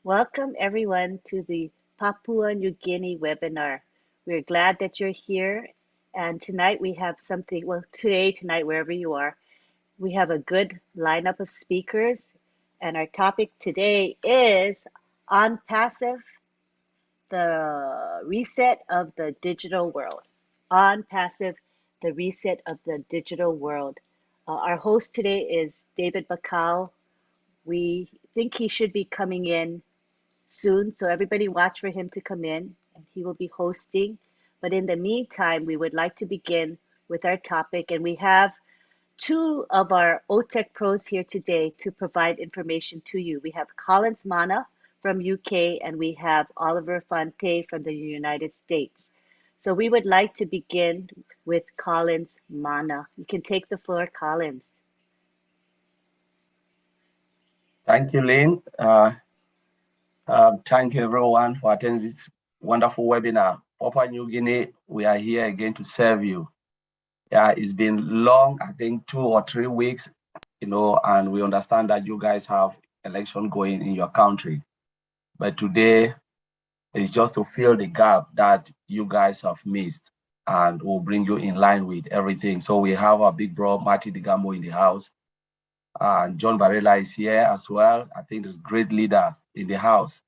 Welcome everyone to the Papua New Guinea webinar. We're glad that you're here. And tonight we have something, well, tonight, wherever you are, we have a good lineup of speakers. And our topic today is on passive, the reset of the digital world. On passive, the reset of the digital world. Our host today is David BAKAU. We think he should be coming in soon, so everybody watch for him to come in, and he will be hosting. But in the meantime, we would like to begin with our topic, and we have two of our OTech pros here today to provide information to you. We have Collins Mana from UK, and we have Oliver Fonte from the United States. So we would like to begin with Collins Mana. You can take the floor, Collins. Thank you, Lynn. Thank you, everyone, for attending this wonderful webinar. Papua New Guinea, we are here again to serve you. Yeah, it's been long, I think 2 or 3 weeks, and we understand that you guys have election going in your country. But today is just to fill the gap that you guys have missed, and we'll bring you in line with everything. So we have our big bro, Marty Digambo, in the house. And John Varela is here as well. I think there's great leaders in the house.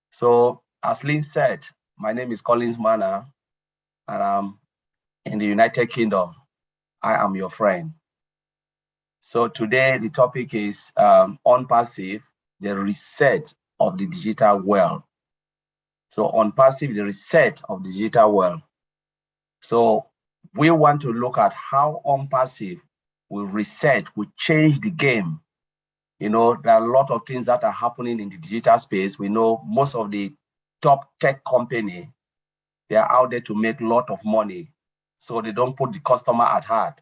So as Lynn said, my name is Collins Mana, and I'm in the United Kingdom. I am your friend. So today the topic is ONPASSIVE, the reset of the digital world. So ONPASSIVE, the reset of the digital world. So we want to look at how ONPASSIVE will reset, will change the game. There are a lot of things that are happening in the digital space. We know most of the top tech company, they are out there to make a lot of money. So they don't put the customer at heart.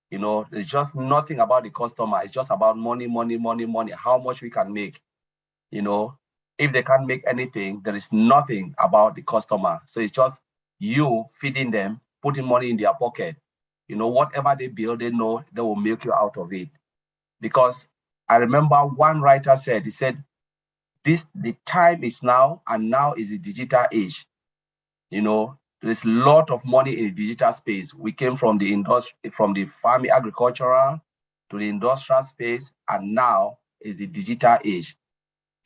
There's just nothing about the customer. It's just about money, money, money, money, how much we can make. If they can't make anything, there is nothing about the customer. So it's just you feeding them, putting money in their pocket. Whatever they build, they know they will milk you out of it. Because I remember one writer said, he said, the time is now, and now is the digital age. There's a lot of money in the digital space. We came from the industry, from the farming, agricultural to the industrial space, and now is the digital age.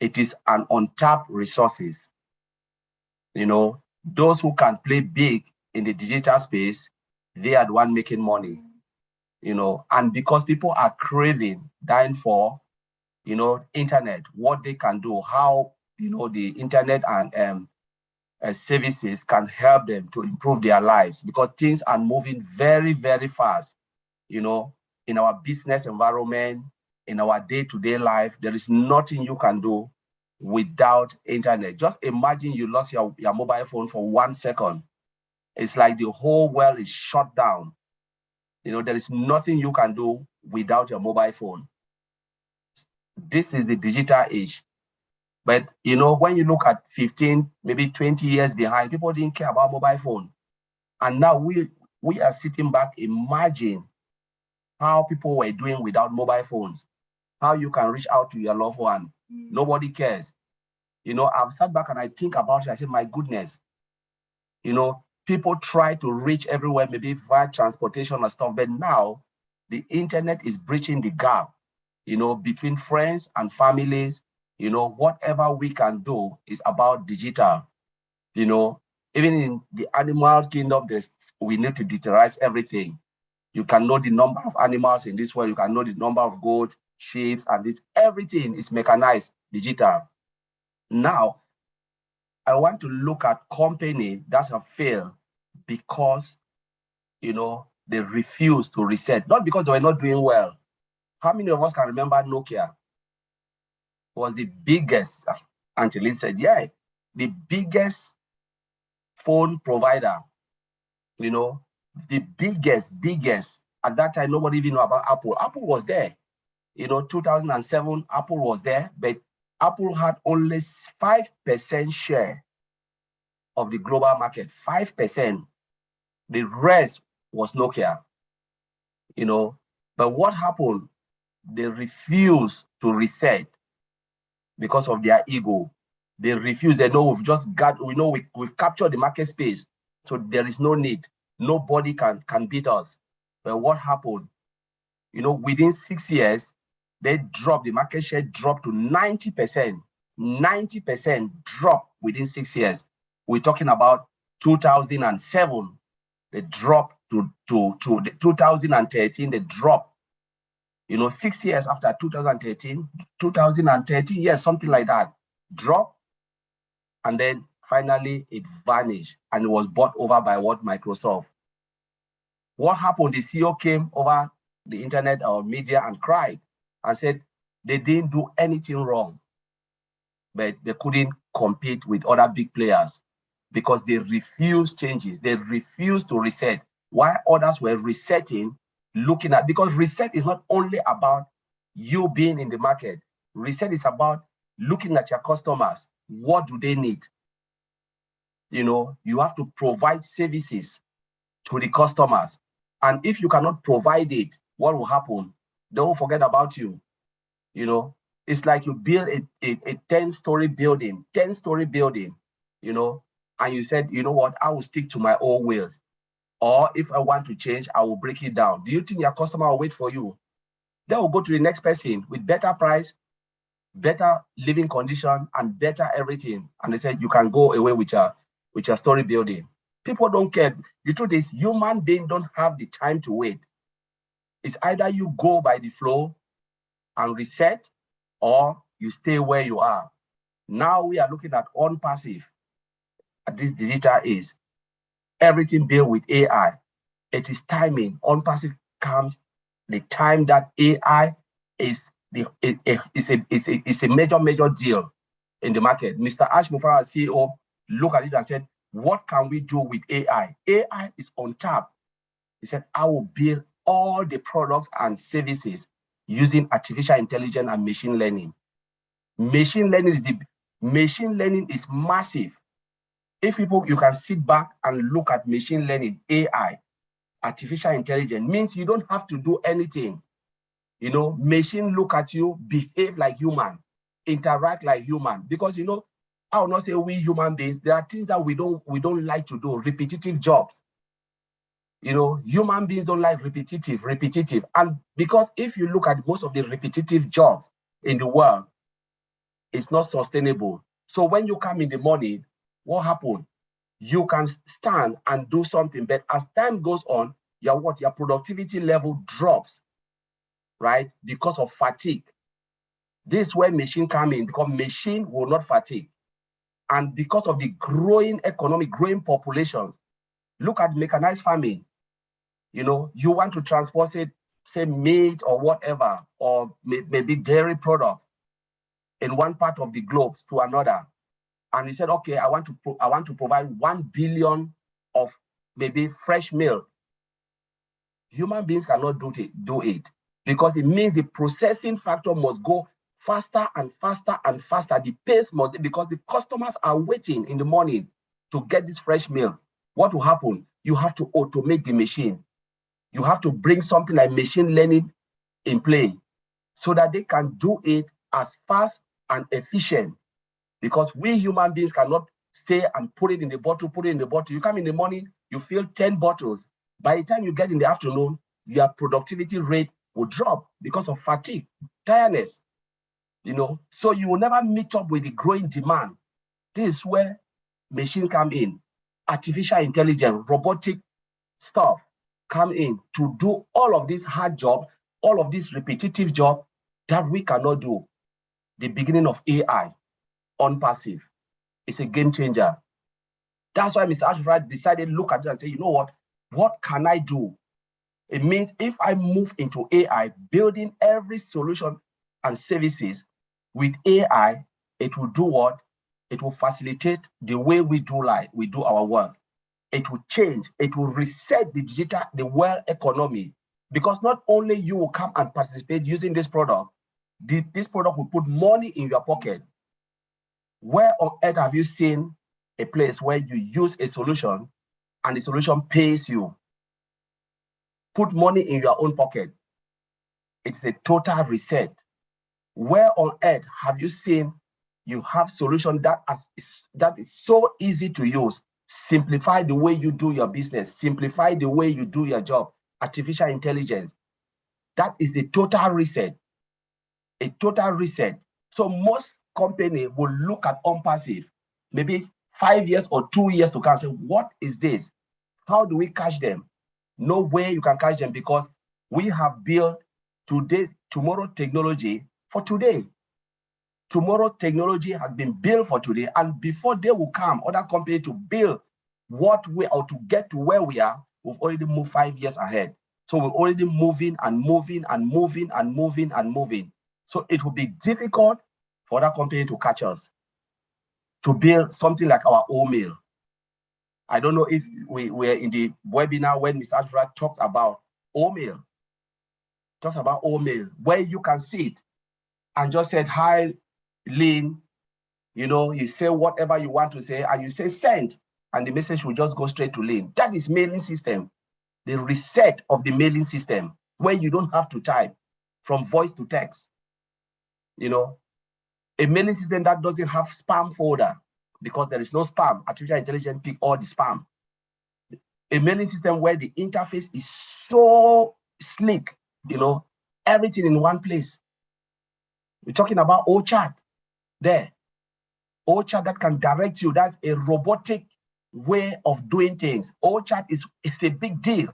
It is an untapped resources. Those who can play big in the digital space, they are the one making money. And because people are craving, dying for, internet, what they can do, how, the internet and services can help them to improve their lives, because things are moving very, very fast. In our business environment, in our day-to-day life, there is nothing you can do without internet. Just imagine you lost your mobile phone for 1 second. It's like the whole world is shut down. There is nothing you can do without your mobile phone. This is the digital age. But, when you look at 15, maybe 20 years behind, people didn't care about mobile phone. And now we are sitting back, imagine how people were doing without mobile phones, how you can reach out to your loved one. Nobody cares. I've sat back and I think about it. I say, my goodness, people try to reach everywhere, maybe via transportation or stuff, but now the internet is bridging the gap, between friends and families. Whatever we can do is about digital. Even in the animal kingdom, we need to digitalize everything. You can know the number of animals in this world, you can know the number of goats, sheep, and everything is mechanized, digital. Now, I want to look at companies that have failed because, they refuse to reset, not because they were not doing well. How many of us can remember Nokia was the biggest, until it said, yeah, the biggest phone provider, the biggest. At that time, nobody even knew about Apple. Apple was there. 2007, Apple was there, but Apple had only 5% share of the global market, 5%. The rest was Nokia, But what happened? They refused to reset. because of their ego. They refuse. They know we've captured the market space, so there is no need. Nobody can beat us. But what happened? Within 6 years, the market share dropped to 90%. 90% drop within 6 years. We're talking about 2007, the drop to 2013, the drop. 6 years after 2013, yes, something like that, drop, and then finally it vanished and it was bought over by Microsoft. What happened? The CEO came over the internet or media and cried and said they didn't do anything wrong, but they couldn't compete with other big players because they refused changes. They refused to reset, while others were resetting, because reset is not only about you being in the market. Reset is about looking at your customers. What do they need? You have to provide services to the customers. And if you cannot provide it, what will happen? They will forget about you. It's like you build a 10-story building, and you said, you know what, I will stick to my old ways. Or if I want to change, I will break it down. Do you think your customer will wait for you? They will go to the next person with better price, better living condition, and better everything. And they said, you can go away with your story building. People don't care. The truth is, human beings don't have the time to wait. It's either you go by the flow and reset, or you stay where you are. Now we are looking at ONPASSIVE. At this digital age, everything built with AI. It is timing. ONPASSIVE comes the time that AI is a major deal in the market. Mr. Ash Mufara, CEO, looked at it and said, what can we do with AI? AI is on tap. He said, I will build all the products and services using artificial intelligence and machine learning. Machine learning is massive. If you can sit back and look at machine learning, AI, artificial intelligence, means you don't have to do anything. Machine look at you, behave like human, interact like human. Because I will not say we human beings, there are things that we don't like to do, repetitive jobs. Human beings don't like repetitive. And because if you look at most of the repetitive jobs in the world, it's not sustainable. So when you come in the morning, what happens? You can stand and do something, but as time goes on, your productivity level drops, right? Because of fatigue. This is where machine come in, because machine will not fatigue. And because of the growing economy, growing populations, look at mechanized farming. You want to transport, say meat or whatever, or maybe dairy products in one part of the globe to another. And you said, okay, I want to provide 1 billion of maybe fresh milk. Human beings cannot do it because it means the processing factor must go faster and faster and faster. The pace must, because the customers are waiting in the morning to get this fresh milk. What will happen? You have to automate the machine. You have to bring something like machine learning in play so that they can do it as fast and efficient. Because we human beings cannot stay and put it in the bottle. You come in the morning, you fill 10 bottles. By the time you get in the afternoon, your productivity rate will drop because of fatigue, tiredness. So you will never meet up with the growing demand. This is where machine come in. Artificial intelligence, robotic stuff come in to do all of this hard job, all of this repetitive job that we cannot do. The beginning of AI, ONPASSIVE, is a game changer. That's why Mr. Ashford decided to look at it and say, you know what can I do? It means if I move into AI, building every solution and services with AI, it will do what? It will facilitate the way we do our work. It will change, it will reset the world economy. Because not only you will come and participate using this product, this product will put money in your pocket. Where on earth have you seen a place where you use a solution and the solution pays you? Put money in your own pocket. It's a total reset. Where on earth have you seen You have solution that is so easy to use. Simplify the way you do your business. Simplify the way you do your job. Artificial intelligence. That is the total reset. A total reset. So most company will look at ONPASSIVE maybe 5 years or 2 years to come and say, what is this? How do we catch them? No way you can catch them, because we have built tomorrow technology for today. Tomorrow technology has been built for today, and before they will come, other companies to build to get to where we are, we've already moved 5 years ahead. So we're already moving and moving and moving and moving and moving. So it will be difficult for that company to catch us, to build something like our own mail. I don't know if we were in the webinar when Mr. Ashford talks about OMail, where you can sit and just said, hi, Lynn, you say whatever you want to say, and you say send, and the message will just go straight to Lynn. That is mailing system, the reset of the mailing system, where you don't have to type from voice to text. A mailing system that doesn't have spam folder, because there is no spam. Artificial intelligence pick all the spam. A mailing system where the interface is so sleek, everything in one place. We're talking about OChat there. OChat that can direct you. That's a robotic way of doing things. OChat is a big deal.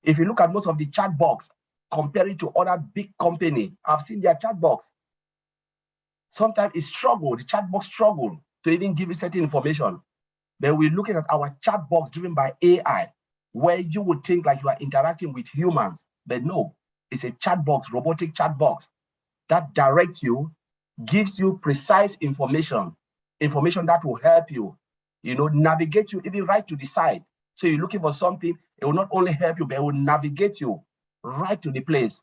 If you look at most of the chat box, comparing to other big companies, I've seen their chat box. Sometimes the chat box struggle to even give you certain information. But we're looking at our chat box driven by AI, where you would think like you are interacting with humans, but no, it's a chat box, robotic chat box that directs you, gives you precise information that will help you, navigate you even right to the side. So you're looking for something, it will not only help you, but it will navigate you right to the place.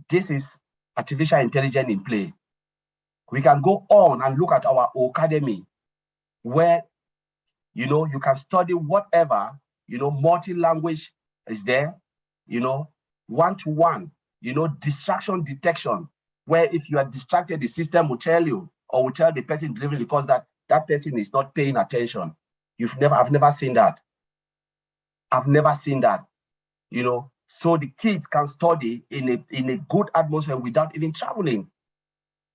This is artificial intelligence in play. We can go on and look at our academy, where you can study whatever, multi-language is there, one-to-one, distraction detection, where if you are distracted, the system will tell you, or will tell the person delivering, because that person is not paying attention. I've never seen that. So the kids can study in a good atmosphere without even traveling.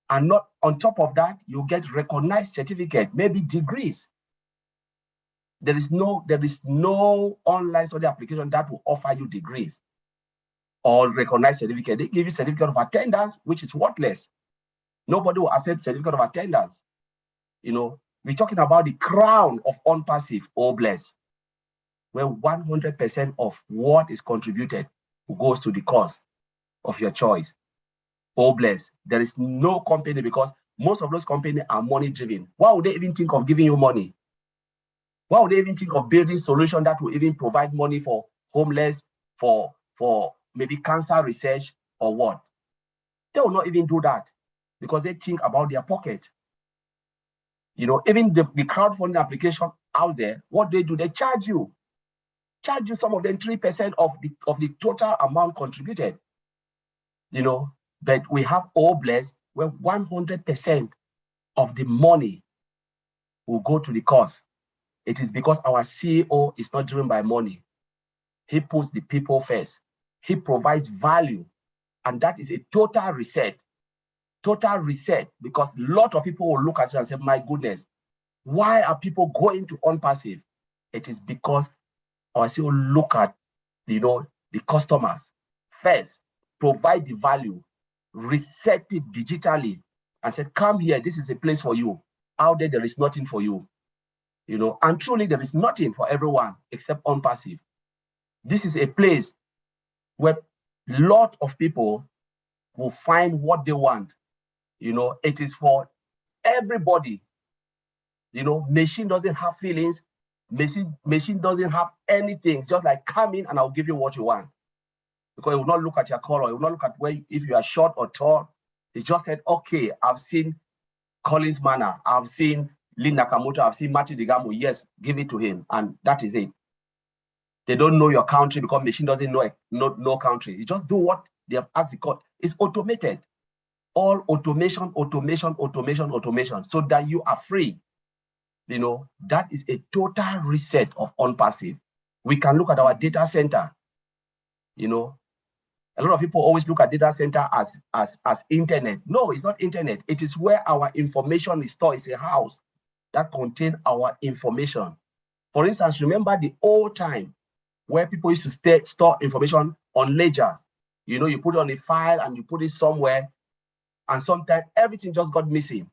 And not on top of that, you get recognized certificate, maybe degrees. There is no online study application that will offer you degrees or recognized certificate. They give you certificate of attendance, which is worthless. Nobody will accept certificate of attendance. We're talking about the crown of ONPASSIVE, bless, where 100% of what is contributed goes to the cause of your choice. Bless. There is no company, because most of those companies are money driven. Why would they even think of giving you money? Why would they even think of building solutions that will even provide money for homeless, for maybe cancer research or what? They will not even do that, because they think about their pocket. Even the crowdfunding application out there, what they do, they charge you some of them 3% of the total amount contributed. But we have blessed, where 100% of the money will go to the cause. It is because our CEO is not driven by money. He puts the people first. He provides value. And that is a total reset. Total reset, because a lot of people will look at you and say, my goodness, why are people going to ONPASSIVE? It is because our CEO look at, the customers first, provide the value, reset it digitally, and said, come here, this is a place for you. Out there is nothing for you. And truly there is nothing for everyone except ONPASSIVE. This is a place where a lot of people will find what they want. It is for everybody. Machine doesn't have feelings. Machine doesn't have anything. It's just like, come in and I'll give you what you want. Because it will not look at your color. It will not look at if you are short or tall. It just said, okay, I've seen Collins Manor, I've seen Lynn Nakamoto, I've seen Matthew Digamo. Yes, give it to him. And that is it. They don't know your country, because machine doesn't know no country. You just do what they have asked the court. It's automated. all automation, so that you are free. That is a total reset of ONPASSIVE. We can look at our data center. A lot of people always look at data center as internet. No, it's not internet. It is where our information is stored. It's a house that contains our information. For instance, remember the old time where people used to store information on ledgers. You put it on a file and you put it somewhere, and sometimes everything just got missing.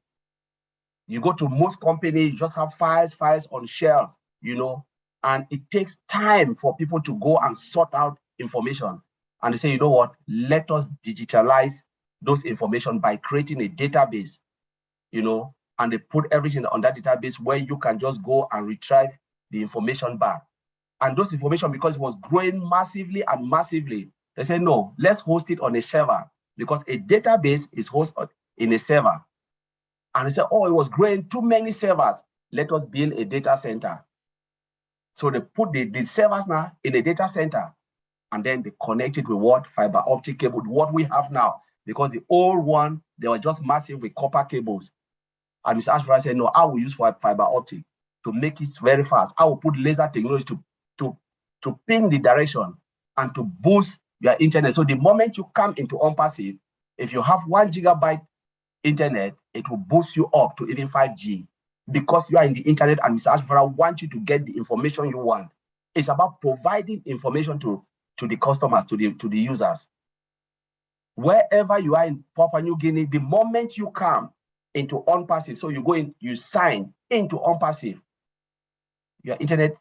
You go to most companies, you just have files on shelves, and it takes time for people to go and sort out information. And they say, you know what, let us digitalize those information by creating a database, and they put everything on that database where you can just go and retrieve the information back. And those information, because it was growing massively and massively, they say, no, let's host it on a server, because a database is hosted in a server. And they said, oh, it was growing too many servers. Let us build a data center. So they put the servers now in a data center, and then they connect it with what? Fiber optic cable, what we have now. Because the old one, they were just massive with copper cables. And Mr. Ashford said, no, I will use fiber optic to make it very fast. I will put laser technology to ping the direction and to boost your internet. So the moment you come into ONPASSIVE, if you have 1 gigabyte internet, it will boost you up to even 5G, because you are in the internet and Mr. Ashford wants you to get the information you want. It's about providing information to the customers, to the users. Wherever you are in Papua New Guinea, the moment you come into ONPASSIVE, so you go in, you sign into ONPASSIVE, your internet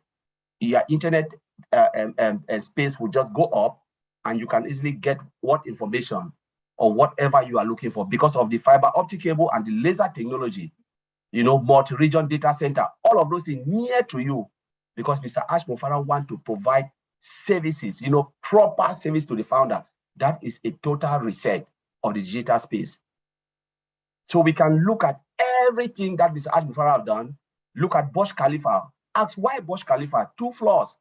space will just go up, and you can easily get what information or whatever you are looking for, because of the fiber optic cable and the laser technology, multi-region data center, all of those things near to you, because Mr. Ash Mofara wants to provide services, proper service to the founder. That is a total reset of the digital space. So we can look at everything that Mr. Ash Mofara have done. Look at Burj Khalifa. Ask why Burj Khalifa? 2 floors.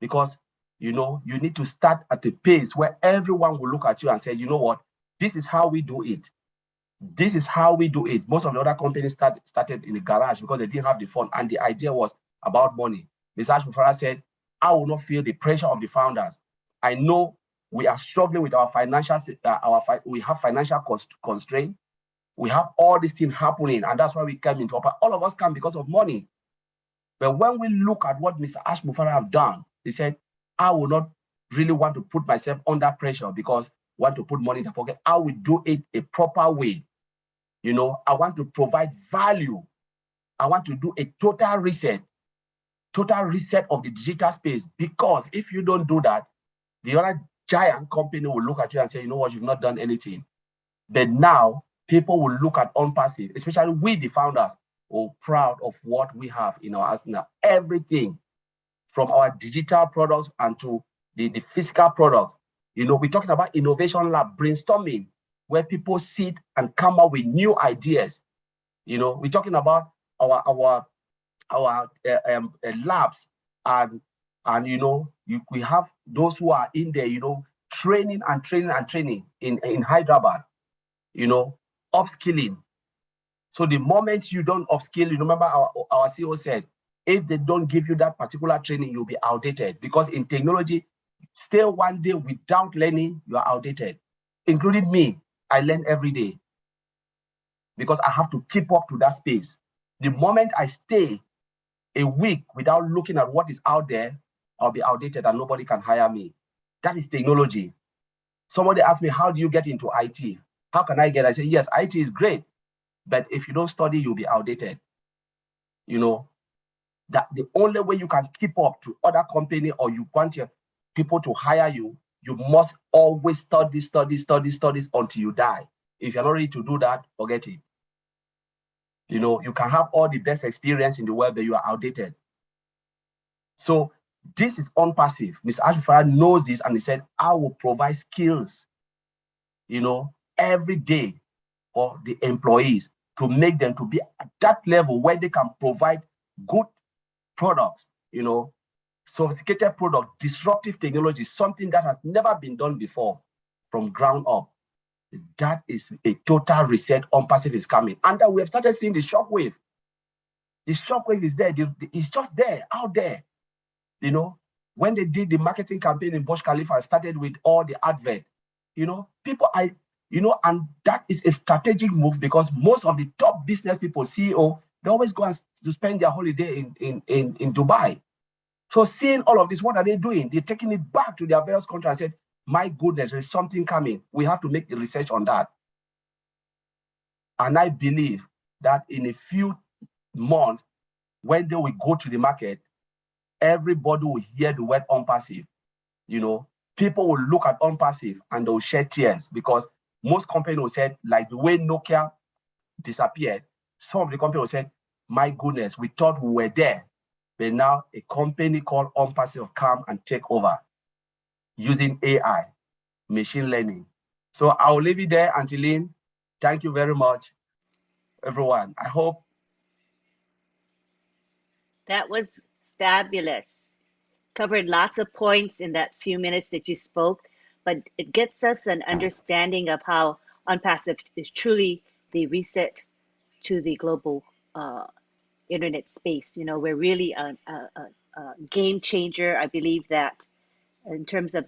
Because, you need to start at a pace where everyone will look at you and say, you know what, this is how we do it. This is how we do it. Most of the other companies started in the garage because they didn't have the fund, and the idea was about money. Mr. Ash Mofara said, I will not feel the pressure of the founders. I know we are struggling with our financial, we have financial constraint. We have all these things happening, and that's why we came into all of us come because of money. But when we look at what Mr. Ash Mofara have done, he said, I will not really want to put myself under pressure because I want to put money in the pocket. I will do it a proper way. I want to provide value. I want to do a total reset of the digital space, because if you don't do that, the other giant company will look at you and say, you know what, you've not done anything. But now people will look at ONPASSIVE, especially we, the founders, are proud of what we have in our arsenal. Everything from our digital products and to the physical products. We're talking about innovation lab, brainstorming, where people sit and come up with new ideas. We're talking about our labs, and we have those who are in there, training in Hyderabad, upskilling. So the moment you don't upskill, remember our CEO said, if they don't give you that particular training, you'll be outdated. Because in technology, stay one day without learning, you are outdated. Including me, I learn every day because I have to keep up to that space. The moment I stay a week without looking at what is out there, I'll be outdated and nobody can hire me. That is technology. Somebody asked me, how do you get into IT? How can I get? I say, yes, IT is great. But if you don't study, you'll be outdated. That the only way you can keep up to other company, or you want your people to hire you, you must always study until you die. If you're not ready to do that, forget it. You can have all the best experience in the world, but you are outdated. So this is ONPASSIVE. Mr. Ashford knows this, and he said, I will provide skills, every day for the employees to make them to be at that level where they can provide good products, sophisticated product, disruptive technology, something that has never been done before from ground up. That is a total reset. ONPASSIVE is coming. And we have started seeing the shockwave. The shockwave is there. It's just there, out there. You know, when they did the marketing campaign in Burj Khalifa, started with all the advert, you know, and that is a strategic move, because most of the top business people, CEO, they always go to spend their holiday in Dubai. So seeing all of this, what are they doing? They're taking it back to their various countries and said, my goodness, there is something coming. We have to make a research on that. And I believe that in a few months, when they will go to the market, everybody will hear the word ONPASSIVE. You know, people will look at ONPASSIVE and they'll shed tears, because most companies will say, like the way Nokia disappeared, some of the companies will say, my goodness, we thought we were there, but now a company called ONPASSIVE will come and take over using AI, machine learning. So I'll leave it there, Angeline. Thank you very much, everyone. I hope. That was fabulous. Covered lots of points in that few minutes that you spoke, but it gets us an understanding of how ONPASSIVE is truly the reset to the global internet space. You know, we're really a game changer. I believe that in terms of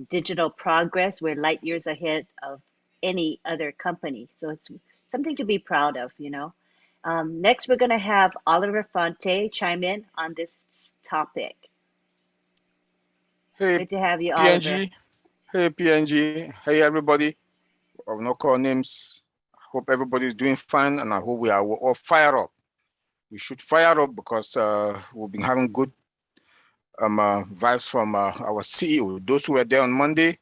digital progress, we're light years ahead of any other company. So it's something to be proud of, you know. Next, we're going to have Oliver Fonte chime in on this topic. Hey, Good to have you, Oliver. PNG. Hey, PNG. Hey, everybody. I will not call names. Hope everybody is doing fine, and I hope we are all fired up. We should fire up, because we've been having good vibes from our CEO. Those who were there on Monday,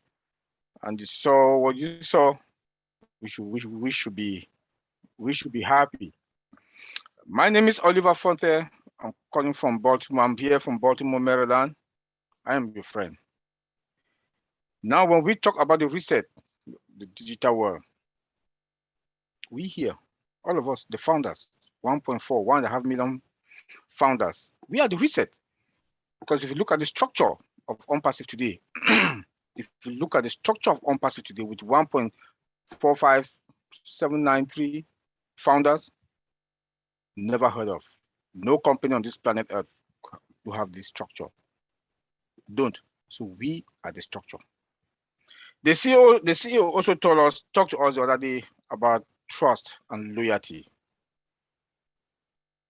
and you saw what you saw, we should be happy. My name is Oliver Fonte. I'm calling from Baltimore. I'm here from Baltimore, Maryland. I am your friend. Now, when we talk about the reset, the digital world, we here, all of us, the founders, 1.4 million founders, we are the reset. Because if you look at the structure of ONPASSIVE today, if you look at the structure of ONPASSIVE today with 1.45793 founders, never heard of. No company on this planet Earth will have this structure. Don't. So we are the structure. The CEO also talked to us the other day about trust and loyalty.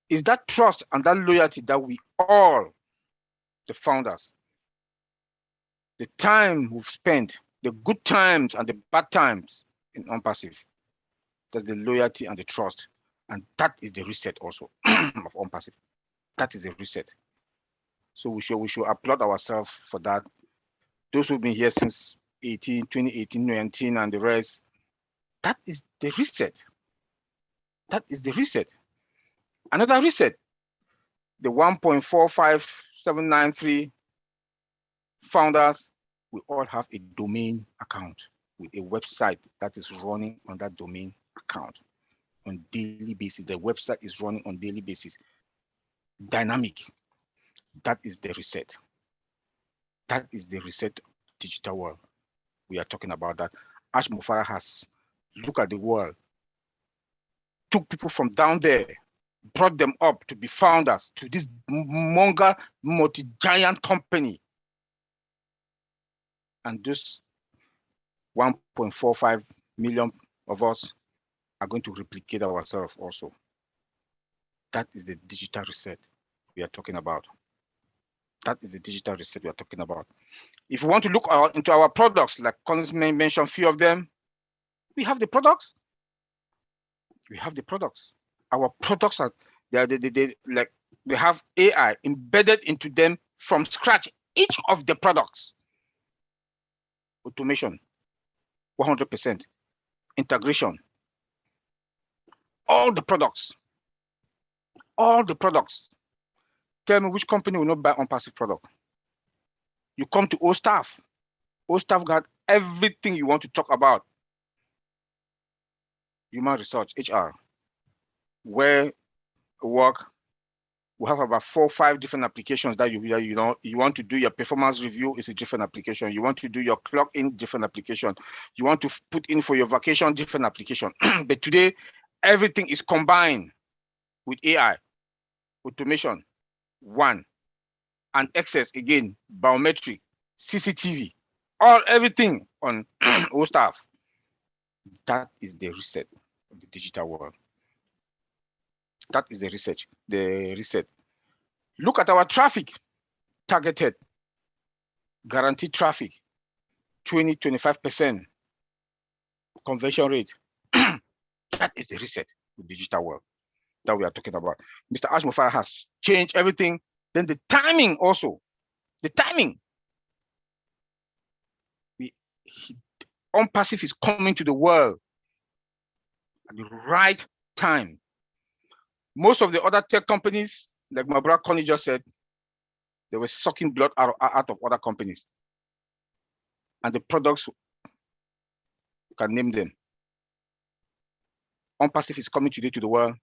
Is that trust and that loyalty that we all, the founders, the time we've spent, the good times and the bad times in ONPASSIVE, that's the loyalty and the trust. And that is the reset also of ONPASSIVE. That is a reset. So we should applaud ourselves for that. Those who've been here since 2018, 19, and the rest, that is the reset. That is the reset. Another reset, the 1.45793 founders, we all have a domain account with a website that is running on that domain account on daily basis. The website is running on daily basis. Dynamic. That is the reset. That is the reset digital world. We are talking about that. Ash Mufara has looked at the world, took people from down there, brought them up to be founders to this mega multi-giant company. And those 1.45 million of us are going to replicate ourselves also. That is the digital reset we are talking about. That is the digital reset we are talking about. If you want to look into our products, like Collins mentioned a few of them, we have the products. We have the products. Our products are they have AI embedded into them from scratch. Each of the products, automation, 100%, integration, all the products. Tell me which company will not buy ONPASSIVE product? You come to OStaff. OStaff got everything you want to talk about. Human resource, HR, where work, We have about 4 or 5 different applications that you want to do your performance review, is a different application. You want to do your clock in, different application. You want to put in for your vacation, different application. But today, everything is combined with AI, automation, one, and access again, biometric, CCTV, everything on all stuff. That is the reset of the digital world. That is the reset. Look at our traffic, targeted, guaranteed traffic, 20-25% conversion rate. That is the reset of the digital world that we are talking about. Mr. Ash Mufarah has changed everything. Then the timing also, the timing. ONPASSIVE is coming to the world at the right time. Most of the other tech companies, like my brother Connie just said, they were sucking blood out of other companies. And the products, you can name them. ONPASSIVE is coming today to the world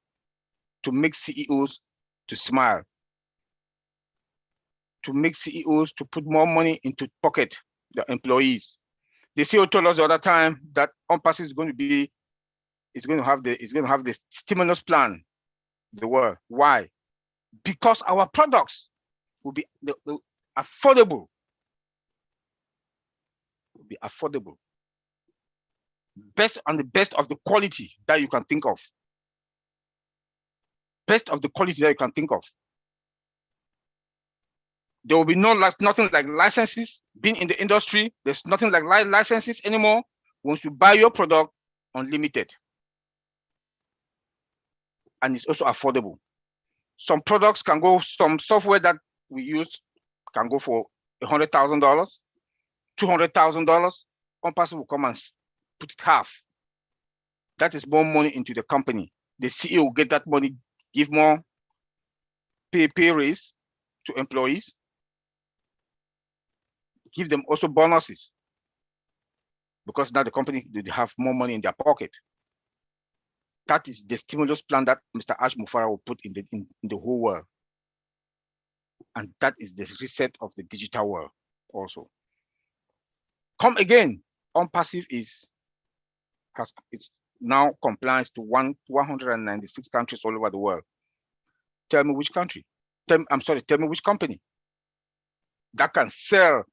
to make CEOs to smile, to make CEOs to put more money into pocket their employees. The CEO told us the other time that ONPASSIVE is going to have the stimulus plan, the world. Why? Because our products will be affordable. Will be affordable. Best of the quality that you can think of. Best of the quality that you can think of. There will be nothing like licenses. Being in the industry, there's nothing like licenses anymore. Once you buy your product, unlimited. And it's also affordable. Some products can go, some software that we use can go for $100,000, $200,000. ONPASSIVE will come and put it half. That is more money into the company. The CEO will get that money, give more pay raise to employees, give them also bonuses, because now the company, they have more money in their pocket. That is the stimulus plan that Mr. Ash Mufarah will put in the whole world. And that is the reset of the digital world also. Come again, ONPASSIVE it's now compliance to 196 countries all over the world. Tell me which country. Tell me which company that can sell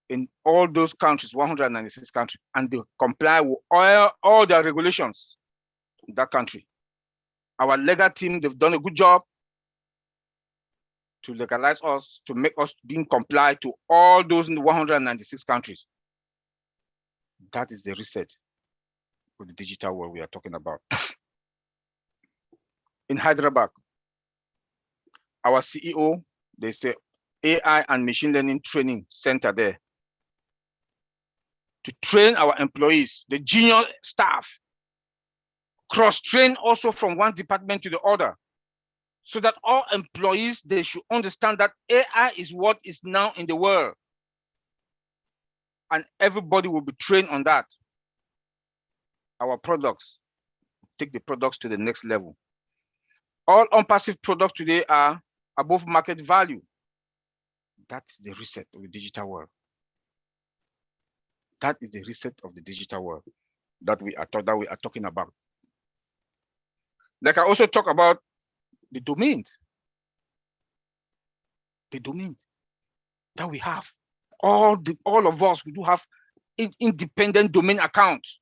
in all those countries, 196 countries, and they comply with all their regulations in that country. Our legal team, they've done a good job to legalize us, to make us being complied to all those in the 196 countries. That is the reset for the digital world we are talking about. In Hyderabad, our CEO, they say AI and machine learning training center there to train our employees, the junior staff, cross-train also from one department to the other, so that all employees, they should understand that AI is what is now in the world. And everybody will be trained on that. Our products, take the products to the next level. All ONPASSIVE products today are above market value. That's the reset of the digital world. That is the reset of the digital world that we are talking about. Like I also talk about the domains. The domain that we have. All of us, we do have independent domain accounts.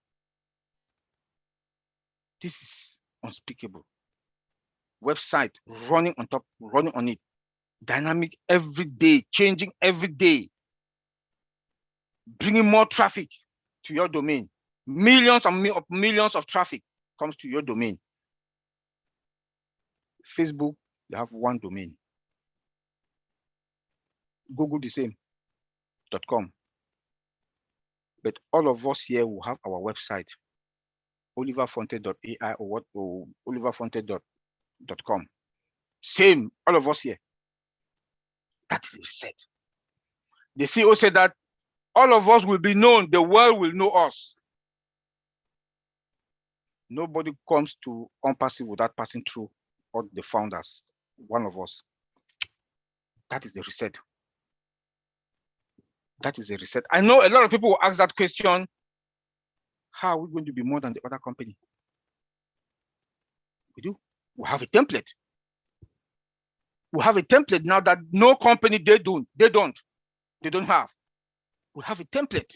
This is unspeakable. Website running on top, running on it. Dynamic every day, changing every day. Bringing more traffic to your domain. Millions of traffic comes to your domain. Facebook, they have one domain. Google the same, .com. But all of us here will have our website, oliverfonte.ai or oliverfonte.com. Same, all of us here. That is a reset. The CEO said that all of us will be known, the world will know us. Nobody comes to ONPASSIVE without passing through all the founders, one of us. That is the reset. That is the reset. I know a lot of people will ask that question. How are we going to be more than the other company? We do. We have a template. We have a template now that no company they don't have. We have a template.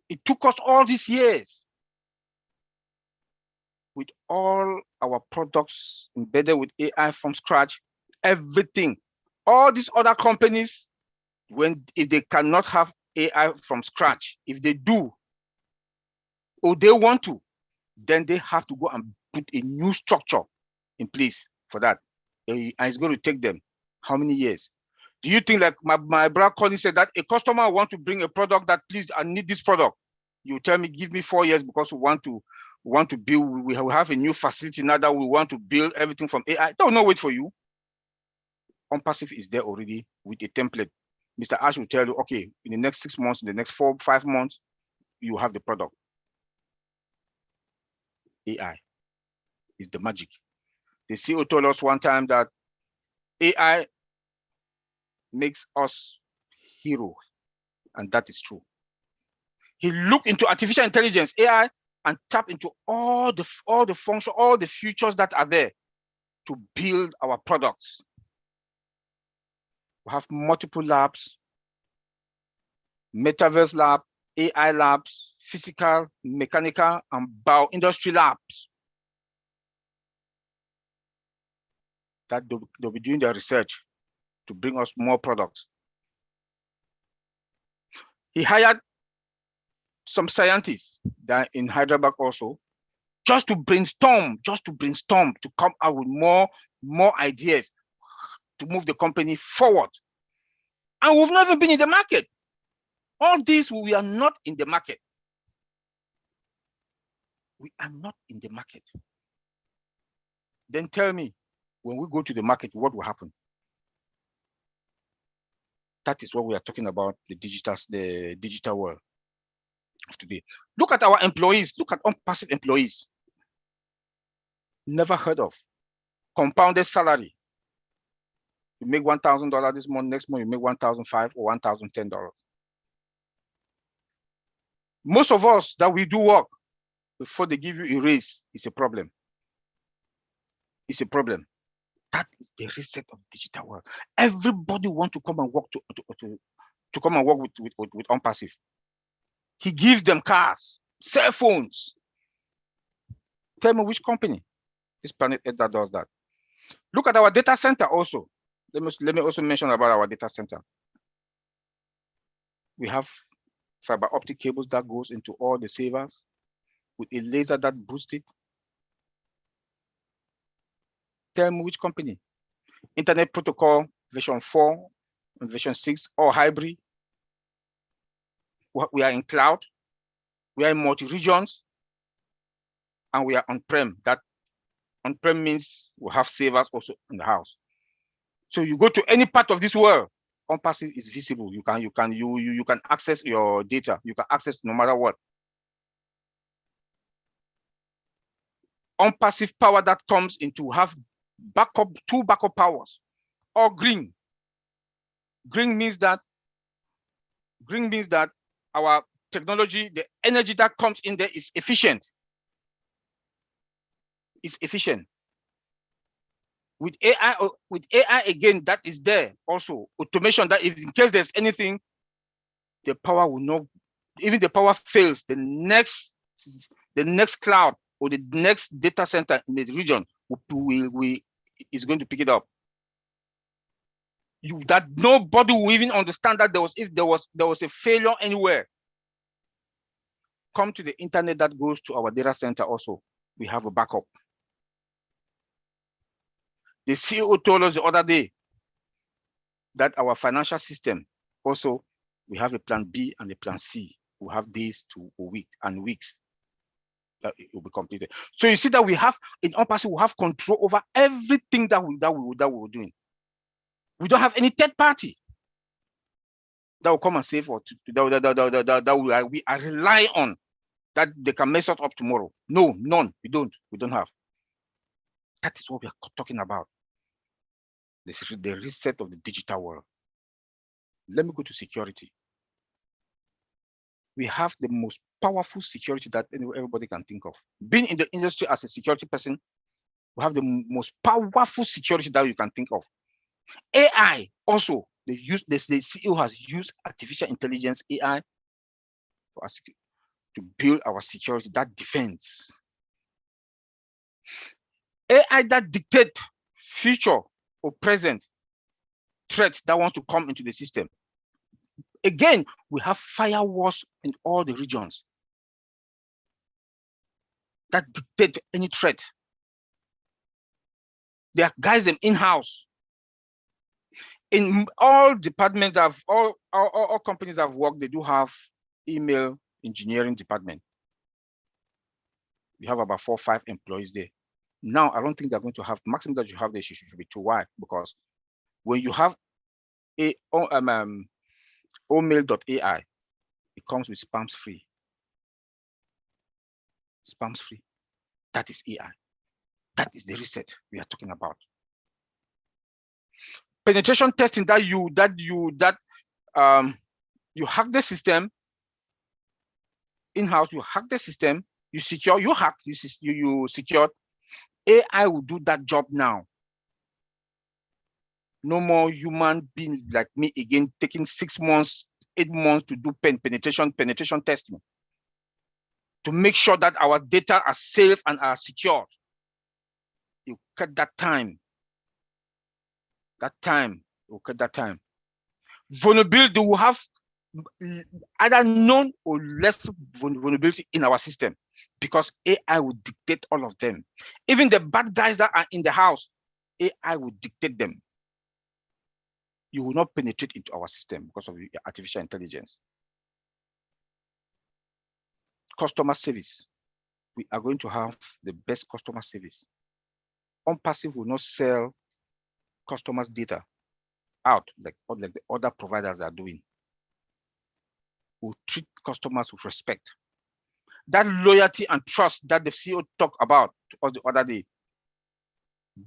It took us all these years with all our products embedded with AI from scratch, everything. All these other companies, if they cannot have AI from scratch, if they do, or they want to, then they have to go and put a new structure in place for that. And it's going to take them how many years? Do you think, like my brother Colin said, that a customer want to bring a product that, please, I need this product. You tell me, give me 4 years because we want to build, we have a new facility now that we want to build everything from AI. They will not wait for you. ONPASSIVE is there already with a template. Mr. Ash will tell you, okay, in the next 6 months, in the next 4, 5 months, you have the product. AI is the magic. The CEO told us one time that AI makes us heroes, and that is true. He looked into artificial intelligence, AI, and tapped into all the functions, all the features that are there to build our products. We have multiple labs, metaverse lab, AI labs, physical, mechanical, and bioindustry labs that they'll be doing their research to bring us more products. He hired some scientists that in Hyderabad also, just to brainstorm, to come out with more ideas to move the company forward. And we've never been in the market. All this, we are not in the market. We are not in the market. Then tell me, when we go to the market, what will happen? That is what we are talking about, the digital world of today. Look at our employees. Look at ONPASSIVE employees. Never heard of. Compounded salary. You make $1,000 this month, next month you make $1,500 or $1,010. Most of us that we do work, before they give you a raise, it's a problem. It's a problem. That is the reset of the digital world. Everybody wants to come and work to come and work with ONPASSIVE. He gives them cars, cell phones. Tell me which company is Planet Earth that does that. Look at our data center also. Let me also mention about our data center. We have fiber optic cables that goes into all the servers with a laser that boosts it. Tell me which company. Internet protocol version 4 and version 6 or hybrid. We are in cloud. We are in multi-regions. And we are on-prem. That on-prem means we have servers also in the house. So you go to any part of this world, ONPASSIVE is visible. You can access your data. You can access no matter what. ONPASSIVE power that comes into have two backup powers, or green. Green means that our technology, the energy that comes in there is efficient. It's efficient. With AI again, that is there also. Automation that if in case there's anything, the power will not, even the power fails, the next cloud or the next data center in the region is going to pick it up. That nobody will even understand that if there was a failure anywhere. Come to the internet that goes to our data center also. We have a backup. The CEO told us the other day that our financial system also, we have a plan B and a plan C. We have days to a week and weeks that it will be completed. So you see that we have in ONPASSIVE, we have control over everything that we were doing. We don't have any third party that will come and save or that we are relying on that they can mess us up tomorrow. No, none. We don't have. That is what we are talking about. This is the reset of the digital world. Let me go to security. We have the most powerful security that everybody can think of. Being in the industry as a security person, we have the most powerful security that you can think of. AI also, the CEO has used artificial intelligence AI for us to build our security, that defense. AI that dictate future or present threats that want to come into the system. Again, we have firewalls in all the regions that dictate any threat. There are guys in-house. In all departments of all companies I've worked, they do have email engineering department. We have about 4 or 5 employees there. Now, I don't think they're going to have maximum that you have there should be 2. Why? Because when you have a omail.ai, it comes with spams free. Spams free. That is AI. That is the reset we are talking about. Penetration testing that you hack the system in-house, you hack the system, you secure, you hack, you secure. AI will do that job now. No more human beings like me again taking 6 months, 8 months to do penetration testing to make sure that our data are safe and are secured. You cut that time. You cut that time. Vulnerability will have either known or less vulnerability in our system because AI will dictate all of them. Even the bad guys that are in the house, AI will dictate them. You will not penetrate into our system because of artificial intelligence. Customer service. We are going to have the best customer service. ONPASSIVE will not sell customers' data out like the other providers are doing. We'll treat customers with respect. That loyalty and trust that the CEO talked about to us the other day,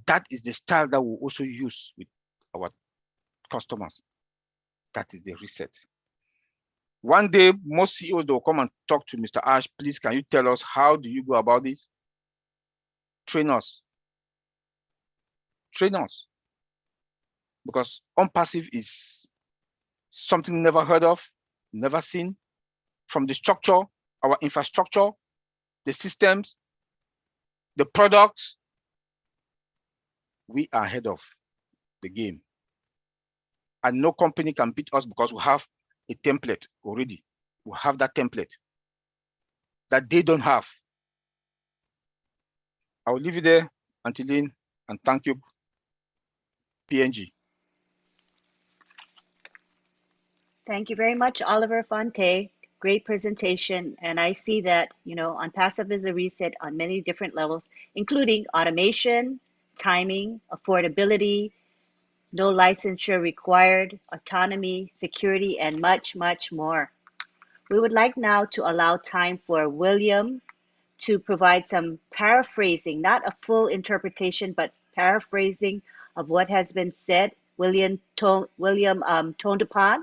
that is the style that we'll also use with our customers. That is the reset. One day, most CEOs will come and talk to Mr. Ash. Please, can you tell us how do you go about this? Train us. Train us. Because ONPASSIVE is something never heard of, never seen. From the structure, our infrastructure, the systems, the products, we are ahead of the game. And no company can beat us because we have a template already. We have that template that they don't have. I will leave you there, Antilene, and thank you, PNG. Thank you very much, Oliver Fonte. Great presentation. And I see that, ONPASSIVE is a reset on many different levels, including automation, timing, affordability, no licensure required, autonomy, security, and much, much more. We would like now to allow time for William to provide some paraphrasing, not a full interpretation, but paraphrasing of what has been said. William Tondepan,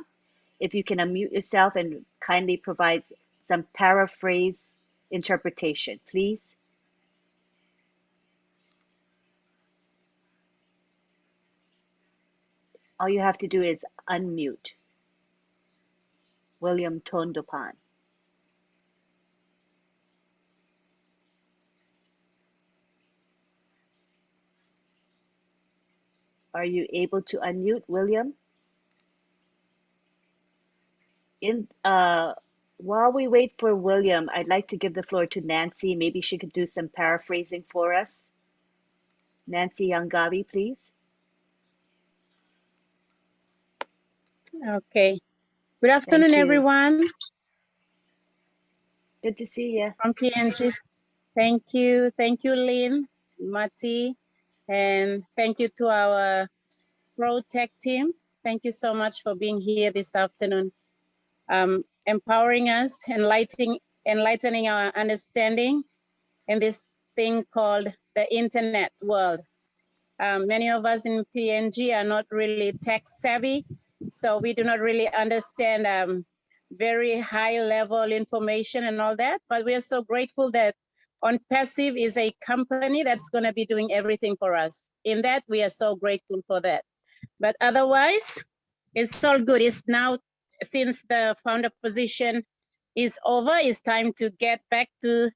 if you can unmute yourself and kindly provide some paraphrase interpretation, please. All you have to do is unmute. William Tondepan. Are you able to unmute, William? While we wait for William, I'd like to give the floor to Nancy. Maybe she could do some paraphrasing for us. Nancy Yangavi, please. Okay. Good afternoon, everyone. Good to see you. From PNG. Thank you. Thank you, Lynn, Mati, and thank you to our Pro Tech team. Thank you so much for being here this afternoon, empowering us, enlightening our understanding in this thing called the internet world. Many of us in PNG are not really tech savvy, so we do not really understand very high level information and all that, but we are so grateful that ONPASSIVE is a company that's going to be doing everything for us. In that, we are so grateful for that. But otherwise, it's all good. It's now, since the founder position is over, it's time to get back to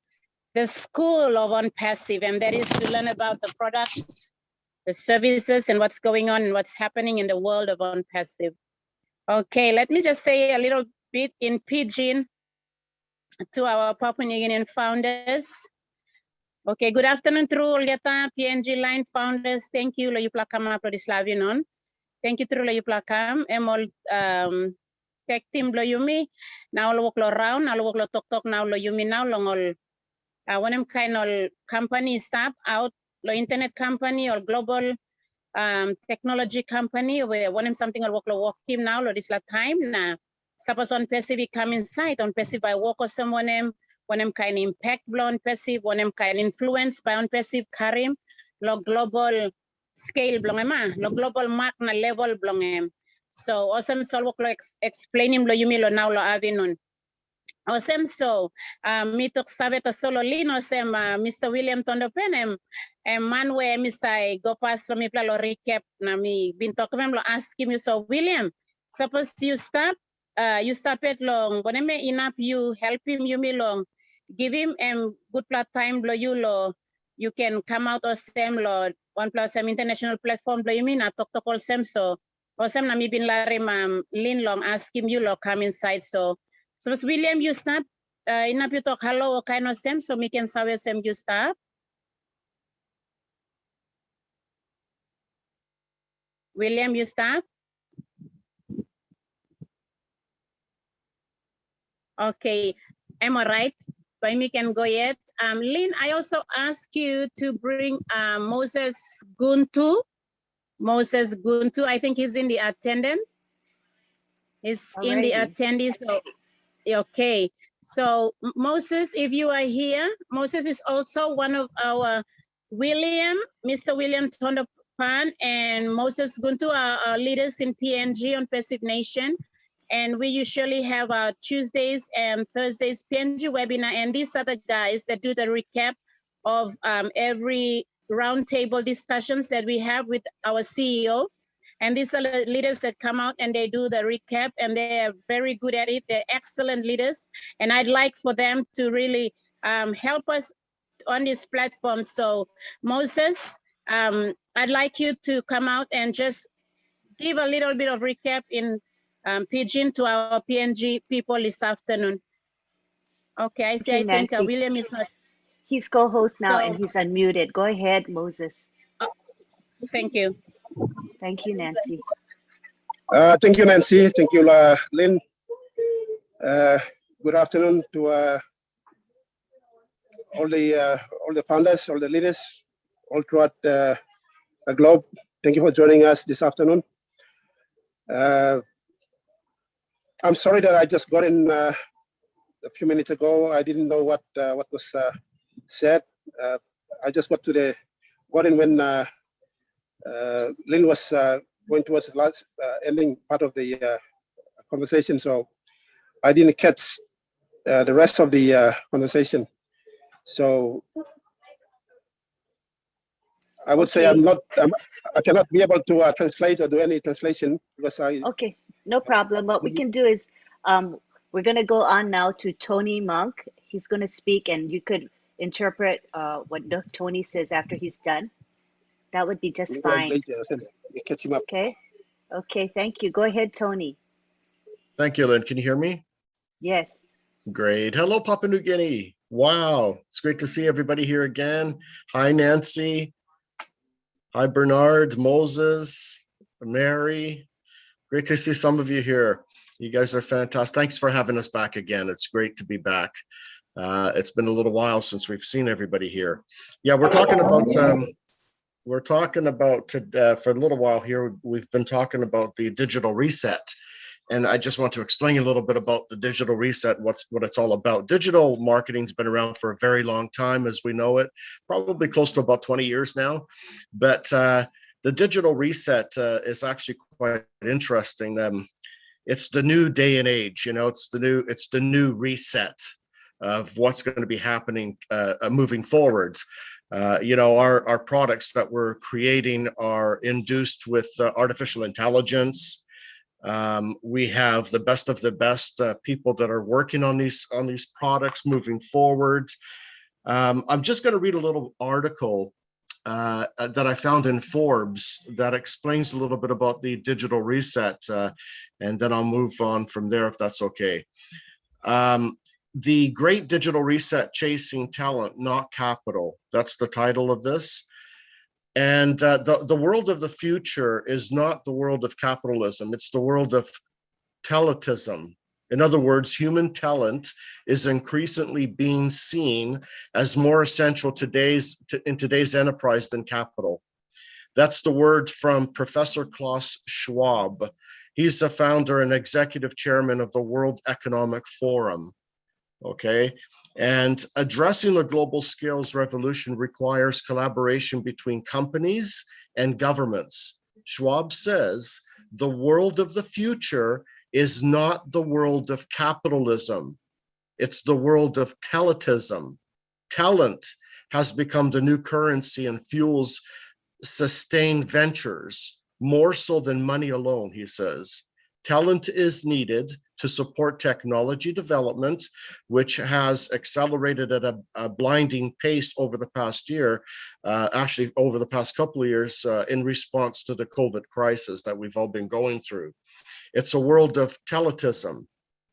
the school of ONPASSIVE, and that is to learn about the products, the services, and what's going on and what's happening in the world of ONPASSIVE. Okay, let me just say a little bit in Pidgin to our Papua New Guinean founders. Okay, good afternoon through Liata PNG line founders. Thank you, lo yuplakam Aprodislavionon. Thank you through lo yuplakam. Emol tech team lo yumi. Now lo work lo round, now lo work lo tok now lo yumi now longol. One kind of company staff out lo internet company or global technology company where one something or work team now lo this la time na suppose ONPASSIVE come inside ONPASSIVE by work or someone one kind impact blow ONPASSIVE one kind influence by ONPASSIVE karim lo global scale blong lo global mark na level blong so awesome so work lo explain lo yumi lo now lo avinun. Awesome, so mitok sabe ta solo lino sem Mr. William Tondopen man where Mr. go past me pla lo recap na mi bin talk lo ask him you so William suppose you stop it long gonna me enough you help him you me long give him good plat time lo you can come out of sem lo ONPASSIVE international platform lo you mean na talk all sem so awesome na mi bin lare lin long ask him you lo come inside so William, you start. Inap you talk hello o kind of sem so we can saw sem you start. William, you start. Okay, am I right? But we can go yet. Lynn, I also ask you to bring Moses Guntu. Moses Guntu, I think he's in the attendance. He's in the attendees. So okay, so Moses, if you are here, Moses is also one of our Mr. William Tondopan and Moses Guntu are our leaders in PNG ONPASSIVE Nation. And we usually have our Tuesdays and Thursdays PNG webinar. And these are the guys that do the recap of every roundtable discussions that we have with our CEO. And these are the leaders that come out and they do the recap and they are very good at it. They're excellent leaders. And I'd like for them to really help us on this platform. So Moses, I'd like you to come out and just give a little bit of recap in Pidgin to our PNG people this afternoon. Okay, I see, I think William is not. He's co-host now and he's unmuted. Go ahead, Moses. Thank you. Thank you, Nancy. Thank you, Nancy. Thank you, Lynn. Good afternoon to all the founders, all the leaders, all throughout the globe. Thank you for joining us this afternoon. I'm sorry that I just got in a few minutes ago. I didn't know what was said. I just got in when Lynn was going towards the last ending part of the conversation, so I didn't catch the rest of the conversation. So I would say I cannot be able to translate or do any translation because I. Okay, no problem. What we can do is we're going to go on now to Tony Monk. He's going to speak and you could interpret what Tony says after he's done. That would be just fine. Catch him up. Okay. Okay, thank you. Go ahead, Tony. Thank you, Lynn. Can you hear me? Yes. Great. Hello, Papua New Guinea. Wow. It's great to see everybody here again. Hi, Nancy. Hi, Bernard, Moses, Mary. Great to see some of you here. You guys are fantastic. Thanks for having us back again. It's great to be back. It's been a little while since we've seen everybody here. Yeah, we're talking about for a little while here, we've been talking about the digital reset. And I just want to explain a little bit about the digital reset, what it's all about. Digital marketing's been around for a very long time as we know it, probably close to about 20 years now. But the digital reset is actually quite interesting. It's the new day and age, it's the new reset of what's going to be happening moving forward. Our products that we're creating are induced with artificial intelligence. We have the best of the best people that are working on these products moving forward. I'm just going to read a little article that I found in Forbes that explains a little bit about the digital reset, and then I'll move on from there if that's okay. The Great Digital Reset: Chasing Talent, Not Capital. That's the title of this. And the world of the future is not the world of capitalism. It's the world of talentism. In other words, human talent is increasingly being seen as more essential in today's enterprise than capital. That's the word from Professor Klaus Schwab. He's the founder and executive chairman of the World Economic Forum. Okay. And addressing the global skills revolution requires collaboration between companies and governments. Schwab says the world of the future is not the world of capitalism. It's the world of talentism. Talent has become the new currency and fuels sustained ventures, more so than money alone, he says. Talent is needed to support technology development, which has accelerated at a blinding pace over the past year, actually over the past couple of years, in response to the COVID crisis that we've all been going through. It's a world of talentism,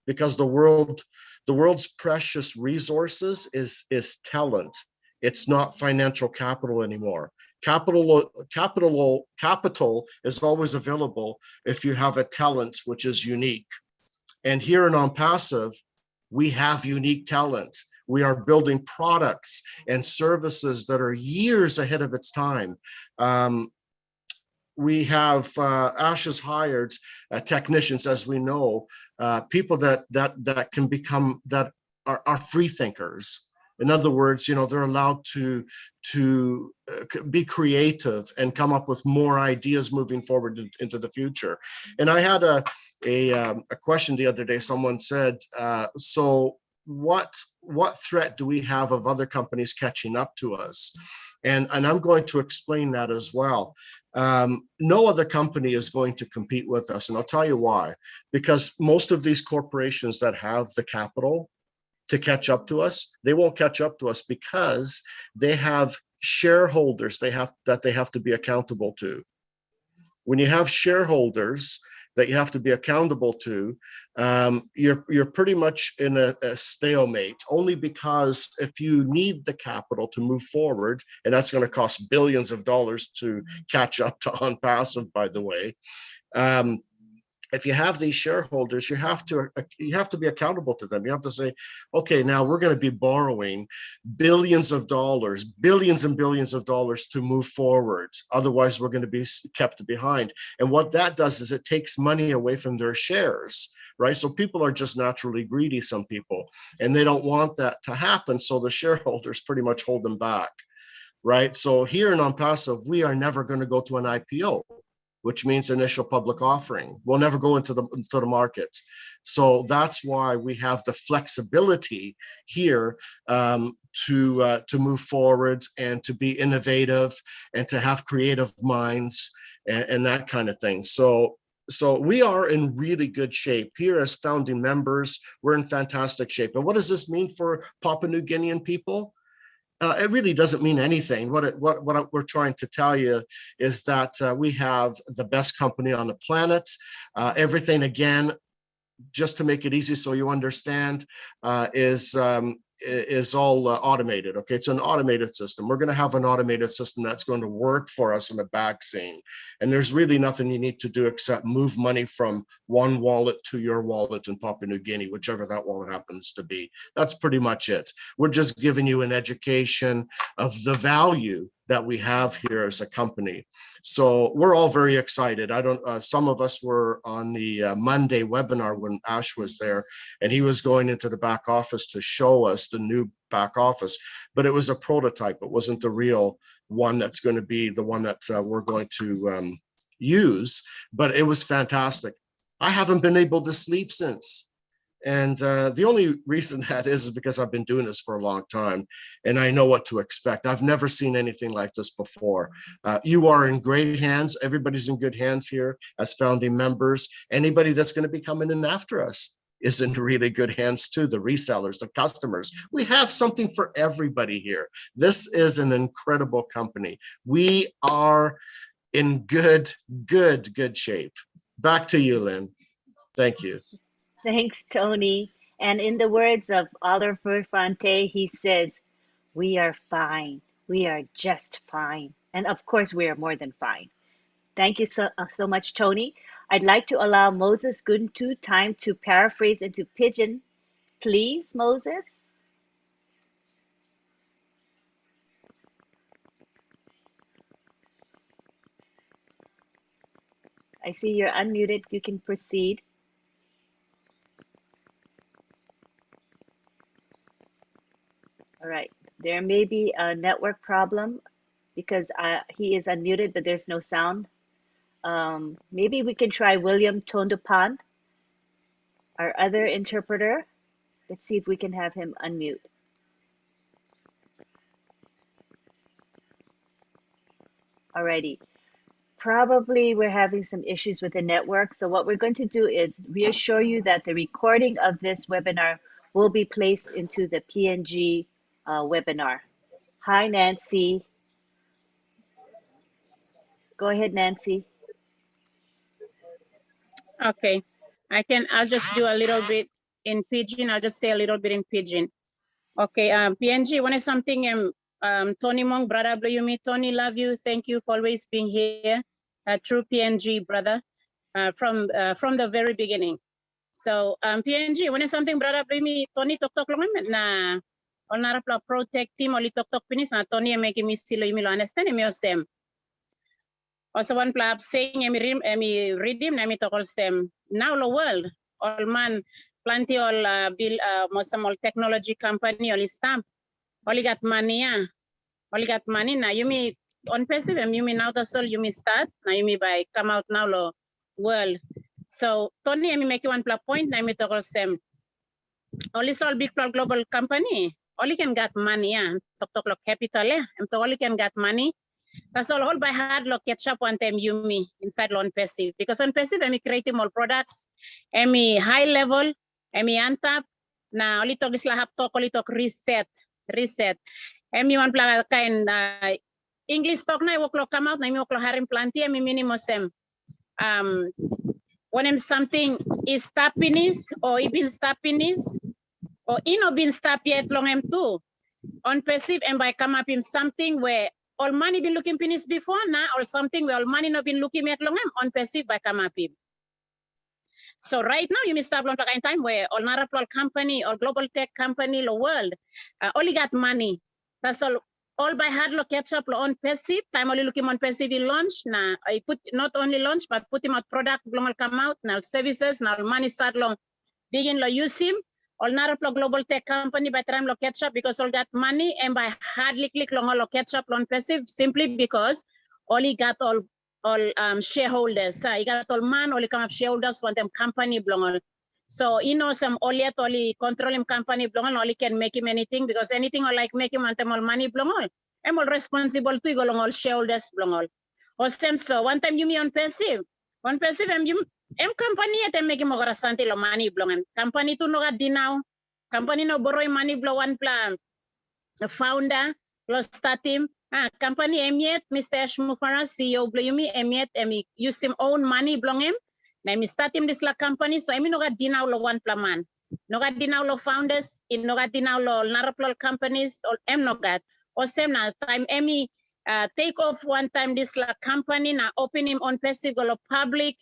because the world's precious resources is talent. It's not financial capital anymore. Capital is always available if you have a talent which is unique. And here in ONPASSIVE, we have unique talent. We are building products and services that are years ahead of its time. We have Ash hired technicians, as we know, people that can become, that are free thinkers. In other words, they're allowed to be creative and come up with more ideas moving forward into the future. And I had a question the other day. Someone said, so what threat do we have of other companies catching up to us? And I'm going to explain that as well. No other company is going to compete with us. And I'll tell you why. Because most of these corporations that have the capital to catch up to us, they won't catch up to us because they have shareholders they have to be accountable to. When you have shareholders that you have to be accountable to, you're pretty much in a stalemate, only because if you need the capital to move forward, and that's going to cost billions of dollars to catch up to ONPASSIVE, by the way, if you have these shareholders, you have to be accountable to them. You have to say, okay, now we're going to be borrowing billions and billions of dollars to move forward. Otherwise, we're going to be kept behind. And what that does is it takes money away from their shares, right? So people are just naturally greedy, some people, and they don't want that to happen. So the shareholders pretty much hold them back, right? So here in ONPASSIVE, we are never going to go to an IPO, which means initial public offering. We'll never go into the market. So that's why we have the flexibility here to move forward and to be innovative and to have creative minds and that kind of thing. So we are in really good shape here as founding members. We're in fantastic shape. And what does this mean for Papua New Guinean people? It really doesn't mean anything. What we're trying to tell you is that we have the best company on the planet. Everything, again, just to make it easy so you understand, is all automated. Okay, it's an automated system. We're going to have an automated system that's going to work for us in the back scene. And there's really nothing you need to do except move money from one wallet to your wallet in Papua New Guinea, whichever that wallet happens to be. That's pretty much it. We're just giving you an education of the value that we have here as a company. So we're all very excited. Some of us were on the Monday webinar when Ash was there, and he was going into the back office to show us the new back office, but it was a prototype. It wasn't the real one that's going to be the one that we're going to use, but it was fantastic. I haven't been able to sleep since. And the only reason that is because I've been doing this for a long time and I know what to expect. I've never seen anything like this before. You are in great hands. Everybody's in good hands here as founding members. Anybody that's going to be coming in after us is in really good hands too. The resellers, the customers. We have something for everybody here. This is an incredible company. We are in good shape. Back to you, Lynn. Thank you. Thanks, Tony. And in the words of Oliver Fonte, he says, "We are fine. We are just fine." And of course, we are more than fine. Thank you so much, Tony. I'd like to allow Moses Guntu time to paraphrase into Pidgin. Please, Moses. I see you're unmuted. You can proceed. All right. There may be a network problem because he is unmuted, but there's no sound. Maybe we can try William Tondapan, our other interpreter. Let's see if we can have him unmute. Alrighty. Probably we're having some issues with the network. So what we're going to do is reassure you that the recording of this webinar will be placed into the PNG webinar. Hi, Nancy. Go ahead, Nancy. Okay, I'll just do a little bit in Pidgin. I'll just say a little bit in Pidgin. Okay, PNG, when is something, Tony Mong, brother, you me, Tony, love you. Thank you for always being here. True PNG, brother, from the very beginning. So PNG, when is something, brother, me, Tony, talk long na, on narapla protect team, only talk finish, na Tony, making me still, you understand me, same. Also one plab saying emi redeem nami to call them now the world all man plenty all bill most all technology company all stamp all got money now you me on passive and you me now the soul you me start now you me by come out now the world so Tony emi make one plug point nami to call them all big global company only can get money talk capital and to only can get money. That's all by hard look catch up one time you me inside ONPASSIVE because ONPASSIVE I'm creating more products, I'm high level, I'm on top. Now only talk this lahap talk only talk reset. I'm one plug kind English talk na work come out na work harim planty I'm minimum sem. When I'm something is stoppinis or even stoppinis or been stop yet long I'm too. ONPASSIVE and by come up in something where all money been looking finish before now or something where all money not been looking at long ONPASSIVE by come up in. So right now you may start long time where all narapol company or global tech company the world only got money. That's all by hard look catch up ONPASSIVE time only looking ONPASSIVE launch now I put not only launch but put him out product global come out now services now money start long begin lo use him. All naraplo global tech company by time lo catch up because all that money and by hardly click long all catch up on passive simply because all he got all shareholders. He got all man only come up shareholders want them company belong. So some all yet only control him company belong only can make him anything because anything or like make him want them all money belong all. I'm all responsible to go along all shareholders belong all. Or same so one time you me on passive and you company at making more santi lo money blong company to no dinaw company no borrow money blow one plan the founder plus start him company emiet Mr. Shmufara CEO blow me emiet use him own money blong him na mi start him this la company so no dinaw lo one plan man no dinaw lo founders in no dinaw lo naraplo companies or no got or same na time take off one time this la company na open him on passive or public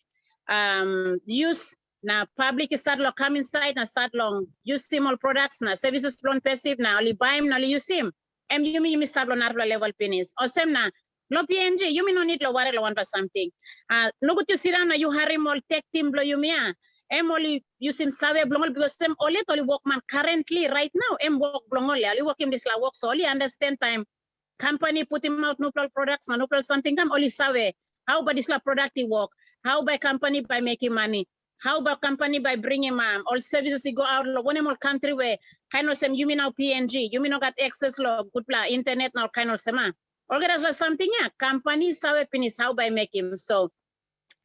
use na public start lo come inside na start long use him all products na services long passive na only buy him na only use him yumi sablo narlo level penis. O semna, lo PNG, yumi no need lo worry lo one for something. No good to sit down, you harry mol tech team blow yumia. Only use him save blongol because them only workman currently right now. Work blongol, only work him this la work so only understand time. Company put him out nuclear products, nuclear something come only save. How about this la productive work? How by company by making money? How about company by bringing all services go out one more country where kind of some you mean now PNG, you mean not got access lo good pla internet now kind of sema. All that's something yeah. Company save penis how by making so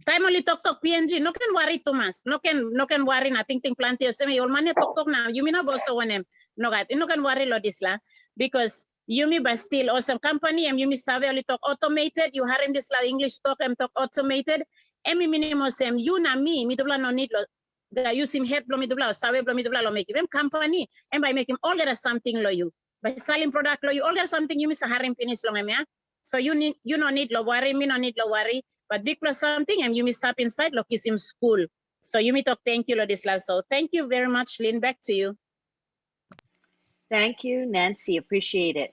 time only talk PNG, no can worry too much. No can worry nothing thing plenty of semi your money talk now. You mean no boss one no got no can worry lo this la because you me but still awesome company and you me save only talk automated, you hearing this la English talk and talk automated. Emi minimum sem you na me dubla no need lo that use him head blow me dubla save blow me dubla lo make them company and by making all that something lo you by selling product lo you all that something you miss a haring finish lo me so you no need lo worry me no need lo worry but big plus something and you may stop inside lo kiss him school so you may talk thank you lo this last so thank you very much Lynn back to you. Thank you, Nancy. Appreciate it.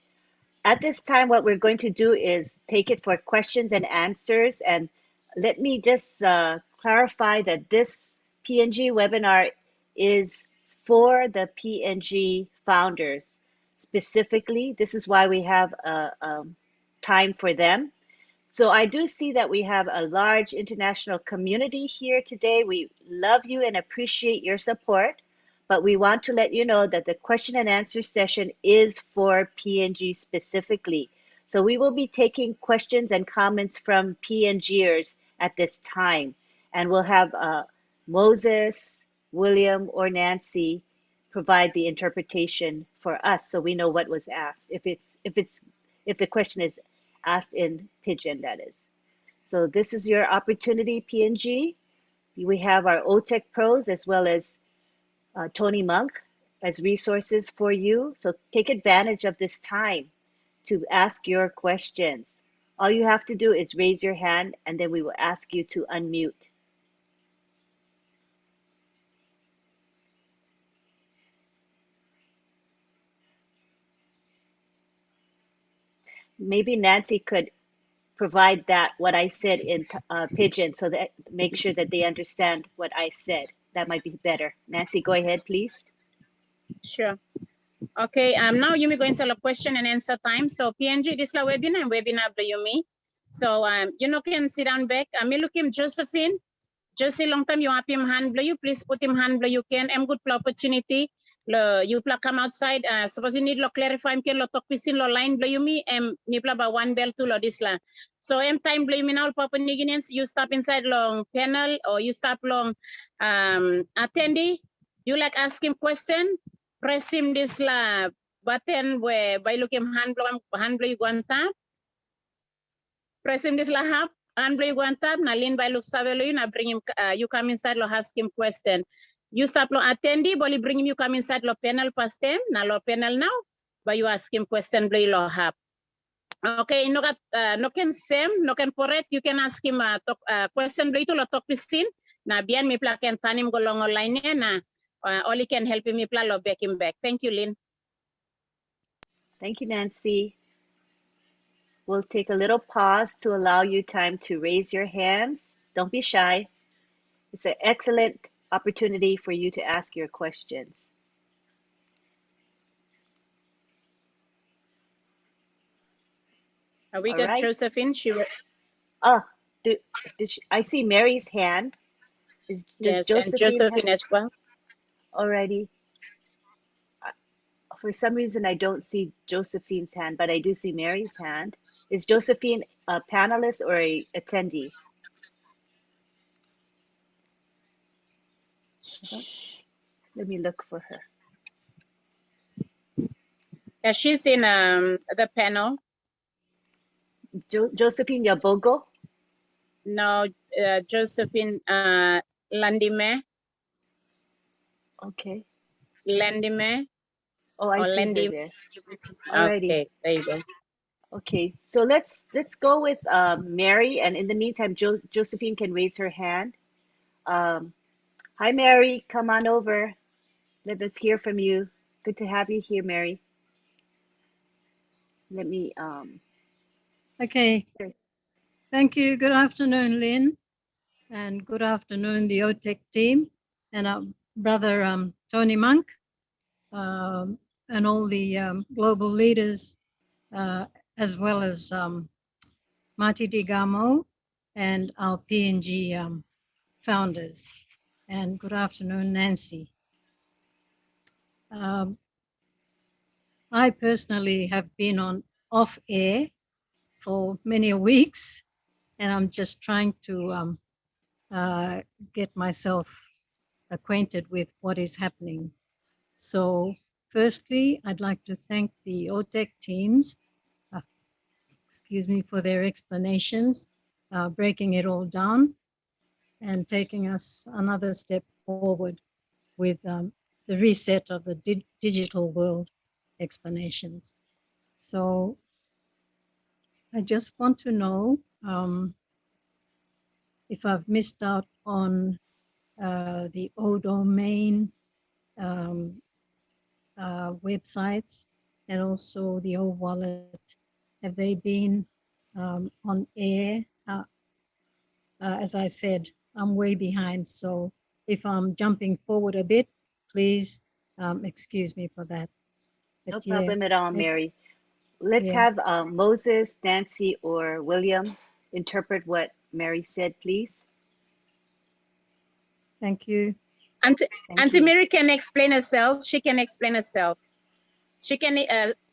At this time, what we're going to do is take it for questions and answers. And let me just clarify that this PNG webinar is for the PNG founders specifically. This is why we have time for them. So I do see that we have a large international community here today. We love you and appreciate your support. But we want to let you know that the question and answer session is for PNG specifically. So we will be taking questions and comments from PNGers at this time. And we'll have Moses, William, or Nancy provide the interpretation for us so we know what was asked. If the question is asked in Pidgin, that is. So this is your opportunity, PNG. We have our OTech pros as well as Tony Monk as resources for you. So take advantage of this time to ask your questions. All you have to do is raise your hand and then we will ask you to unmute. Maybe Nancy could provide that, what I said in Pidgin, so that make sure that they understand what I said. That might be better. Nancy, go ahead, please. Sure. Okay, now you may go into the question and answer time. So PNG, this is a webinar by Yumi. So you know can sit down back. I'm looking Josephine. Josie, long time you have him hand blow you. Please put him hand blow you can. I'm good opportunity. You pla come outside. Suppose you need to clarify. I'm can lo talk pisin lo line blow you me. Me pla ba one bell to lo this la. So time blow you me now Papua New Guineans. You stop inside long panel or you stop long attendee. You like ask him question. Press him this la button where by look him hand blow you go on tap. Press him this la hap. And you go tab na lin by look savelo you na bring him you come inside lo ask him question. You stop lo attendee boli bring him you come inside lo panel past them na lo panel now but you ask him question blow lo hap. Okay, no got no can same no can correct you can ask him question blow to lo talk pisin na bian mi pla can tan him go long online na only can help him mi pla lo back him back. Thank you, Lynn. Thank you, Nancy. We'll take a little pause to allow you time to raise your hands. Don't be shy. It's an excellent opportunity for you to ask your questions. We All got right. Josephine. Oh, I see Mary's hand. Does Yes, and Josephine Josephine as well. already? For some reason, I don't see Josephine's hand, but I do see Mary's hand. Is Josephine a panelist or a attendee? Let me look for her. Yeah, she's in the panel. Josephine Yabogo? No, Josephine Landime. Okay. Landime. Oh, I see her there. Alrighty. Okay, there you go. Okay, so let's go with Mary, and in the meantime, Josephine can raise her hand. Hi, Mary, come on over. Let us hear from you. Good to have you here, Mary. let me, Okay. Thank you. Good afternoon, Lynn, and good afternoon, the OTEC team, and our brother Tony Monk, and all the global leaders, as well as Marty Digamo and our PNG founders. And good afternoon, Nancy. I personally have been on off air for many weeks, and I'm just trying to get myself acquainted with what is happening. So firstly, I'd like to thank the OTEC teams, excuse me, for their explanations, breaking it all down and taking us another step forward with the reset of the digital world explanations. So I just want to know if I've missed out on the O domain websites and also the O wallet. Have they been on air? As I said, I'm way behind. So if I'm jumping forward a bit, please excuse me for that. But no problem at all, Mary. Let's yeah. have Moses, Nancy, or William interpret what Mary said, please. Thank you. Auntie Mary can explain herself. She can explain herself. She can,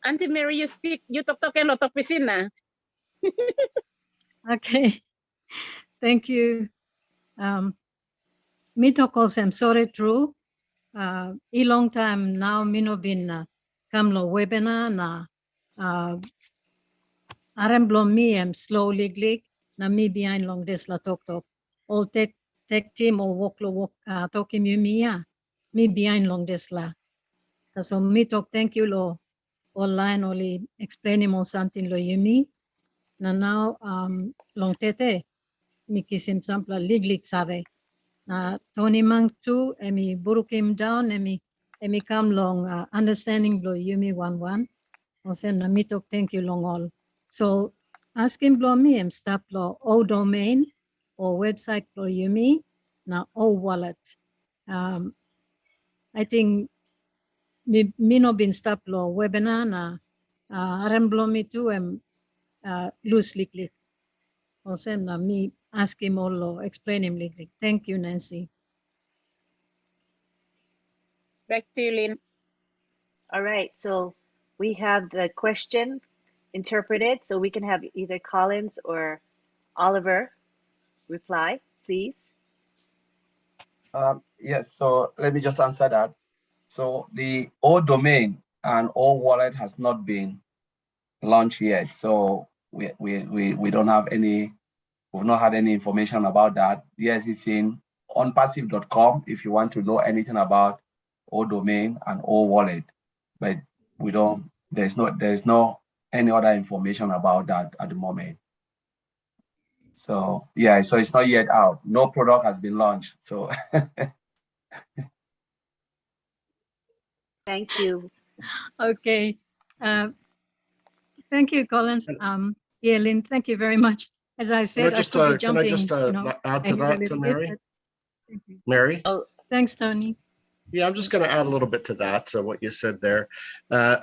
Auntie Mary, you speak, you talk and lot of piscina. Okay, thank you. Mito kosem sorry true. A long time now, mino bin kamlo webinar na aremblom mi slowly glick na mi behind long des la tok. All tech team all walk tokim you mi behind long des la. So mi talk thank you lo online only explaining more something lo yumi. Na now long tete mi kisim sampla liglik save. Na Tony Mang too emi burukim down emi come long understanding lo yumi 1-1. Osen na mi talk thank you long all. So asking blow me stop lo O domain or website lo yumi na O wallet. I think me no been stop lo webinar na aram blow me too loosely click. Osen na me ask him all lo explain him click. Thank you, Nancy. Back to you, Lynn. All right, so we have the question interpreted, so we can have either Collins or Oliver reply, please. Yes, so let me just answer that. So the O domain and O wallet has not been launched yet. So we don't have any, we've not had any information about that. Yes, it's in onpassive.com if you want to know anything about O domain and O wallet, but we don't, there's no any other information about that at the moment. So yeah, so it's not yet out. No product has been launched. So Thank you. Okay. Thank you, Collins. Yeah, Lynn, thank you very much. As I said, I could be jumping. Can I just add to that, Mary? Mary? Oh, thanks, Tony. Yeah, I'm just going to add a little bit to that, what you said there.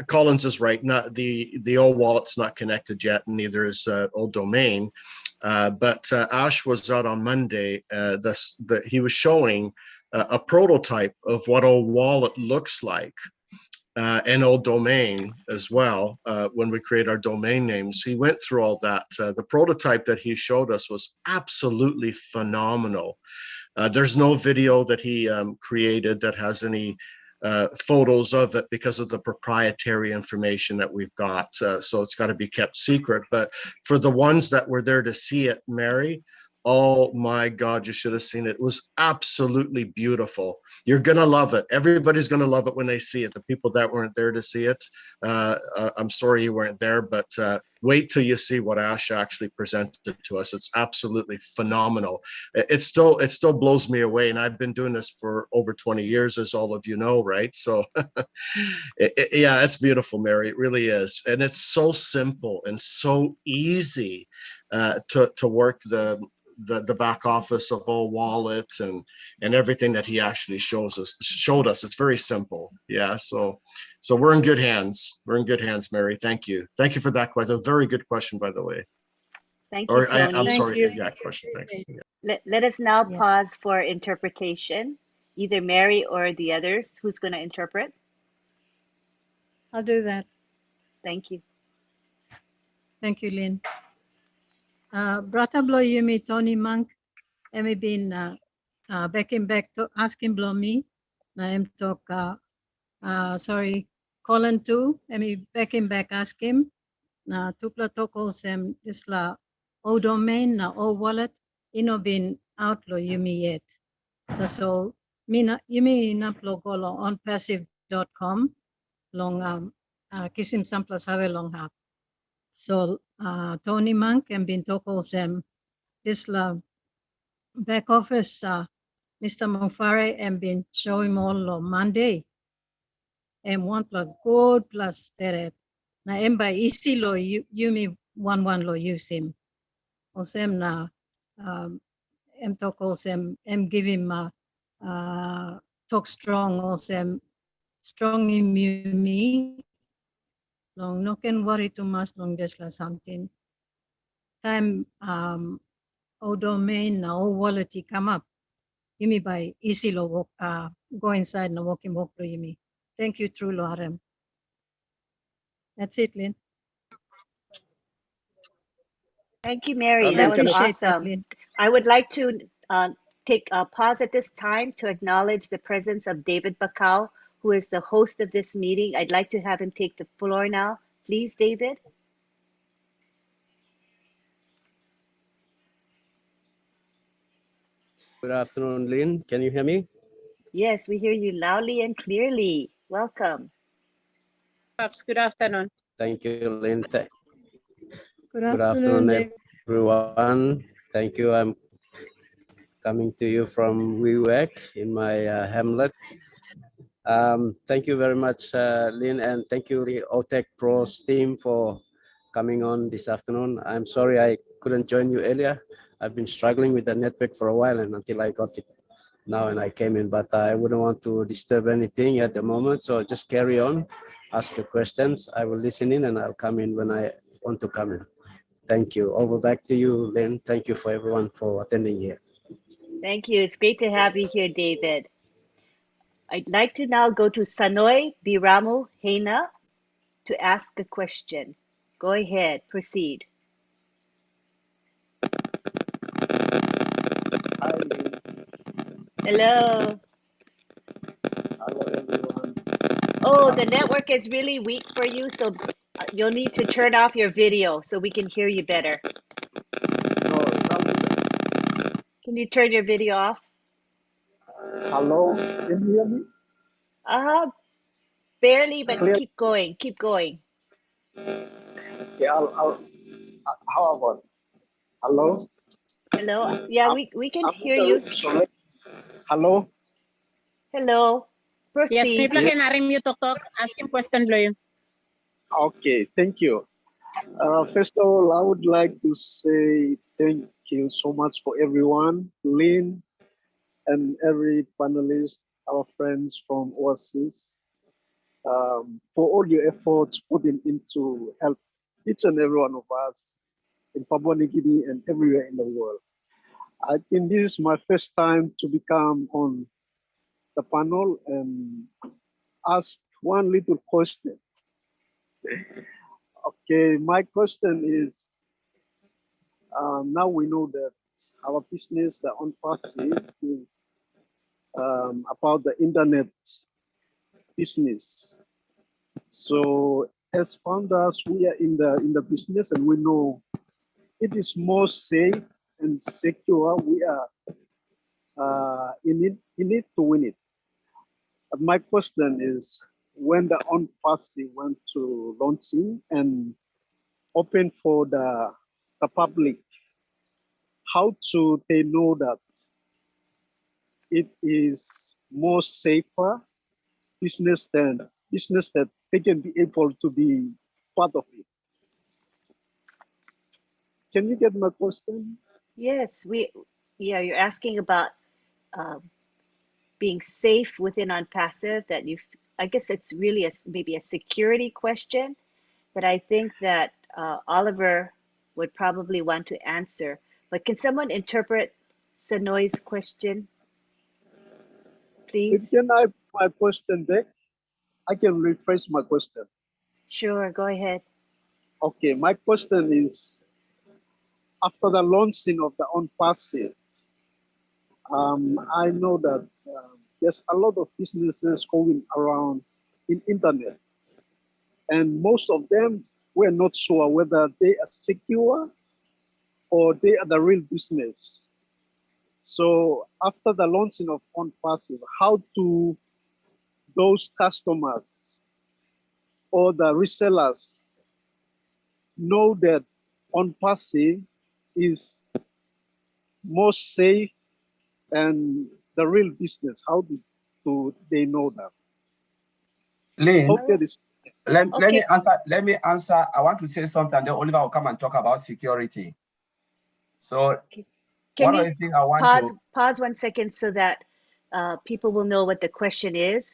Collins is right. Not the old wallet's not connected yet, and neither is old domain. But Ash was out on Monday. He was showing a prototype of what old wallet looks like, and old domain as well. When we create our domain names, he went through all that. The prototype that he showed us was absolutely phenomenal. There's no video that he created that has any photos of it because of the proprietary information that we've got. So it's got to be kept secret. But for the ones that were there to see it, Mary, Oh my God, you should have seen it. It was absolutely beautiful. You're going to love it. Everybody's going to love it when they see it. The people that weren't there to see it, I'm sorry you weren't there, but wait till you see what Ash actually presented to us. It's absolutely phenomenal. It still blows me away. And I've been doing this for over 20 years, as all of you know, right? So yeah, it's beautiful, Mary. It really is. And it's so simple and so easy to work the back office of all wallets and everything that he actually showed us. It's very simple. Yeah. So we're in good hands. We're in good hands, Mary. Thank you. Thank you for that question. A very good question, by the way. Thank you, Tony. I'm Thank sorry. you. Yeah, question. Thanks. Yeah. Let us now Yeah. pause for interpretation, either Mary or the others. Who's going to interpret? I'll do that. Thank you. Thank you, Lynn. Brata blow yumi Tony Monk, emi bin back to asking blow me. Na em talk sorry, Colin too, emi back ask him. Na tupla toko sem isla o domain na o wallet ino bin outlaw yumi yet. So mina yumi naplo golo on passive.com long kisim sampla save long hap. So Tony Monk and bin toko sem isla back office Mr. Mufare and been showing all on Monday and one plus good plus teret. Na emba isi lo yumi 1 lo use him. Osem na em talk osem em give him talk strong osem strong in me. Long no can worry too much long desla something. Time o domain na o wallet come up. Yumi by easy lo walk go inside na walk lo yumi. Thank you, true lo harem. That's it, Lynn. Thank you, Mary. Lynn, That was can Appreciate that, awesome. Lynn. I would like to take a pause at this time to acknowledge the presence of David BAKAU, who is the host of this meeting. I'd like to have him take the floor now. Please, David. Good afternoon, Lynn. Can you hear me? Yes, we hear you loudly and clearly. Welcome. Pops, good afternoon. Thank you, Lynn. Good Good afternoon, afternoon, Dave. everyone. Thank you. I'm coming to you from WeWork in my hamlet. Thank you very much, Lynn, and thank you, the OTech Pros team, for coming on this afternoon. I'm sorry I couldn't join you earlier. I've been struggling with the network for a while, and until I got it now and I came in, but I wouldn't want to disturb anything at the moment. So just carry on, ask your questions. I will listen in and I'll come in when I want to come in. Thank you. Over back to you, Lynn. Thank you for everyone for attending here. Thank you. It's great to have you here, David. I'd like to now go to Sanoy Biramu Hena to ask a question. Go ahead, proceed. Hi, Lynn. Hello. Hello, everyone. Oh, the network is really weak for you, so you'll need to turn off your video so we can hear you better. No, Can you turn your video off? hello, can you hear me? Barely, but Clear? keep going, keep going. Okay, how about? Hello? Hello? Yeah, I'm, we can I'm hear you. Hello? Hello. Yes, may Proceed. plug in arim you talk. Ask him question blow. Okay, thank you. First of all, I would like to say thank you so much for everyone, Lynn, and every panelist, our friends from overseas, for all your efforts putting into help each and every one of us in Papua New Guinea and everywhere in the world. I think this is my first time to become on the panel and ask one little question. Okay, my question is, now we know that our business, the ONPASSIVE, is about the internet business. So as founders, we are in the business and we know it is more safe and secure, we are in it to win it. But my question is, when the ONPASSIVE went to launching and open for the public, how do they know that it is more safer business that they can be able to be part of it? Can you get my question? Yes, you're asking about being safe within ONPASSIVE, that I guess it's really maybe a security question that I think that Oliver would probably want to answer. But can someone interpret Sanoy's question, please? Can I have my question back? I can rephrase my question. Sure, go ahead. Okay, my question is, after the launching of the ONPASSIVE, I know that there's a lot of businesses going around in internet, and most of them were not sure whether they are secure or they are the real business. So after the launching of ONPASSIVE, how do those customers or the resellers know that ONPASSIVE is more safe and the real business? How do they know that? Lynn, Okay. let me answer. I want to say something, then Oliver will come and talk about security. So Can you thing I want pause 1 second so that people will know what the question is?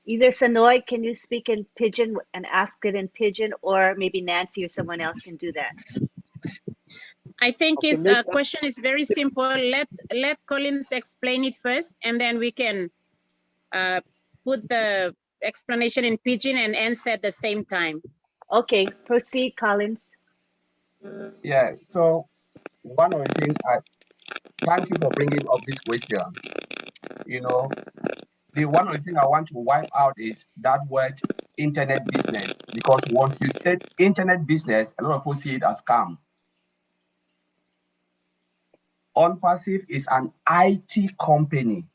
Either Sanoy, can you speak in Pidgin and ask it in Pidgin, or maybe Nancy or someone else can do that? I think his question is very simple. Let Collins explain it first, and then we can put the explanation in Pidgin and answer at the same time. Okay, proceed, Collins. Yeah, so one of the things, thank you for bringing up this question. You know, one of the things I want to wipe out is that word internet business, because once you said internet business, a lot of people see it as scam. ONPASSIVE is an IT company.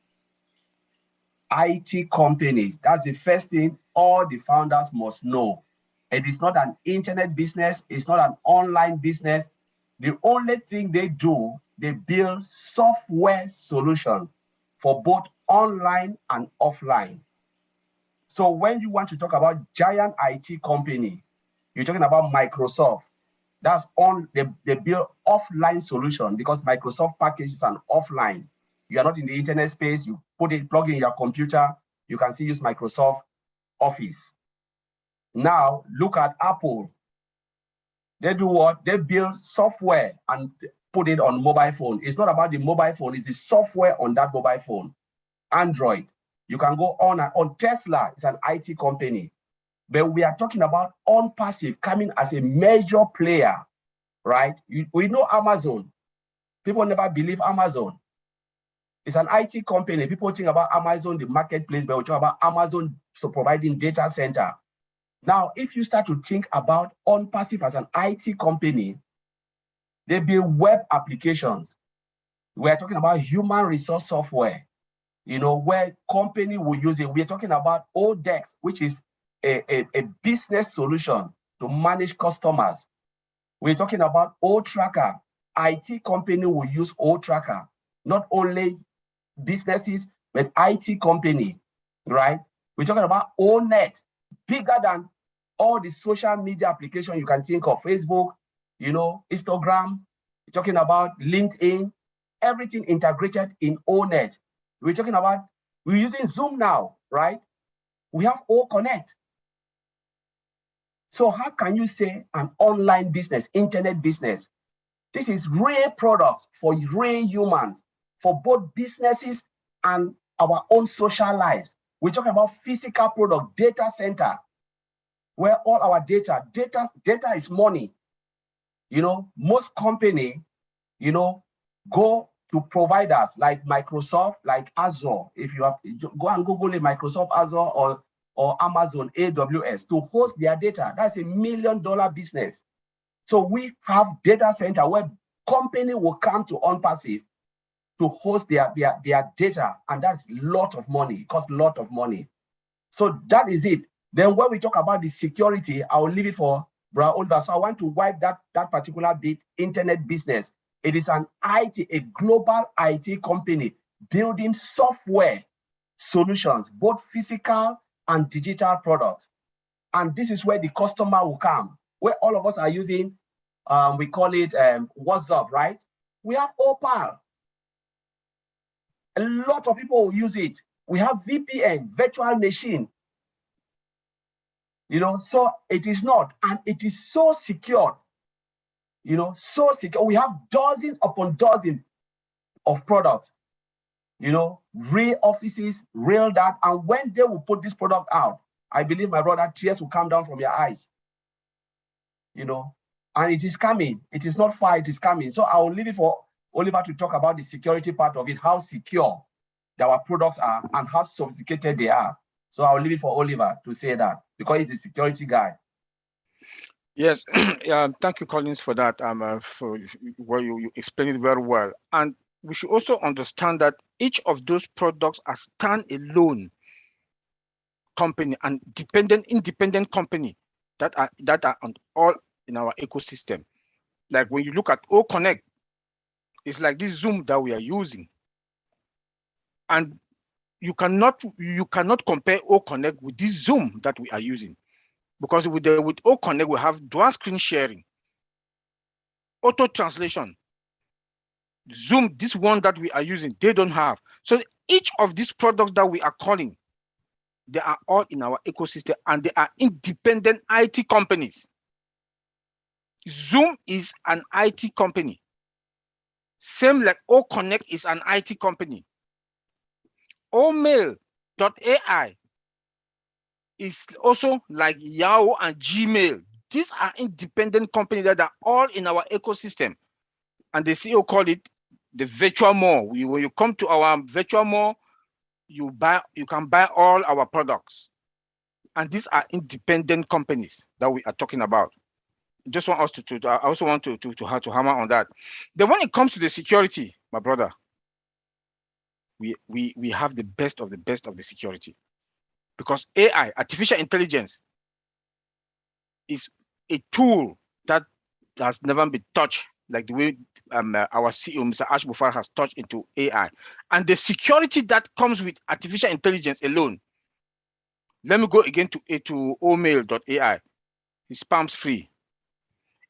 IT company. That's the first thing all the founders must know. It is not an internet business. It's not an online business. The only thing they do, they build software solution for both online and offline. So when you want to talk about giant IT company, you're talking about Microsoft. That's they build offline solution, because Microsoft package is an offline. You are not in the internet space. You plug in your computer. You can still use Microsoft Office. Now look at Apple. They do what? They build software and put it on mobile phone. It's not about the mobile phone. It's the software on that mobile phone. Android. You can go on and on. Tesla is an IT company. But we are talking about ONPASSIVE coming as a major player, right? We know Amazon. People never believe Amazon. It's an IT company. People think about Amazon, the marketplace, but we talk about Amazon providing data center. Now, if you start to think about ONPASSIVE as an IT company, they build web applications. We're talking about human resource software, where company will use it. We're talking about ODEX, which is a business solution to manage customers. We're talking about O-Tracker. IT company will use O-Tracker. Not only businesses, but IT company, right? We're talking about ONET, bigger than all the social media applications you can think of. Facebook, Instagram. We're talking about LinkedIn, everything integrated in ONET. We're talking about, we're using Zoom now, right? We have O-Connect. So how can you say an online business, internet business? This is real products for real humans, for both businesses and our own social lives. We're talking about physical product, data center, where all our data is money. Most company, go to providers like Microsoft, like Azure. If you have, go and Google it, Microsoft Azure or Amazon AWS to host their data. That's $1 million business. So we have data center where company will come to ONPASSIVE to host their data, and that's a lot of money. It costs a lot of money. So that is it. Then when we talk about the security, I will leave it for Bra Oliver. So I want to wipe that particular bit, internet business. It is an IT, a global IT company building software solutions, both physical and digital products. And this is where the customer will come, where all of us are using, we call it WhatsApp, right? We have Opal. A lot of people will use it. We have VPN, virtual machine. You know, so it is not, and it is so secure. You know, so secure. We have dozens upon dozens of products. You know, real offices, real that, and when they will put this product out, I believe, my brother, tears will come down from your eyes. You know, and it is coming. It is not far, it is coming. So I will leave it for Oliver to talk about the security part of it, how secure our products are and how sophisticated they are. So I'll leave it for Oliver to say that, because he's a security guy. Yes, thank you, Collins, for that. For where you explained it very well. And we should also understand that each of those products are stand-alone company and independent company that are on all in our ecosystem. Like when you look at O Connect, it's like this Zoom that we are using, and you cannot compare O Connect with this Zoom that we are using, because with O Connect we have dual screen sharing, auto translation. Zoom, this one that we are using, they don't have. So each of these products that we are calling, they are all in our ecosystem and they are independent IT companies. Zoom is an IT company. Same like O Connect is an IT company. Omail.ai is also like Yahoo and Gmail. These are independent companies that are all in our ecosystem. And the CEO called it the virtual mall. When you come to our virtual mall, you can buy all our products. And these are independent companies that we are talking about. Just want us I also want to hammer on that. Then when it comes to the security, my brother, we have the best of the security, because AI, artificial intelligence, is a tool that has never been touched like the way our CEO, Mr. Ash Bufar, has touched into AI. And the security that comes with artificial intelligence alone. Let me go again to omail.ai. It's spams free.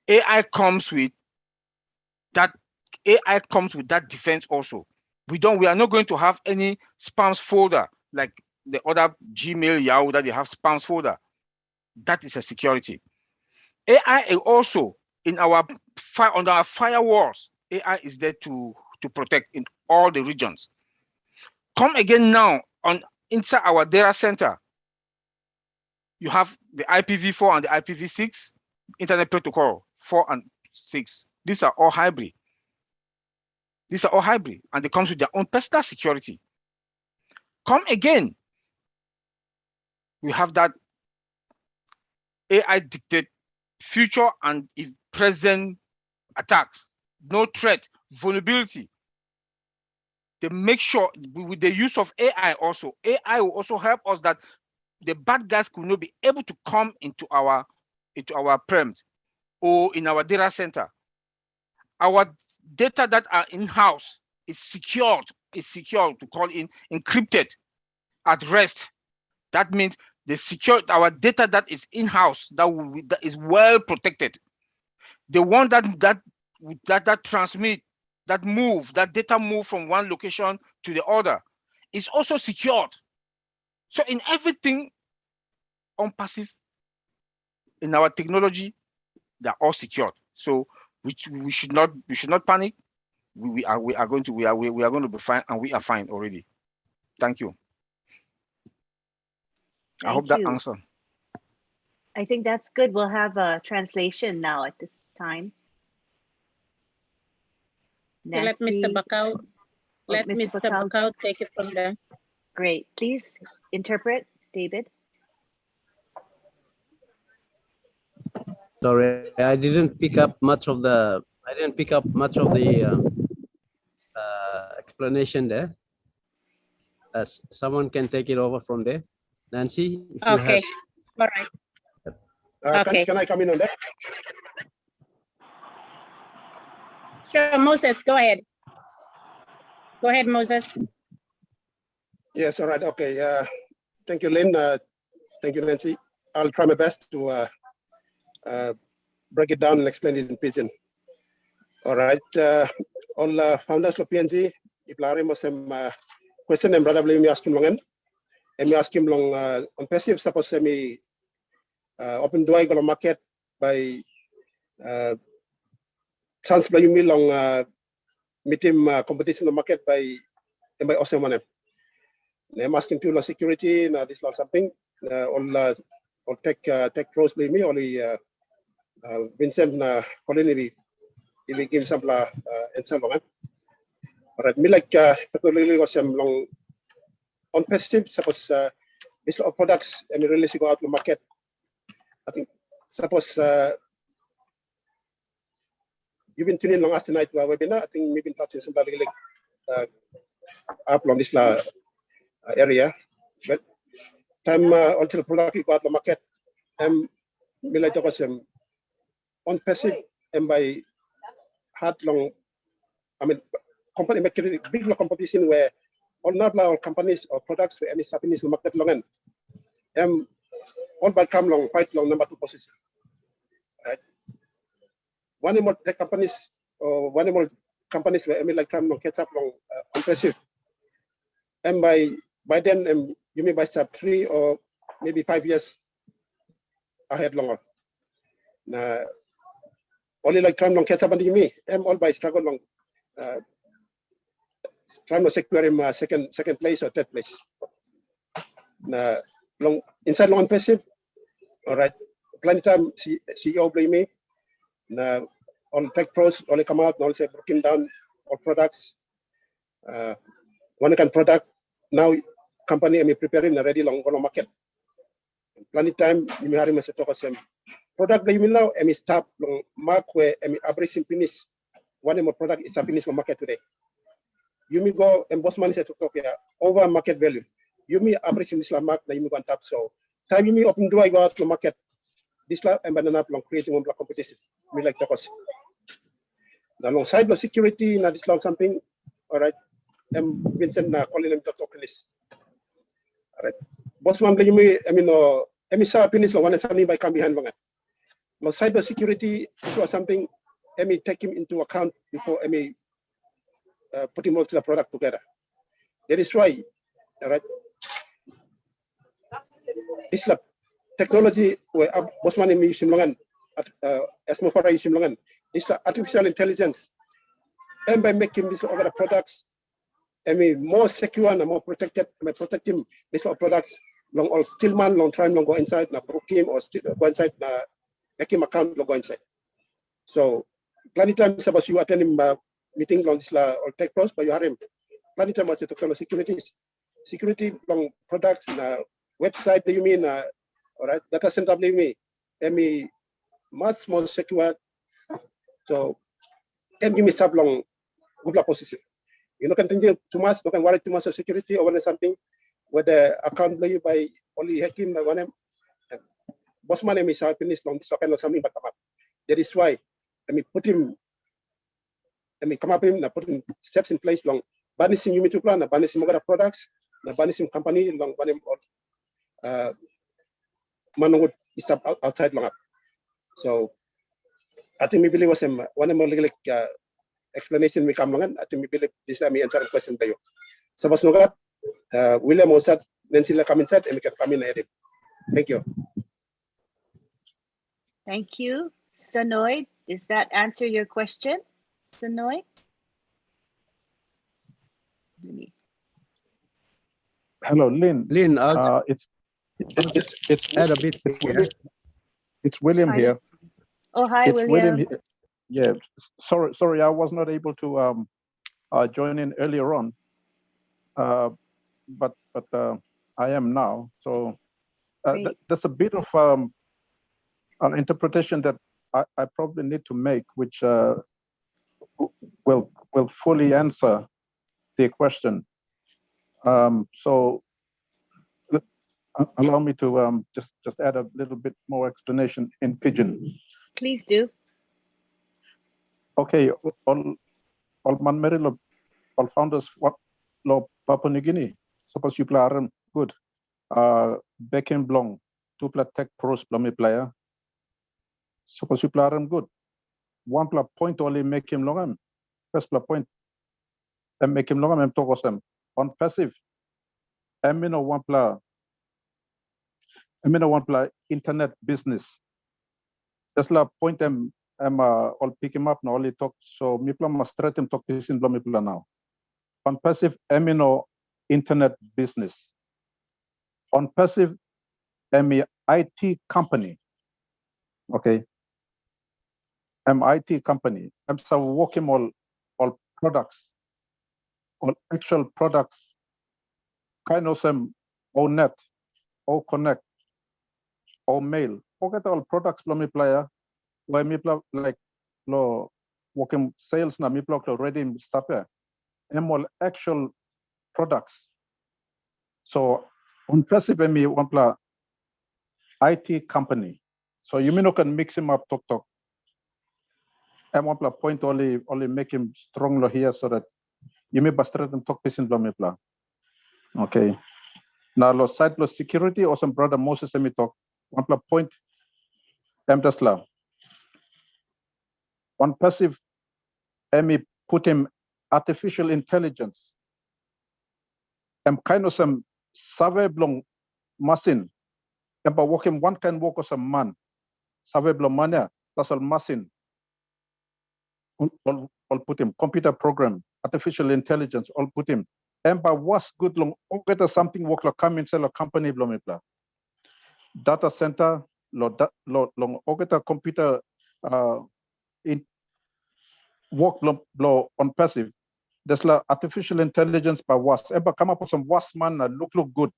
AI comes with that defense also. We are not going to have any spams folder like the other Gmail, Yahoo that they have spams folder. That is a security. AI also under our firewalls. AI is there to protect in all the regions. Come again now inside our data center. You have the IPv4 and the IPv6 Internet Protocol 4 and 6. These are all hybrid. And they come with their own personal security. Come again. We have that AI dictate future and present attacks, no threat, vulnerability. They make sure with the use of AI also, AI will also help us that the bad guys could not be able to come into our premise or in our data center. Our data that are in-house is secured, to call in encrypted at rest. That means our data that is in-house, that is well protected. The one that transmit, that data move from one location to the other is also secured. So in everything ONPASSIVE, in our technology, they're all secured. So we should not panic. We are going to be fine, and we are fine already. Thank you. I hope that answers. I think that's good. We'll have a translation now at this time. Let Mr. BAKAU, take it from there. Great. Please interpret, David. Sorry, I didn't pick up much of the I didn't pick up much of the explanation there. Someone can take it over from there. Nancy, if you Okay. have. All right. Okay. Can I come in on that? Sure, Moses, go ahead. Go ahead, Moses. Yes, all right, okay. Thank you, Lynn. Thank you, Nancy. I'll try my best to break it down and explain it in Pidgin. All right. All founders of PNG, iplare mo sem question and brother me ask him longan. And me ask him long on passive suppose me open doy go market by chance play me long meeting competition the market by awesome one. I'm asking to security na this lot something all tech pros play me only Vincent na colony we give some and some long. Alright, me like particularly was some long on passive suppose this lot of products and really go out to market. I think suppose you've been tuning long last night to our webinar. I think we've been touching some like up on this area. But time until product you go out to market, me like to was on passive and by hard long. I mean, company make it big competition where all companies or products where any Japanese market long and all by come long quite long number 2 position. Right? One more tech companies or one more companies where any like come long catch up long on passive. And by then you may by sub 3 or maybe 5 years ahead longer. Now only like try long catch up on me. All by struggle long trying to secure him second place or third place. Now long inside long passive. All right. Plenty time CEO blame me. Now on tech pros only come out and all say breaking down all products. One kind product now company am preparing already long on market. Plenty time you may have a talk of product that you will now stop long mark where abrasive finish. One more product is a finish on market today. You may go and boss man said to talk here over market value. You may abrasive this mark that you may go on top. So time you may open door I go out to market. This lab and banana long creating one block competition. We like talk us. Alongside the security na this long something. All right. Vincent na calling them to talk this. All right. Boss man you may sa finish long one something by come behind long. Now cyber security is something take him into account before putting most of the product together. That is why, all right, this lab technology where Bosman and Simlangan as more for Simlangan, this artificial intelligence, and by making this other products, more secure and more protected, protecting this products long all still man long time long go inside na broke him or still go inside na make him account long go inside. So plenty times about you attend him meeting long this or tech pros but you have him plenty time about the security long products na website do you mean all right data center do you mean much more secure. So can give me sub long good position. You know continue too much, you can worry too much of security or something where the account you by only hacking the one boss man is finish long this kind of something but come up. That is why put him come up him putting steps in place long banishing you to plan banishing other products banishing company long banim or man would is up outside long up. So I think we believe was one more like explanation we come long I think we believe this let me answer the question to you. Sabas nogat William Osat then sila come inside and we can come in edit. Thank you. Thank you. Sanoy, does that answer your question? Sanoy? Hello, Lynn. Lynn, it's add a bit here. It's William Hi. here. Oh, hi, It's William. here. Yeah, sorry, I was not able to join in earlier on, but I am now. So there's a bit of interpretation that I probably need to make, which will fully answer the question. So allow me to just add a little bit more explanation in Pidgin. Please do. Okay, all man all founders what lo Papua New Guinea. Suppose you play good. Back in Blong, two play tech pros play player. Suppose you play good. One play point only make him long. First play point and make him long and talk with them. On passive, I mean one play internet business. Just la point them all pick him up now only talk so me plan must straight him talk this in me plan now. On passive amino internet business. On passive IT company. Okay. IT company. I'm so working all products, all actual products, kind of some all net, all connect, all mail. Forget all products from me player. Why me like lo working sales na me block already stop here. All actual products. So on passive me one play IT company. So you may not can mix him up talk. I want to point only make him stronger here so that you may bastard and talk piece in Blomipla. Okay. Now lo side lo security or some brother Moses me talk. One point Tesla. On passive me put him artificial intelligence. Kind of some save blong machine. But work him one can work as a man. Save blong mania. That's all machine. All put him computer program, artificial intelligence, all put him. And by what's good long, get something work like come inside a company blomipla. Data center, long get a computer in work blow on passive. There's like artificial intelligence by what's ever come up with some what's man look good.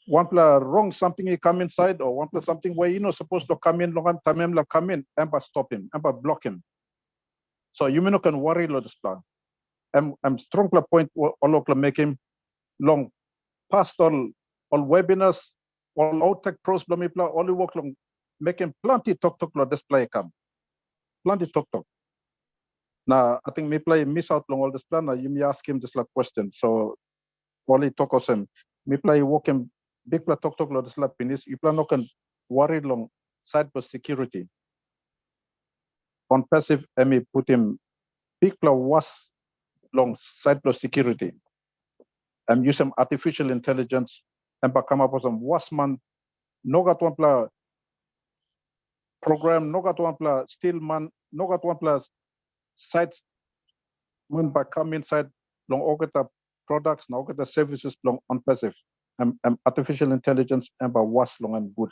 One play wrong something he come inside or one play something where you know supposed to come in long time like come in and by stop him and by block him. So you may not can worry about this plan. I'm strong point all make him long past all webinars, all tech pros blamipla, all work long make him plenty talk display come. Plenty talk. Now I think me play miss out long all this plan. Now you may ask him this like question. So only talk of him. Me play walk him big play talk this like finish. You plan not can worry long side for security. On passive me put him big play was long side plus security. And use some artificial intelligence and come up with some wasman, no got one play program, no got one play steel man, no got one play sites when by come inside long all get the products, now get the services long on passive. And artificial intelligence and by was long and good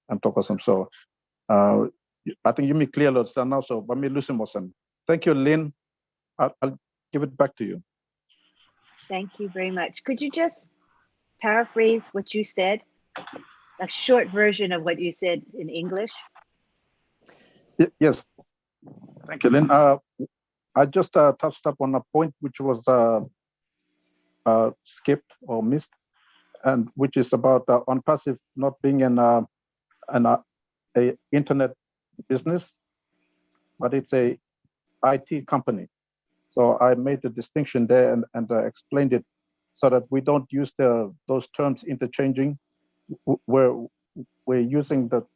and talk of some. So I think you may clear loads now. So but me losing was. Thank you, Lynn. I'll give it back to you. Thank you very much. Could you just paraphrase what you said? A short version of what you said in English? Yes. Thank you, Lynn. I just touched up on a point which was skipped or missed, and which is about ONPASSIVE not being an internet business, but it's a IT company. So I made the distinction there and explained it so that we don't use those terms interchanging. We're using the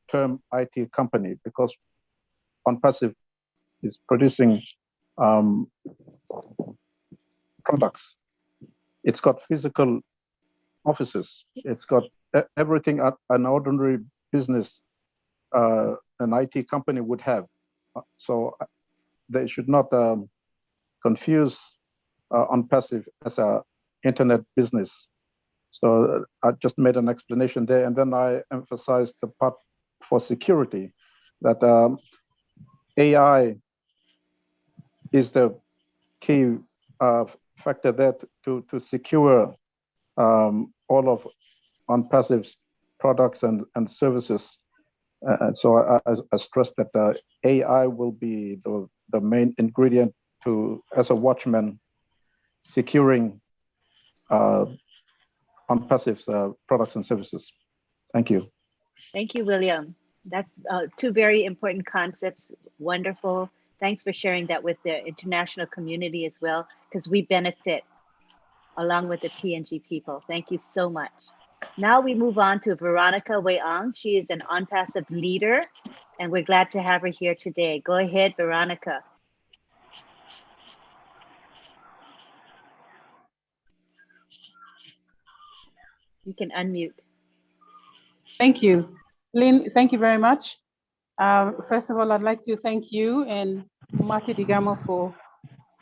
term IT company because ONPASSIVE is producing products. It's got physical offices. It's got everything an ordinary business, an IT company would have. So they should not confuse ONPASSIVE as a internet business. So I just made an explanation there, and then I emphasized the part for security that AI is the key factor there to secure all of ONPASSIVE's products and services. And so I stress that AI will be the main ingredient to, as a watchman, securing ONPASSIVE products and services. Thank you. Thank you, William. That's two very important concepts. Wonderful. Thanks for sharing that with the international community as well, because we benefit along with the PNG people. Thank you so much. Now we move on to Veronica Weang. She is an ONPASSIVE leader, and we're glad to have her here today. Go ahead, Veronica. You can unmute. Thank you. Lynn, thank you very much. First of all, I'd like to thank you and Mati Digamo for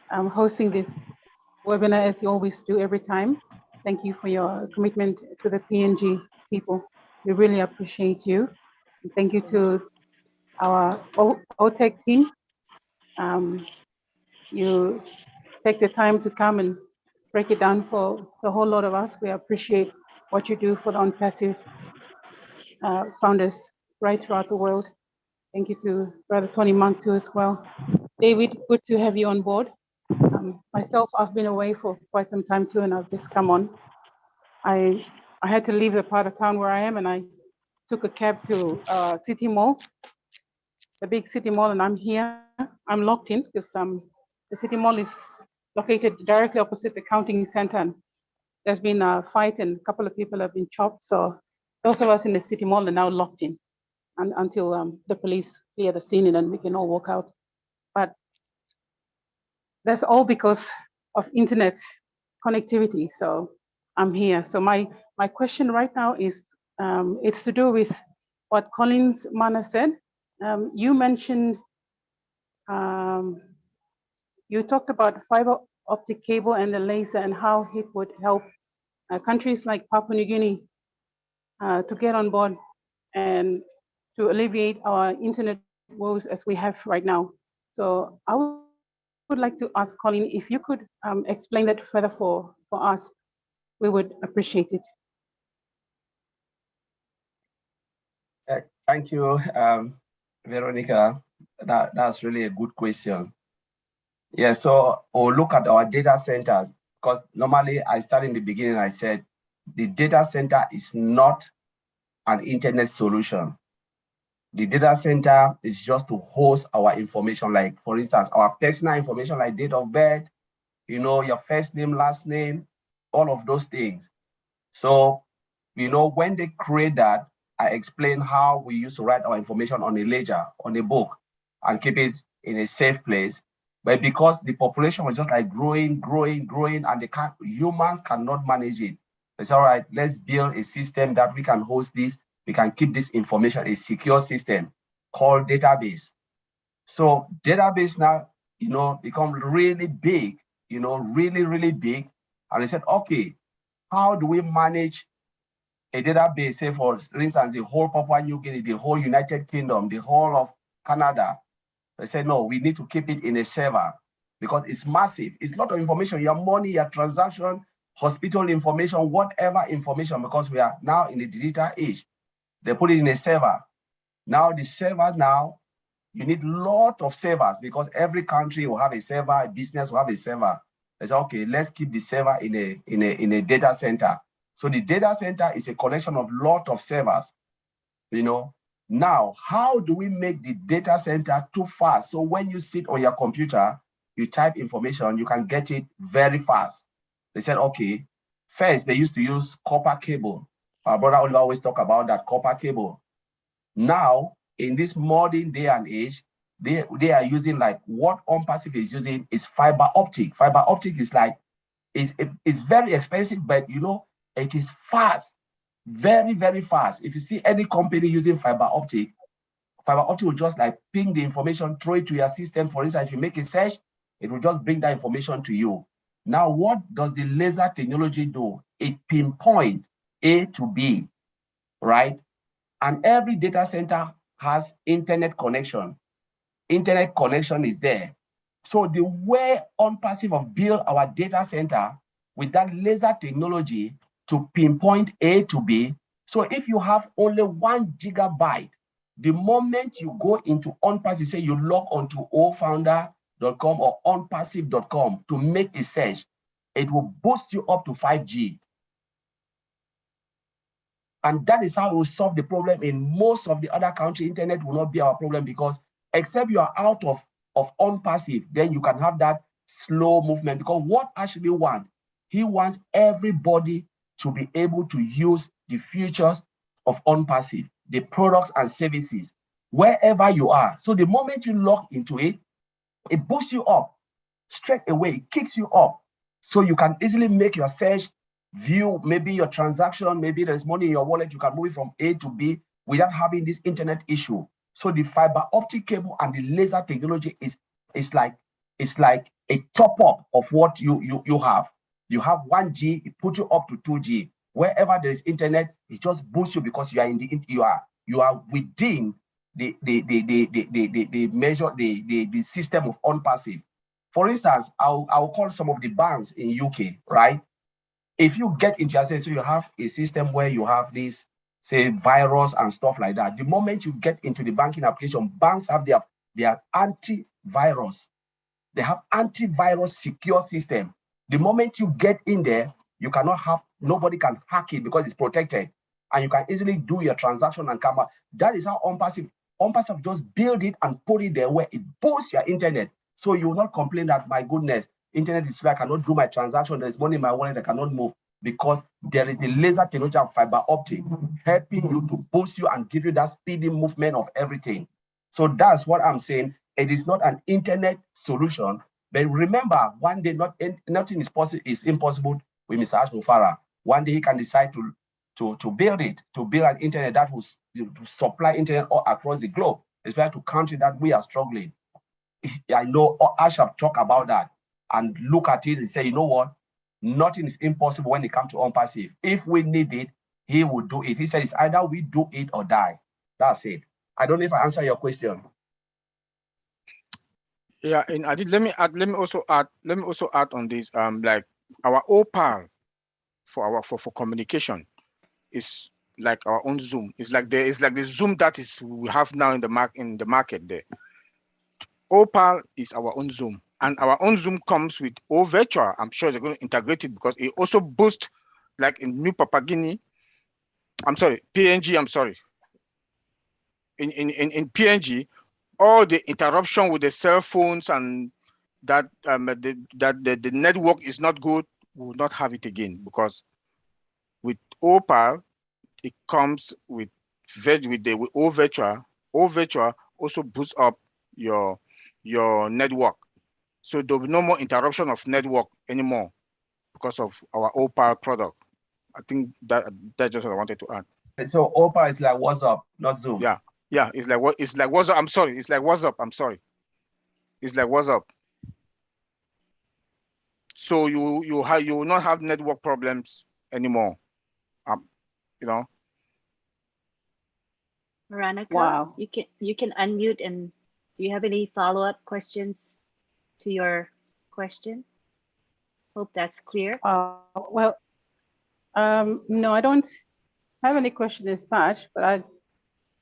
hosting this webinar, as you always do every time. Thank you for your commitment to the PNG people. We really appreciate you. And thank you to our OTEC team. You take the time to come and break it down for the whole lot of us. We appreciate what you do for the ONPASSIVE founders right throughout the world. Thank you to Brother Tony Monk too as well. David, good to have you on board. Myself, I've been away for quite some time too, and I've just come on. I had to leave the part of town where I am, and I took a cab to City Mall, the big City Mall, and I'm here. I'm locked in because the City Mall is located directly opposite the counting center. And there's been a fight, and a couple of people have been chopped. So those of us in the City Mall are now locked in until the police clear the scene, and then we can all walk out. But that's all because of internet connectivity. So I'm here. So my question right now is, it's to do with what Collins Mana said. You mentioned, you talked about fiber optic cable and the laser and how it would help countries like Papua New Guinea to get on board and to alleviate our internet woes as we have right now. So I would like to ask Colin, if you could explain that further for us, we would appreciate it. Thank you, Veronica. That's really a good question. Yeah, so we'll look at our data centers, because normally I started in the beginning, I said the data center is not an internet solution. The data center is just to host our information, like for instance, our personal information, like date of birth, you know, your first name, last name, all of those things. So, you know, when they create that, I explain how we used to write our information on a ledger, on a book, and keep it in a safe place. But because the population was just like growing, and humans cannot manage it. It's all right, let's build a system that we can host this, we can keep this information, a secure system called database. So database now, you know, become really big, you know, really big. And I said, okay, how do we manage a database, say for instance, the whole Papua New Guinea, the whole United Kingdom, the whole of Canada? They said, no, we need to keep it in a server because it's massive. It's a lot of information, your money, your transaction, hospital information, whatever information, because we are now in the digital age. They put it in a server. Now the server now, you need a lot of servers because every country will have a server, a business will have a server. They say, okay, let's keep the server in a data center. So the data center is a collection of lot of servers, you know. Now, how do we make the data center too fast? So when you sit on your computer, you type information, you can get it very fast. They said, okay, first they used to use copper cable. Our brother Oliver always talk about that copper cable. Now, in this modern day and age, they are using, like what ONPASSIVE is using is fiber optic. Fiber optic is like, it's very expensive, but you know, it is fast. Very fast. If you see any company using fiber optic will just like ping the information, throw it to your system. For instance, if you make a search, it will just bring that information to you. Now, what does the laser technology do? It pinpoints A to B, right? And every data center has internet connection. Internet connection is there. So the way ONPASSIVE build our data center with that laser technology to pinpoint A to B. So if you have only 1 gigabyte, the moment you go into ONPASSIVE, say you log onto O Founder, onpassive.com or onpassive.com to make a search. It will boost you up to 5G. And that is how we will solve the problem in most of the other countries. Internet will not be our problem, because except you are out of ONPASSIVE, then you can have that slow movement. Because what actually want, he wants everybody to be able to use the features of ONPASSIVE, the products and services, wherever you are. So the moment you log into it, it boosts you up straight away, it kicks you up. So you can easily make your search, view maybe your transaction, maybe there's money in your wallet, you can move it from A to B without having this internet issue. So the fiber optic cable and the laser technology is like a top up of what you have. You have 1G, it puts you up to 2G. Wherever there is internet, it just boosts you because you are in the you are within the measure the system of ONPASSIVE. For instance, I'll call some of the banks in UK, right? If you get into your, so you have a system where you have this, say, virus and stuff like that. The moment you get into the banking application, banks have their antivirus. They have antivirus secure system. The moment you get in there, you cannot have, nobody can hack it because it's protected. And you can easily do your transaction and come out. That is how ONPASSIVE just build it and put it there where it boosts your internet. So you will not complain that, my goodness, internet is slow, I cannot do my transaction, there's money in my wallet, I cannot move, because there is a laser technology and fiber optic helping you to boost you and give you that speedy movement of everything. So that's what I'm saying. It is not an internet solution, but remember, one day nothing is impossible with Mr. Ash Mufara. One day he can decide to build an internet that will to supply internet all across the globe, especially to countries that we are struggling. I know Ash have talked about that and look at it and say, you know what? Nothing is impossible when it comes to ONPASSIVE. If we need it, he will do it. He said it's either we do it or die. That's it. I don't know if I answer your question. Yeah, and I did. Let me also add on this. Like our OPAL for communication is like our own Zoom. It's like the Zoom that is we have now in the market there. OPAL is our own Zoom, and our own Zoom comes with virtual. I'm sure they're going to integrate it because it also boosts, like in New Papua Guinea. I'm sorry, PNG. I'm sorry. In PNG, all the interruption with the cell phones and that the network is not good, we will not have it again, because with OPAL, it comes with virtual. Virtual also boosts up your network. So there will be no more interruption of network anymore because of our OPAL product. I think that's just what I wanted to add. So OPAL is like WhatsApp, not Zoom. Yeah, it's like WhatsApp. I'm sorry, it's like WhatsApp. I'm sorry, it's like WhatsApp. So you will not have network problems anymore. You know. Veronica, Wow. you can unmute, and do you have any follow-up questions to your question? Hope that's clear. Well, no, I don't have any question as such, but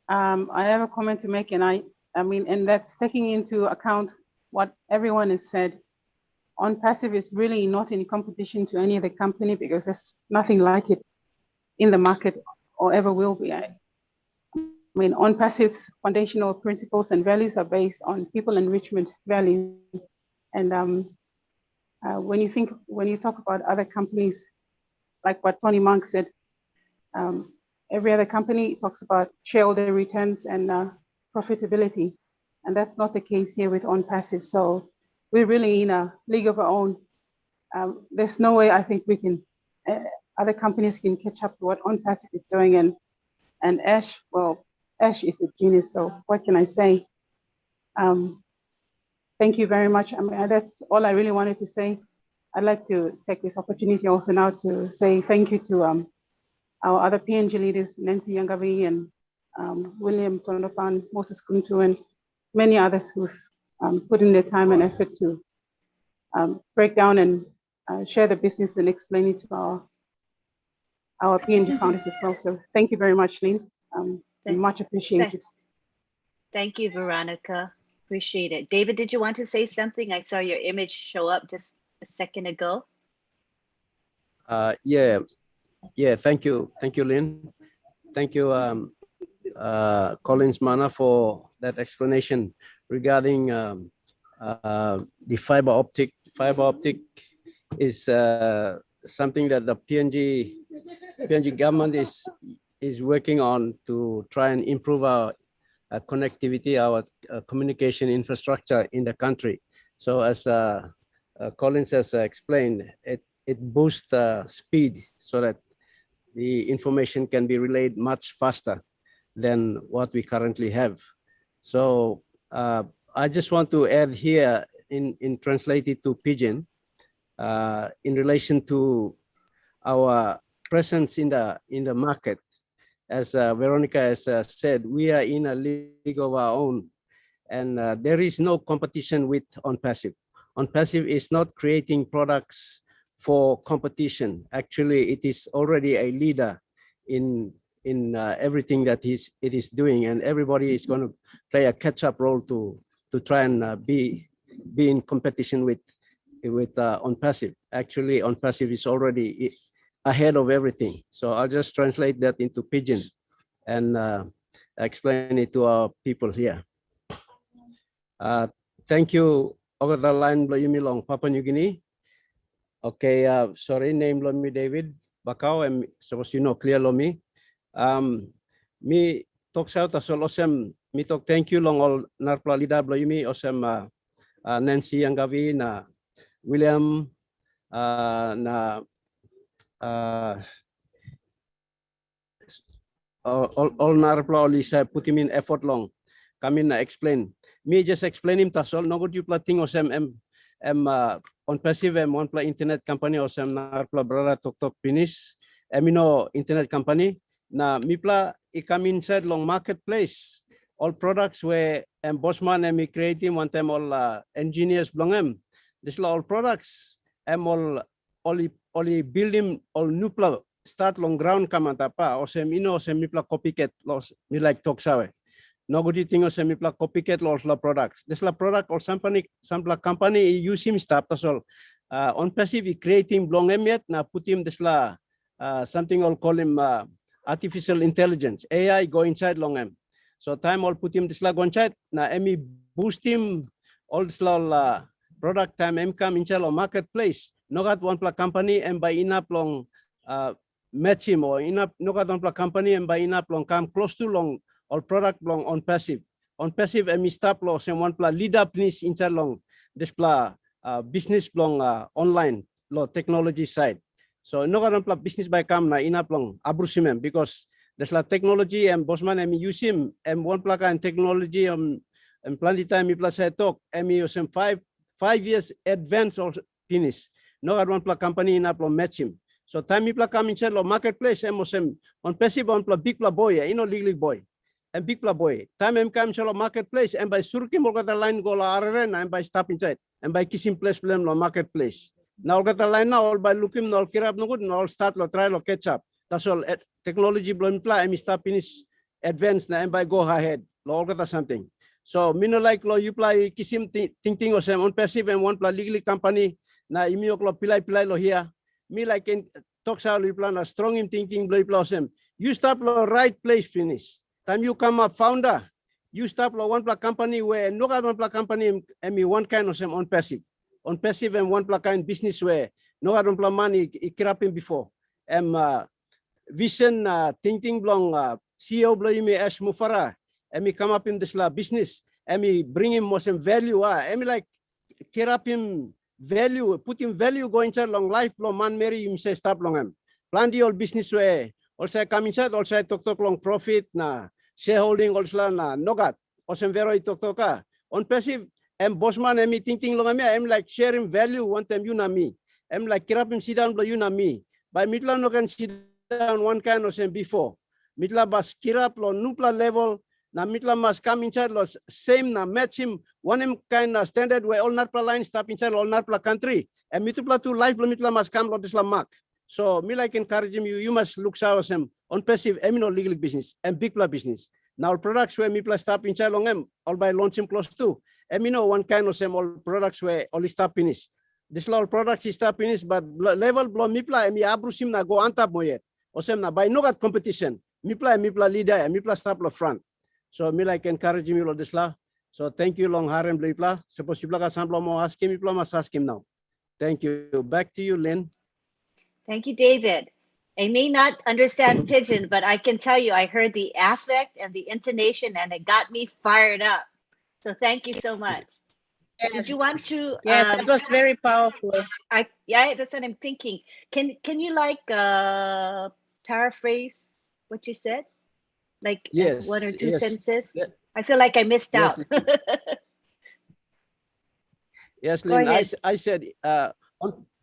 I have a comment to make, and I mean, and that's taking into account what everyone has said. ONPASSIVE is really not in competition to any other company, because there's nothing like it in the market or ever will be. I mean, ONPASSIVE's foundational principles and values are based on people enrichment values. And when you talk about other companies, like what Tony Monk said, every other company talks about shareholder returns and profitability, and that's not the case here with ONPASSIVE. So we're really in a league of our own. There's no way I think we can, other companies can catch up to what ONPASSIVE is doing. And Ash, well, Ash is a genius, so what can I say? Thank you very much. I mean, that's all I really wanted to say. I'd like to take this opportunity also now to say thank you to our other PNG leaders, Nancy Yangavi and William Tondopan, Moses Kuntu, and many others who've put in their time and effort to break down and share the business and explain it to our PNG founders as well. So thank you very much, Lynn. Much appreciated. Thank you, Veronica. Appreciate it. David, did you want to say something? I saw your image show up just a second ago. Yeah. Thank you, Lynn. Thank you, Collins Mana, for that explanation regarding the fiber optic. Fiber optic is something that the PNG government is working on to try and improve our connectivity, our communication infrastructure in the country. So as Collins has explained, it boosts the speed so that the information can be relayed much faster than what we currently have. So I just want to add here in translated to Pidgin in relation to our presence in the market. As Veronica has said, we are in a league of our own, and there is no competition with ONPASSIVE. ONPASSIVE is not creating products for competition. Actually, it is already a leader in everything that it is doing, and everybody is going to play a catch-up role to try and be in competition with ONPASSIVE. Actually, ONPASSIVE is already ahead of everything. So I'll just translate that into Pidgin and explain it to our people here. Thank you. Over the line, Long, Papua New Guinea. Okay, sorry, name Lomi David BAKAU, and suppose you know clear Lomi. Me talk out asol osem me talk thank you long all narpla leader Lomi osem Nancy Yangavi na William na all narpla Lisa put him in effort long. Come in explain. Me just explain him tasol. No good you plating osem ONPASSIVE one play internet company osem narpla brother tok finish. Amino internet company. Na mipla I come inside long marketplace. All products where Bosman and me creating one time all engineers belong this all products all building all nupla start long ground kamantapa or semino semipla copycat los me like talk sawe. No good thing or semipla copycat los la products. This la product or some company use him start as all ONPASSIVE creating belong yet na put him this la something all call him artificial intelligence AI go inside long so time all put him this la go inside na emi boost him all this la product time come inside long marketplace no got one company and by enough long match him or enough no got one company and by enough long come close to long all product long ONPASSIVE emi stop long and one lead up please inside long this business long online law technology side. So no got business by come na enough long abrusimem because there's la technology and Bosman emi use him and one plaka and technology and plenty time mi plus talk emi use 5 years advance or finish. No got one company in uplo match him. So time mi come inside lo marketplace emosem ONPASSIVE on big boy legal boy and big boy. Time em come inside lo marketplace and by surki mo got the line go la arren and by stop inside and by kissing place blame lo marketplace. Now got the line now all by looking all kirap no good no all start lo try lo catch up. That's all technology blame pla emi stop finish advance na and by go ahead lo all got something. So mino like lo you play kisim thinking or some ONPASSIVE and one play legally company na imiok lo pilai lo here. Me like in talk sa lo plan a strong in thinking blow blossom. You stop lo right place finish. Time you come up founder, you stop lo one play company where no got one play company emi one kind of some ONPASSIVE and one play kind business where no got one play money ikirapin before. Vision thinking blong CEO blow me as Mufara. Emi come up in this business. Emi bring him more some value. Emi like care up him value, put him value go inside long life long man marry him say stop long him. Plan the old business way. Also come inside also talk long profit na shareholding also na nogat. Also very talk ONPASSIVE and Bosman emi thinking long I'm like sharing value one time you na me. I'm like care up him sit down blow you na me. By midla no can sit down one kind of same before. Midla bas kirap lo nupla level. Na mitla must come inside los same na match him one kind of standard where all narpla line stop inside all narpla country and mitupla to life lo mitla must come lo this la mark. So me like encourage him you must look out some ONPASSIVE emino legal business and big pla business. Now products where mitla stop inside long all by launch him close to And one kind of same all products where only start finish. This all products is start finish, but level blow mipla emi abrusim na go antap moye. Osem na by no got competition. Mipla leader, mipla start lo front. So me like encourage me lo this la. So thank you long harem blipla. Suppose you ka samplo mo asking mipla mas asking now. Thank you. Back to you, Lynn. Thank you, David. I may not understand Pidgin, but I can tell you I heard the affect and the intonation, and it got me fired up. So thank you so much. Yes. Did you want to? Yes, it was very powerful. Yeah, that's what I'm thinking. Can you like paraphrase what you said, like Yes, one or two yes. sentences? I feel like I missed out. Yes, Go Lynn. ahead. I said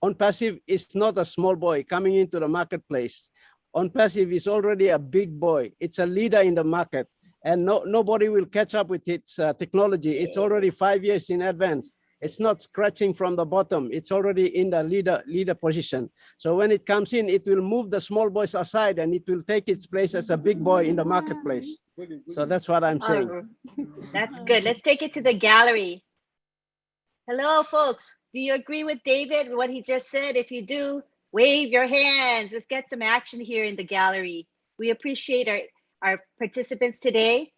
ONPASSIVE is not a small boy coming into the marketplace. ONPASSIVE is already a big boy. It's a leader in the market, and nobody will catch up with its technology. It's already 5 years in advance. It's not scratching from the bottom. It's already in the leader position. So when it comes in, it will move the small boys aside, and it will take its place as a big boy in the marketplace. So that's what I'm saying. That's good. Let's take it to the gallery. Hello, folks. Do you agree with David, what he just said? If you do, wave your hands. Let's get some action here in the gallery. We appreciate our participants today.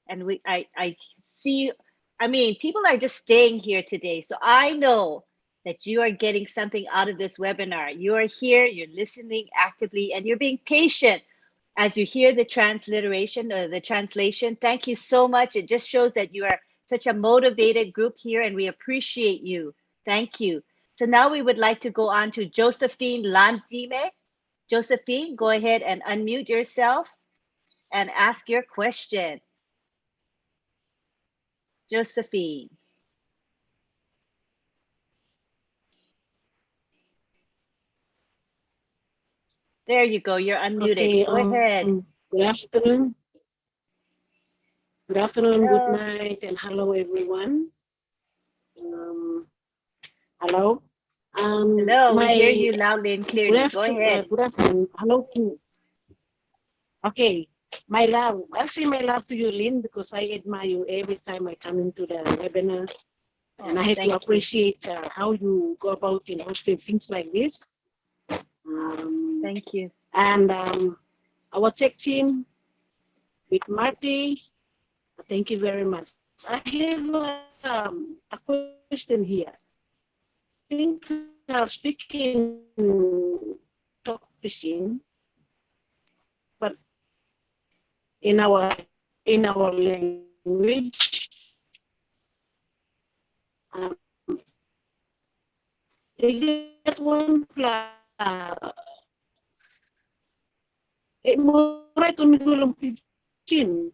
And I see, I mean, people are just staying here today. So I know that you are getting something out of this webinar. You are here, you're listening actively, and you're being patient as you hear the transliteration, the translation. Thank you so much. It just shows that you are such a motivated group here, and we appreciate you. Thank you. So now we would like to go on to Josephine Landime. Josephine, go ahead and unmute yourself and ask your question. Josephine. There you go. You're unmuted. Okay, go ahead. Good afternoon. Good afternoon, Hello. good night, and hello, everyone. Hello. Hello, we hear you loudly and clearly. Go ahead. Good afternoon. Hello. Okay, my love. I'll say my love to you, Lynn, because I admire you every time I come into the webinar. And I have to appreciate how you go about in hosting things like this. Thank you. And our tech team with Marty, thank you very much. I have a question here. I think I'll speak in talk machine, but in our language. They get one mulai tu minggu Chin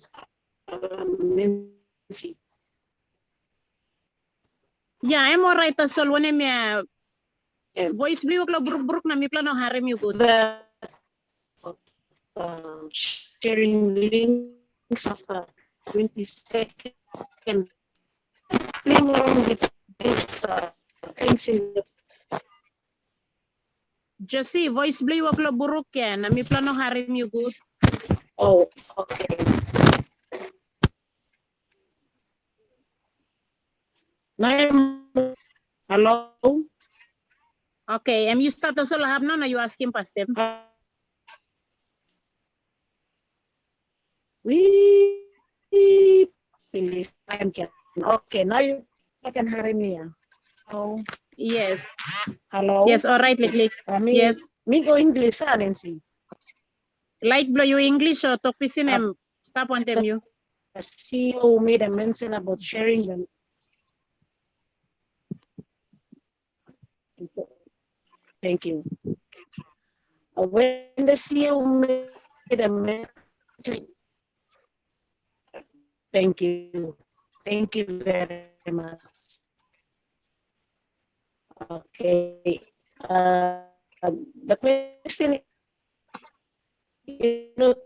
Yeah, I'm all right. As well, when I'm voice blue, kalau buruk na mi plano harem you good. Sharing links after 20 seconds. Playing around with this things in the Josie, voice blue, kalau buruk ya, na mi plano harem you good. Oh, okay. Hello. Okay, you start also lahab na you asking past them. We believe I can. Okay, now you can hear me. Oh. Yes. Hello. Yes, all right, Lick. Yes. Me go English, Nancy. Like blow you English or talk with him. Stop on them you. The CEO made a mention about sharing them. Thank you. When the CEO made a mention, thank you very much. Okay. The question is,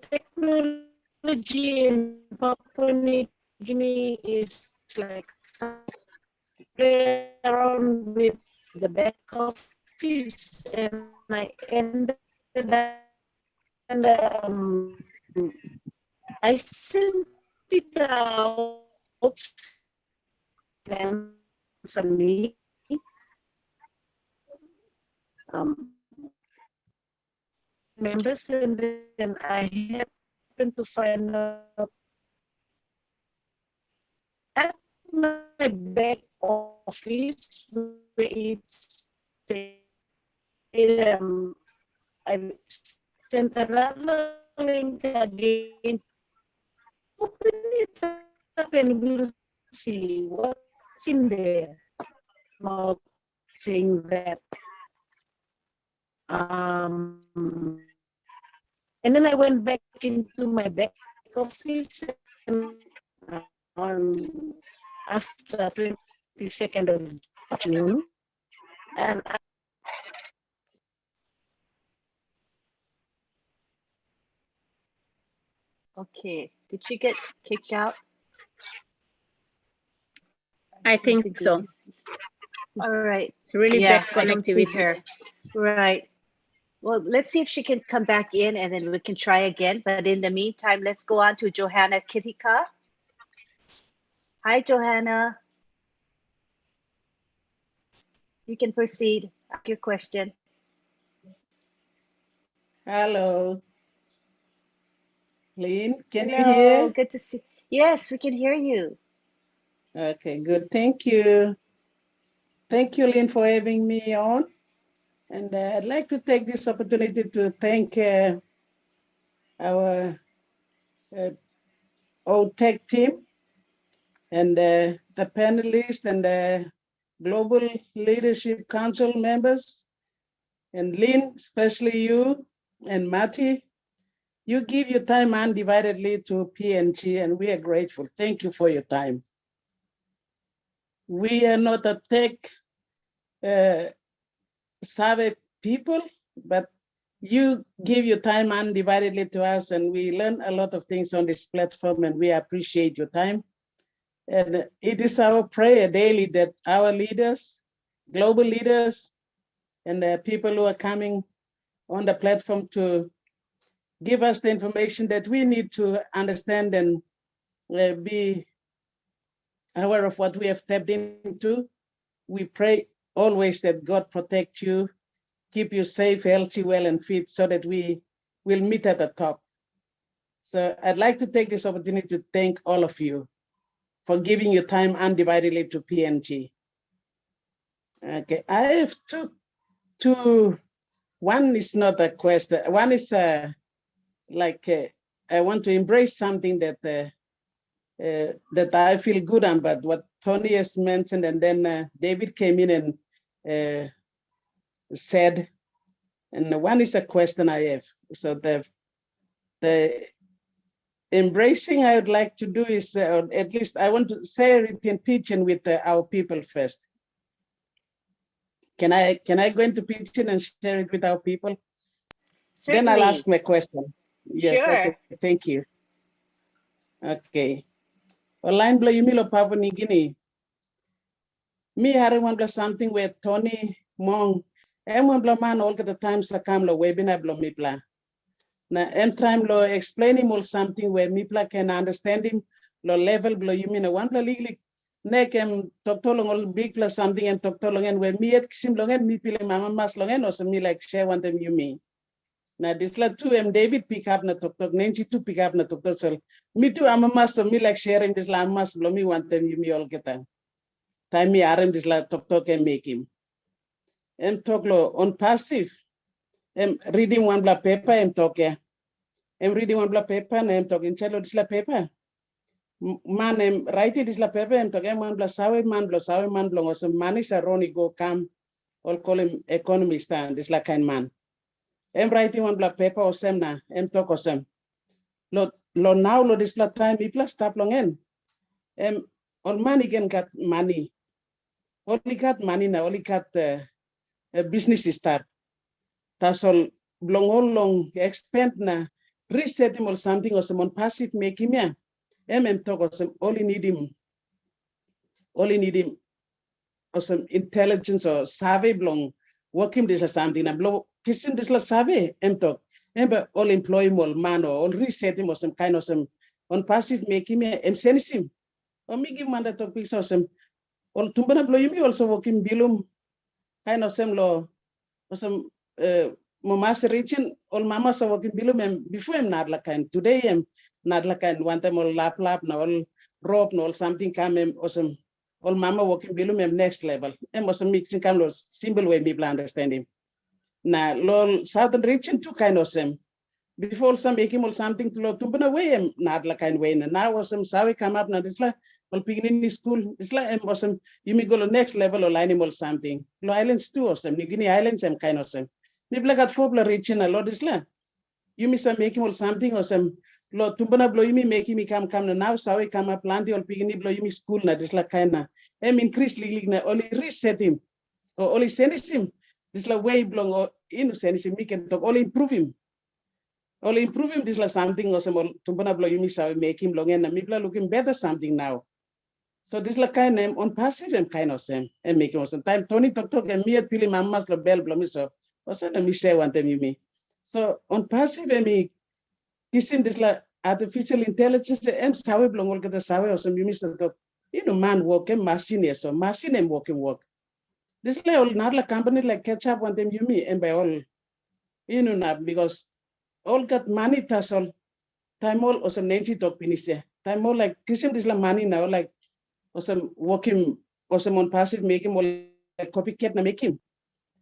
technology in Papua New Guinea is like play around with the back office, and I ended up, and I sent it out plans on me. Members, and then I happened to find out at my back office where it's I sent another link again. Open it up and we'll see what's in there. Not saying that. And then I went back into my back office and after 22nd of June, and Okay. Did she get kicked out? I think so. All right. It's really Yeah, bad I don't see connectivity. her. Right. Well, let's see if she can come back in and then we can try again. But in the meantime, let's go on to Johanna Kittika. Hi, Johanna. You can proceed. Ask your question. Hello. Lynn, can you Hello. hear? Good to see. Yes, we can hear you. Okay, good. Thank you. Thank you, Lynn, for having me on. And I'd like to take this opportunity to thank our OTech team and the panelists and the Global Leadership Council members. And Lynn, especially you and Matti, you give your time undividedly to PNG, and we are grateful. Thank you for your time. We are not a tech savvy people, but you give your time undividedly to us, and we learn a lot of things on this platform, and we appreciate your time. And it is our prayer daily that our leaders, global leaders, and the people who are coming on the platform to give us the information that we need to understand and be aware of what we have tapped into. We pray always that God protect you, keep you safe, healthy, well, and fit so that we will meet at the top. So I'd like to take this opportunity to thank all of you for giving your time undividedly to PNG. Okay, I have two. One is not a question. One is I want to embrace something that that I feel good on, but what Tony has mentioned, and then David came in and said, and one is a question I have. So the embracing I would like to do is, or at least I want to share it in Pidgin with our people first. Can I go into Pidgin and share it with our people? Certainly. Then I'll ask my question. Yes, sure. okay, thank you. Okay. Online blow you milo Papua New Guinea. Me hari one blow something with Tony Mong. One blow man all the time sa kam lo webinar blow me bla. Na time lo explain him all something where Mipla can understand him, lo level blow you mean a one blow legally neck and talk to long all big plus something and talk to long and where me at sim long and me pile mama mas long and also me like share one them you mean. Now this la two David pick up na talk Nancy to pick up na talk so me too I'm a master me like sharing this la mas blow me want them you me all get time. Time me aram this la talk and make him. And talk lo on passive. Reading one bla paper and talk yeah. I'm reading one bla paper and I'm talking chelo this la paper. Man I'm writing this la paper and talking man bla sawe man bla also man is a Ronnie go come all call him economist and this la kind man. I'm writing one bla paper or sem na I'm talk or sem. Lo now lo this bla time me plus stop long en. All man again got money. Only got money now, only got a business start. That's all long expand na reset him or something or some passive make him yeah. Talk or some only need him or some intelligence or savvy blong working this or something and blow kissing this la savvy talk. All employ him all man or all reset him or some kind of some on passive make him yeah. Send him or me give man the topics or some Ol tumbana bloyimi also working bilum kind of same law or some mamas reaching all mama sa working bilum before I'm not like kind today I'm not like kind one time all lap na all rope no all something come or some all mama working bilum next level and also mixing kind of simple way people understand him. Now lol southern region too kind of same before some making or something to tumbana way I'm not like kind way now was some sawi come up now this like well beginning school it's like awesome you may go to next level or line or something lo islands too awesome New Guinea islands I'm kind of same maybe like at four region a lot is like you miss some making or something awesome lo tumbana blow you me making me come now sawi come up plant or beginning blow you me school na this like kind of increase na only reset him or only send him this like way belong or innocent him we can talk only improve him this like something or some tumbana blow you me sawi make him long and maybe looking better something now. So this like kind of on passive and kind of same and making some time Tony talk and me at Pili Mamas the bell blow me so also the me share one time you me. So on passive and me kissing this like artificial intelligence and sawe belong all get the sawe or some you miss the man work and machine so machine and work. This like all not like company like catch up one time you me and by all not because all got money tas all time all or some Nancy talk finish there. Time all like kissing this like money now like or some working or some on passive making more like copycat na making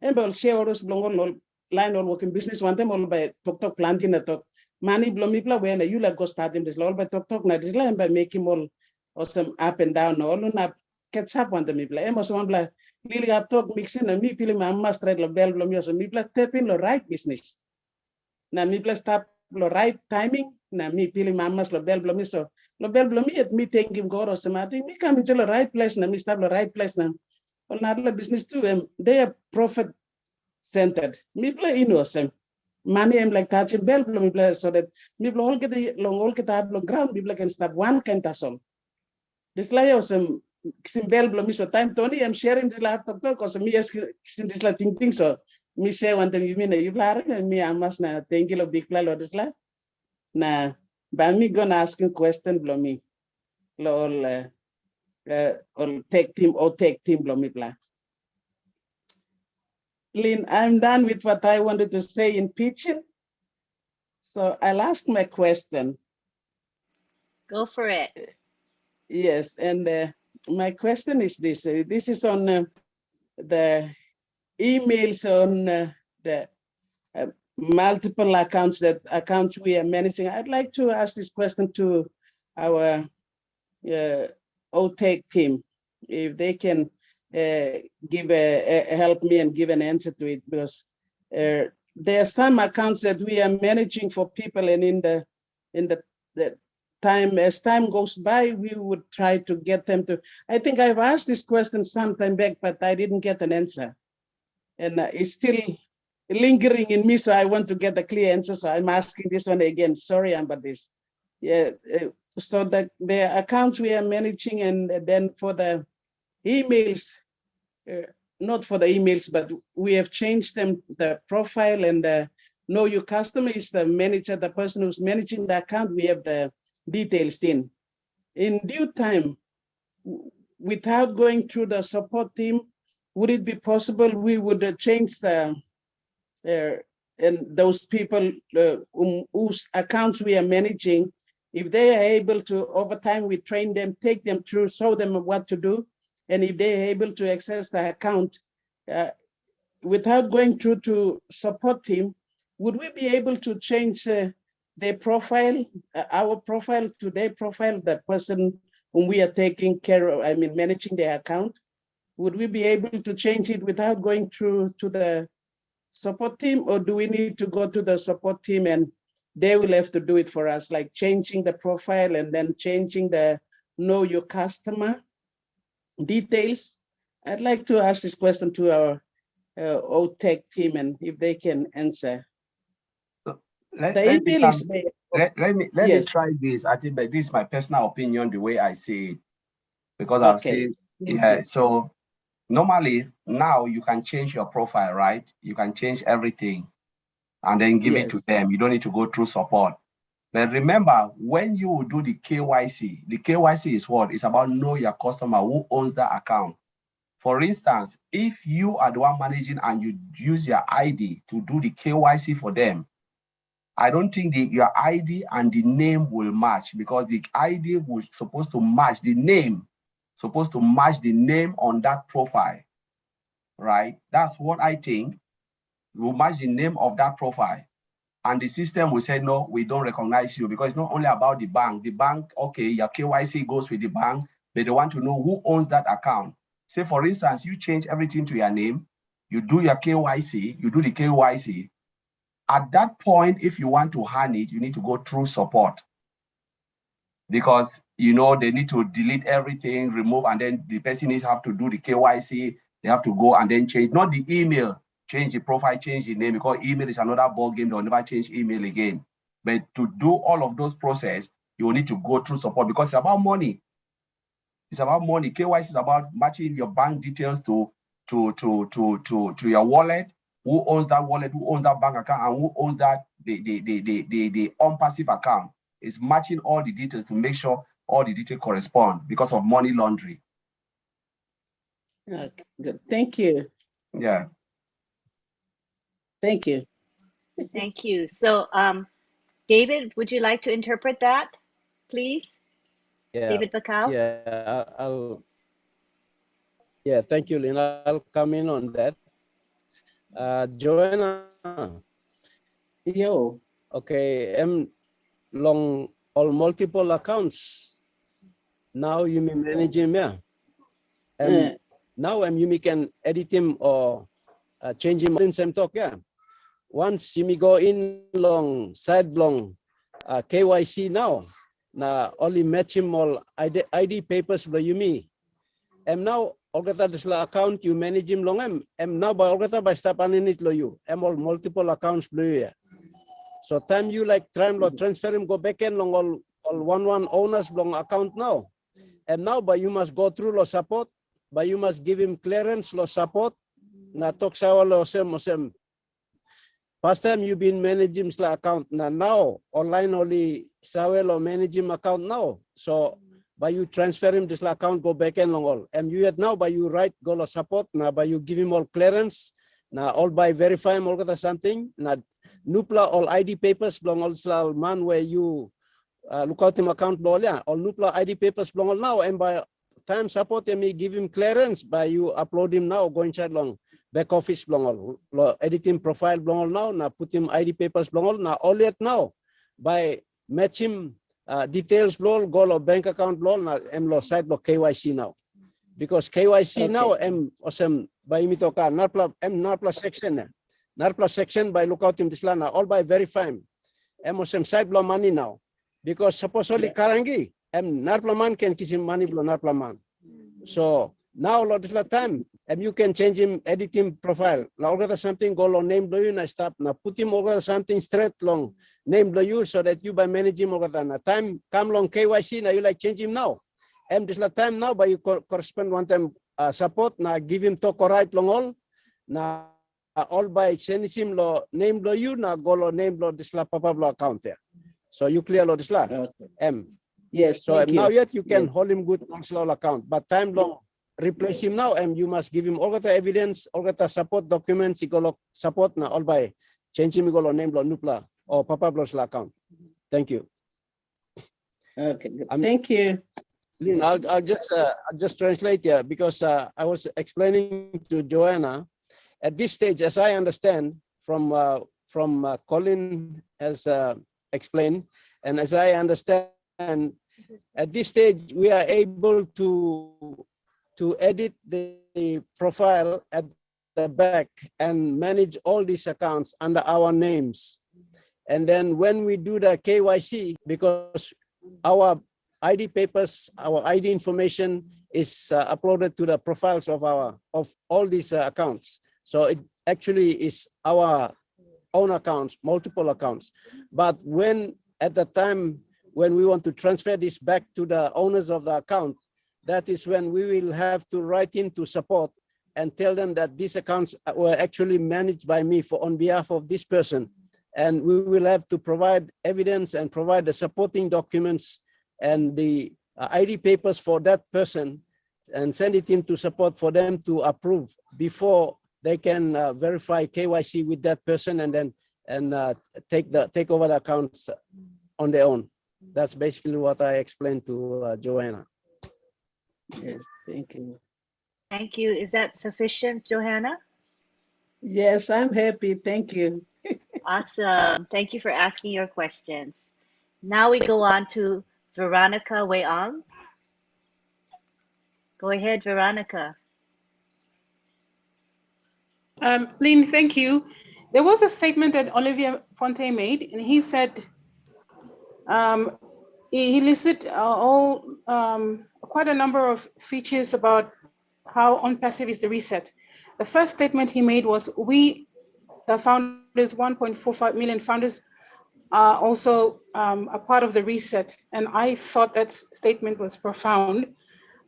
and ball share orders belong all line or working business one time all by talk planting na talk money blow me play when you like go start them this all by talk na this line by making all or some up and down all na catch up one them play and also one play really up talk mixing and me feeling my must try the bell blow me also me play tap in the right business na me play start the right timing na me feeling my must the bell blow me so lo bel blo mi et mi thanking God or something mi come into the right place na mi start the right place na all na the business too they are profit centered mi play innocent money am like touching bell blo mi play so that mi blo all get long all get up ground mi can start one can tasol this like some bell blo mi so time Tony I'm sharing this laptop because me is this like thinking so mi share one time you mean you play me amas na thank you big play this la na but me gonna ask you question blow me all tech team blow me blah. Lynn, I'm done with what I wanted to say in pitching. So I'll ask my question. Go for it. Yes, and my question is this. This is on the emails on the multiple accounts we are managing. I'd like to ask this question to our OTech team, if they can give help me and give an answer to it, because there are some accounts that we are managing for people, and in the time as time goes by, we would try to get them to. I think I've asked this question some time back, but I didn't get an answer, and it's still lingering in me. So I want to get a clear answer. So I'm asking this one again. Sorry about this. Yeah. So the accounts we are managing, and then for the emails, not for the emails, but we have changed them, the profile, and know your customer is the manager, the person who's managing the account. We have the details in due time, without going through the support team. Would it be possible we would change the and those people whose accounts we are managing, if they are able to, over time, we train them, take them through, show them what to do. And if they are able to access the account without going through to support team, would we be able to change their profile, our profile to their profile, the person whom we are taking care of, managing their account? Would we be able to change it without going through to the support team, or do we need to go to the support team and they will have to do it for us, like changing the profile and then changing the know your customer details? I'd like to ask this question to our OTech team, and if they can answer. Let me try this. I think that this is my personal opinion, the way I see it, because I've seen, yeah. So normally now you can change your profile, right? You can change everything and then give it to them. You don't need to go through support. But remember, when you do the KYC is what? It's about know your customer, who owns that account. For instance, if you are the one managing and you use your ID to do the KYC for them, I don't think your ID and the name will match, because the ID was supposed to match the name, on that profile, right? That's what I think. Will match the name of that profile. And the system will say, no, we don't recognize you, because it's not only about the bank. The bank, okay, your KYC goes with the bank, but they want to know who owns that account. Say, for instance, you change everything to your name, you do your KYC, you do the KYC. At that point, if you want to hand it, you need to go through support, because, you know, they need to delete everything, remove, and then the person needs to have to do the KYC. They have to go and then change, not the email, change the profile, change the name, because email is another ball game. They'll never change email again. But to do all of those processes, you will need to go through support, because it's about money. It's about money. KYC is about matching your bank details to your wallet. Who owns that wallet? Who owns that bank account? And who owns that the ONPASSIVE account? It's matching all the details to make sure all the details correspond, because of money laundering. Okay, good. Thank you. Yeah. Thank you. Thank you. So, David, would you like to interpret that, please? Yeah. David BAKAU? Yeah, I'll. Yeah, thank you, Lynn. I'll come in on that. Joanna. Yo. Okay, long all multiple accounts. Now you may manage him, yeah. Now you can edit him or change him in same talk, yeah. Once you may go in long side long KYC now only match him all ID papers by you me. Now Olgata disla account you manage him long now by Olgata by step in it lo you all multiple accounts blue, yeah. So time you like try and transfer him go back in long all one owners long account now. Now by you must go through lo support, but you must give him clearance lo support. Na talk sawa lo sem. Past time you been managing him account now online only sawa lo manage him account now. So by you transfer him this account go back in long all. You yet now by you write go lo support now by you give him all clearance now all by verify him all got something now nupla all ID papers belong all man where you look out him account ball yeah all nupla ID papers belong all now and by time support me give him clearance by you upload him now go inside long back office belong all edit him profile belong all now put him ID papers belong all now all yet now by match him details belong go lo bank account belong now lo site lo KYC now because KYC okay. Now osem by mitoka narpla section by lookout him this lana all by verify him osem site blow money now because supposedly karangi narpla man can kiss him money blow narpla man so now lot this time you can change him edit him profile now got something go long name blow you na stop now put him over something straight long name blow you so that you by manage him over na time come long KYC now you like change him now this time now by you correspond one time support na give him talk right long all na all by send him lo name lo you na go lo name lo this la papa lo account there. So you clear lo this la yes. So now yet you can hold him good on slow account, but time long replace him now you must give him all the evidence, all the support documents, you go support na all by change him go lo name lo nupla or papa lo account. Thank you. Okay, thank you. Lynn, I'll just translate here because I was explaining to Joanna. At this stage, as I understand from Colin has explained, and as I understand, at this stage we are able to edit the profile at the back and manage all these accounts under our names. And then when we do the KYC, because our ID papers, our ID information is uploaded to the profiles of all these accounts. So it actually is our own accounts, multiple accounts. But when at the time when we want to transfer this back to the owners of the account, that is when we will have to write into support and tell them that these accounts were actually managed by me on behalf of this person. And we will have to provide evidence and provide the supporting documents and the ID papers for that person and send it into support for them to approve before they can verify KYC with that person and then take over the accounts on their own. That's basically what I explained to Joanna. Yes, thank you. Thank you. Is that sufficient, Johanna? Yes, I'm happy. Thank you. Awesome. Thank you for asking your questions. Now we go on to Veronica Weong. Go ahead, Veronica. Lynn, thank you. There was a statement that Olivier Fonte made, and he said he listed quite a number of features about how ONPASSIVE is the reset. The first statement he made was, we, the founders, 1.45 million founders, are also a part of the reset. And I thought that statement was profound.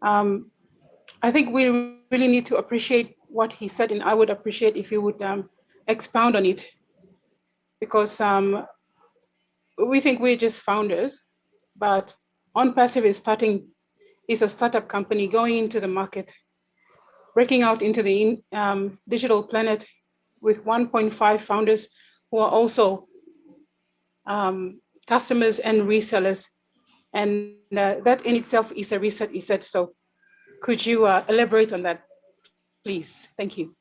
I think we really need to appreciate what he said, and I would appreciate if you would expound on it, because we think we're just founders, but ONPASSIVE is a startup company going into the market, breaking out into the digital planet with 1.5 founders who are also customers and resellers. And that in itself is a reset, he said. So could you elaborate on that, please? Thank you.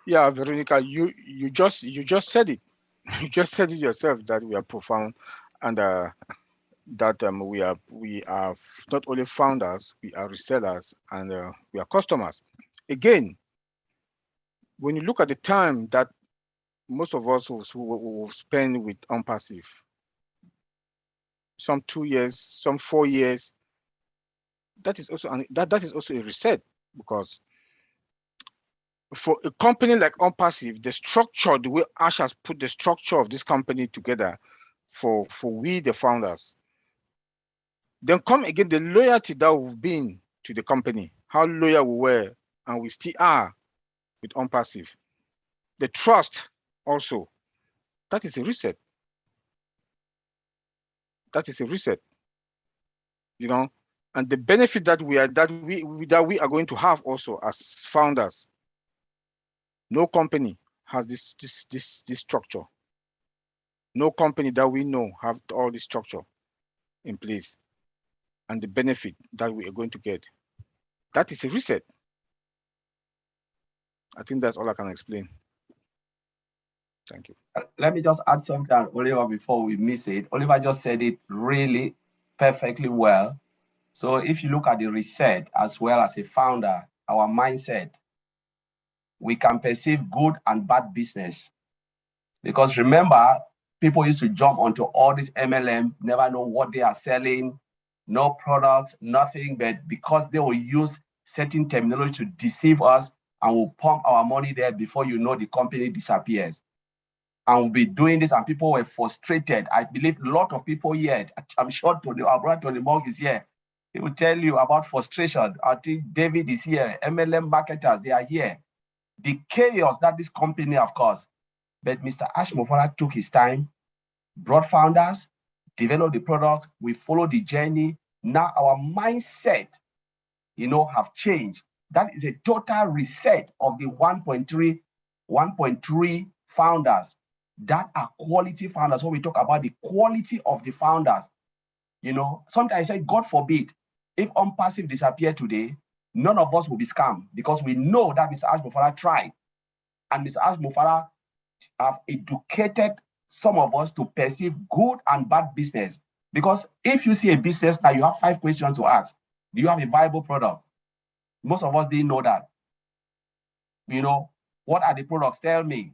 Yeah, Veronica, you just said it. You just said it yourself that we are profound, and that we are not only founders, we are resellers, and we are customers. Again, when you look at the time that most of us will spend with ONPASSIVE, some 2 years, some 4 years, that is also that is also a reset, because for a company like ONPASSIVE, the structure, the way Ash has put the structure of this company together for we, the founders, then come again the loyalty that we've been to the company, how loyal we were, and we still are with ONPASSIVE. The trust also, that is a reset. That is a reset, you know, and the benefit that we are going to have also as founders. No company has this structure. No company that we know have all this structure in place, and the benefit that we are going to get. That is a reset. I think that's all I can explain. Thank you. Let me just add something, Oliver, before we miss it. Oliver just said it really perfectly well. So if you look at the reset as well as a founder, our mindset, we can perceive good and bad business. Because remember, people used to jump onto all this MLM, never know what they are selling, no products, nothing, but because they will use certain terminology to deceive us, and we'll pump our money there, before you know, the company disappears. And we'll be doing this, and people were frustrated. I believe a lot of people here, I'm sure our brother Tony Monk is here. He will tell you about frustration. I think David is here. MLM marketers, they are here. The chaos that this company, of course. But Mr. Ash Mofara took his time, brought founders, developed the product. We followed the journey. Now our mindset, you know, have changed. That is a total reset of the 1.3 founders that are quality founders. When we talk about the quality of the founders, you know, sometimes I say, God forbid, if ONPASSIVE disappear today, none of us will be scammed, because we know that Mr. Ash Mofara tried, and Mr. Ash Mofara have educated some of us to perceive good and bad business. Because if you see a business now, you have 5 questions to ask. Do you have a viable product? Most of us didn't know that. You know, what are the products? Tell me.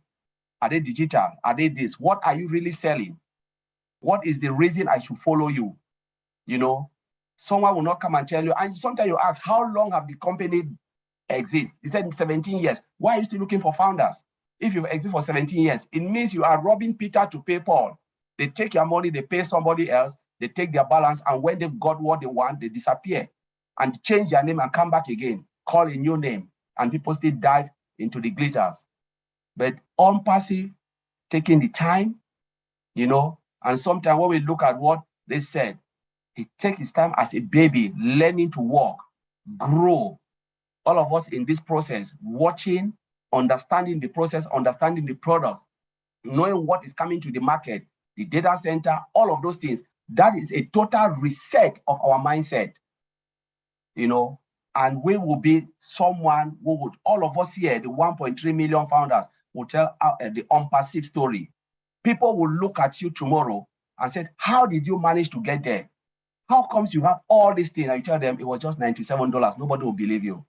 Are they digital? Are they this? What are you really selling? What is the reason I should follow you? You know, someone will not come and tell you. And sometimes you ask, how long have the company exist? He said 17 years. Why are you still looking for founders? If you exist for 17 years, it means you are robbing Peter to pay Paul. They take your money, they pay somebody else, they take their balance, and when they've got what they want, they disappear and change their name and come back again, call a new name, and people still dive into the glitters. But ONPASSIVE, taking the time, you know, and sometimes when we look at what they said, he takes his time as a baby learning to walk. grow. All of us in this process, watching, understanding the process, understanding the products, knowing what is coming to the market, the data center, all of those things. That is a total reset of our mindset, you know, and we will be someone who would, all of us here, the 1.3 million founders, will tell the ONPASSIVE story. People will look at you tomorrow and say, how did you manage to get there? How comes you have all these things? And you tell them it was just $97. Nobody will believe you.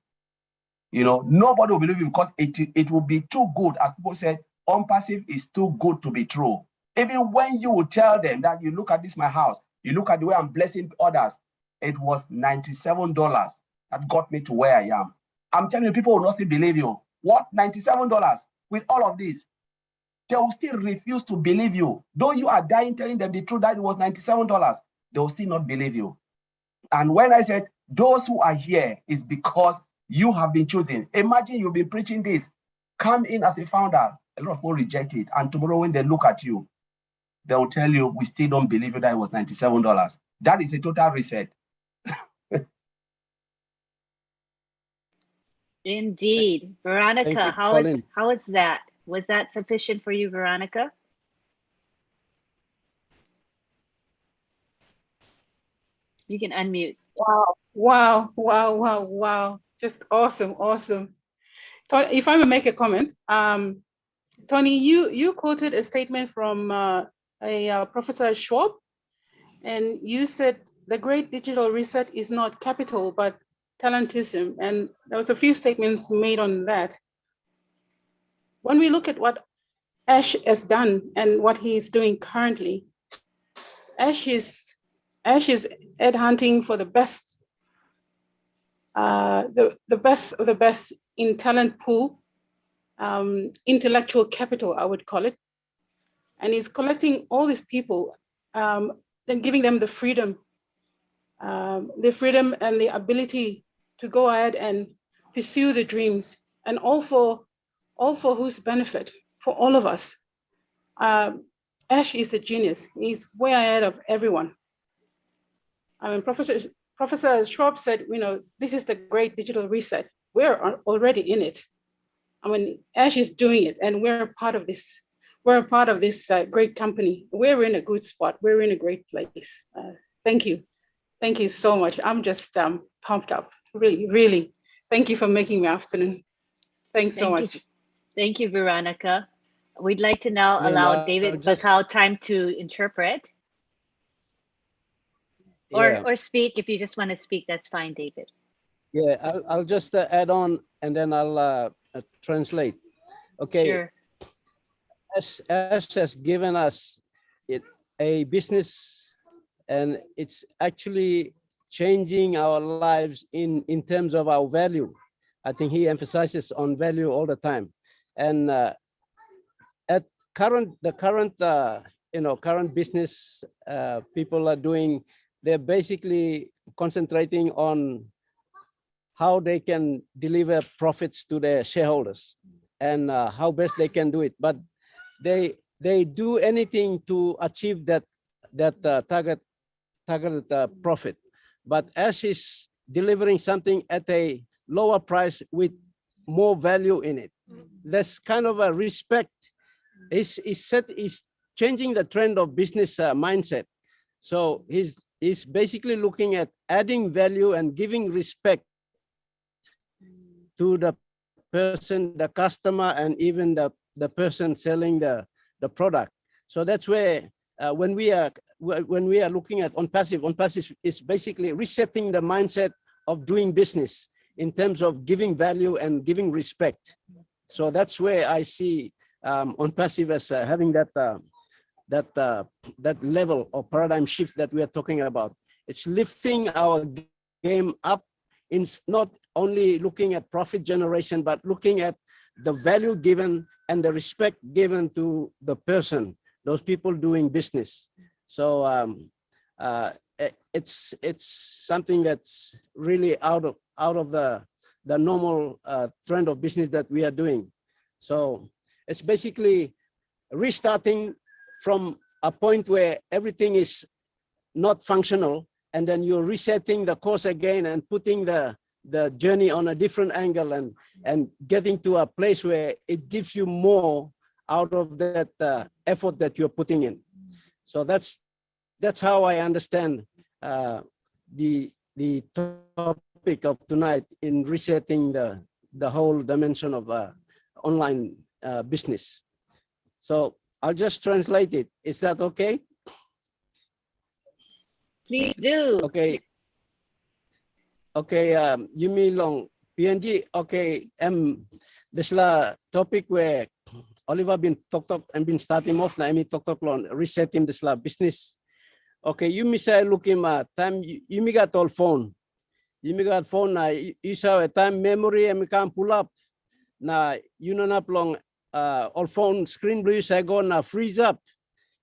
You know, nobody will believe you because it will be too good. As people said, ONPASSIVE is too good to be true. Even when you will tell them that you look at this, my house, you look at the way I'm blessing others, it was $97 that got me to where I am. I'm telling you, people will not still believe you. What? $97 with all of this? They will still refuse to believe you. Though you are dying telling them the truth that it was $97, they will still not believe you. And when I said those who are here is because you have been chosen. Imagine you've been preaching this. Come in as a founder. A lot of people reject it. And tomorrow when they look at you, they will tell you, we still don't believe you that it was $97. That is a total reset. Indeed. Veronica, how is that? Was that sufficient for you, Veronica? You can unmute. Wow, wow, wow, wow, wow. Just awesome, awesome. If I may make a comment, Tony, you quoted a statement from Professor Schwab, and you said the great digital reset is not capital, but talentism. And there was a few statements made on that. When we look at what Ash has done and what he is doing currently, Ash is headhunting for the best, the best of the best in talent pool, intellectual capital, I would call it. And he's collecting all these people, then giving them the freedom and the ability to go ahead and pursue the dreams, and all for whose benefit? For all of us. Ash is a genius. He's way ahead of everyone. I mean, Professor Schwab said, you know, this is the great digital reset. We're already in it. I mean, Ash is doing it, and we're a part of this. We're a part of this great company. We're in a good spot. We're in a great place. Thank you. Thank you so much. I'm just pumped up. Really, really. Thank you for making my afternoon. Thanks so much. Thank you, Veronica. We'd like to now allow David BAKAU time to interpret. Or speak. If you just want to speak, that's fine, David. Yeah, I'll just add on, and then I'll translate. Okay. Sure. Ash has given us a business, and it's actually changing our lives in terms of our value. I think he emphasizes on value all the time. And at the current business people are doing, they're basically concentrating on how they can deliver profits to their shareholders and how best they can do it. But they do anything to achieve that targeted profit. But Ash is delivering something at a lower price with more value in it. That's kind of a respect. Is changing the trend of business mindset. So he's basically looking at adding value and giving respect to the person, the customer, and even the person selling the product. So that's where when we are looking at ONPASSIVE is basically resetting the mindset of doing business in terms of giving value and giving respect. So that's where I see ONPASSIVE as having that level of paradigm shift that we are talking about. It's lifting our game up. It's not only looking at profit generation, but looking at the value given and the respect given to the person, those people doing business. So it's something that's really out of the normal trend of business that we are doing. So it's basically restarting from a point where everything is not functional, and then you're resetting the course again and putting the the journey on a different angle and getting to a place where it gives you more out of that effort that you're putting in. So that's how I understand the topic of tonight in resetting the whole dimension of online business. So I'll just translate it. Is that okay? Please do. Okay. Okay, Yumi Long, PNG, okay, this la topic where Oliver been talk and been starting off na emi talk long resetting this la business. Okay, Yumi say look him time Yumi got all phone. Yumi got phone na you saw a time memory and can pull up na you know not long all phone screen blue say go na freeze up.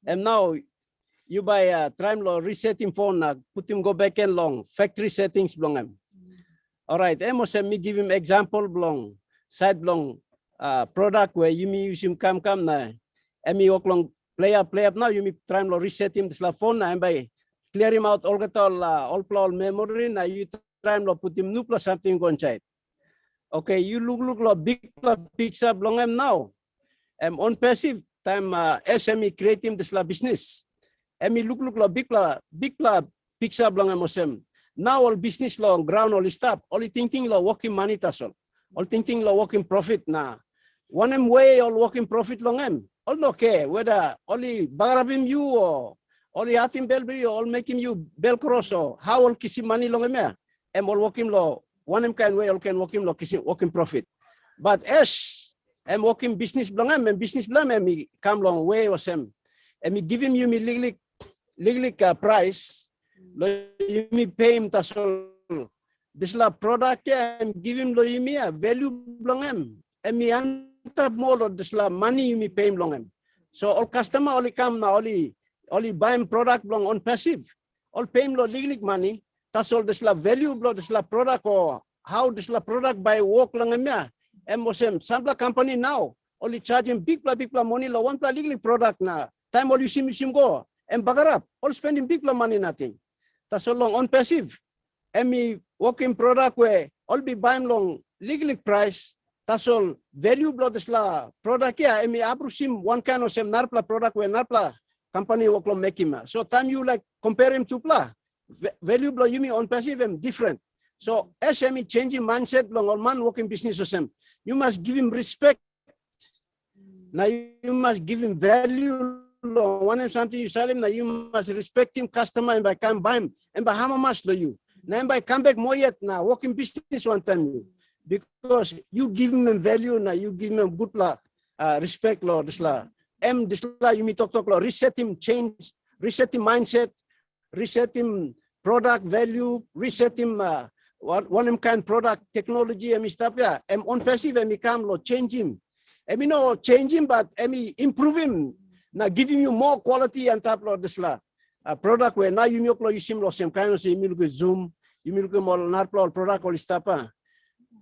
And now you buy a time lo resetting phone na put him go back and long factory settings belong him. All right, me give him example belong side belong product where you me use him come na me walk long play up now you me try to reset him this la phone na by clear him out all memory na you try to put him new plus something go inside. Okay, you look big picture belong him now. On passive time SME create him this la business. Me look big picture belong him. Now all business law ground all stop. All thinking law working money tasol. All thinking law working profit na. One way all working profit long em. All okay whether only barabim you or only hatim belby or all making you bell cross or how all kissing money long em. All working law one kind way all can working law kissing working profit. But as working business belong em and business belong em me come long way or some. And me giving you me legally price. You me pay him tasol. This la product and give him lo you me a value belong him. And me anta more of this la money you me pay him long him. So all customer only come now only buy him product belong on passive. All pay him lo legal money. Tasol this la value belong this la product or how this la product by work long him ya. And mosem some company now only charging big money lo one pla legal product na time all you see go and bagarap all spending big money nothing. That's so long on passive. Me working product where all be buying long legally price. That's all value blow this la product yeah. Me abrusim one kind of same narpla product where narpla company work long make him. So time you like compare him to pla value blow you me on passive and different. So SME changing mindset long all man working business or same. You must give him respect. Now you must give him value. One and something you sell him, now you must respect him, customer, and by come buy him, and by how much do you? Now by come back more yet now, working business one time you. Because you give him value, now you give him good respect, Lord, this la. This la you me talk, Lord, reset him, change, reset him mindset, reset him product value, reset him one kind product technology, and stuff, yeah. On passive, and me come, Lord, change him. And me know change him, but me improve him. Now giving you more quality and type of this product where now you look you seem same kind of say you look Zoom, you look more narpla product or stuff.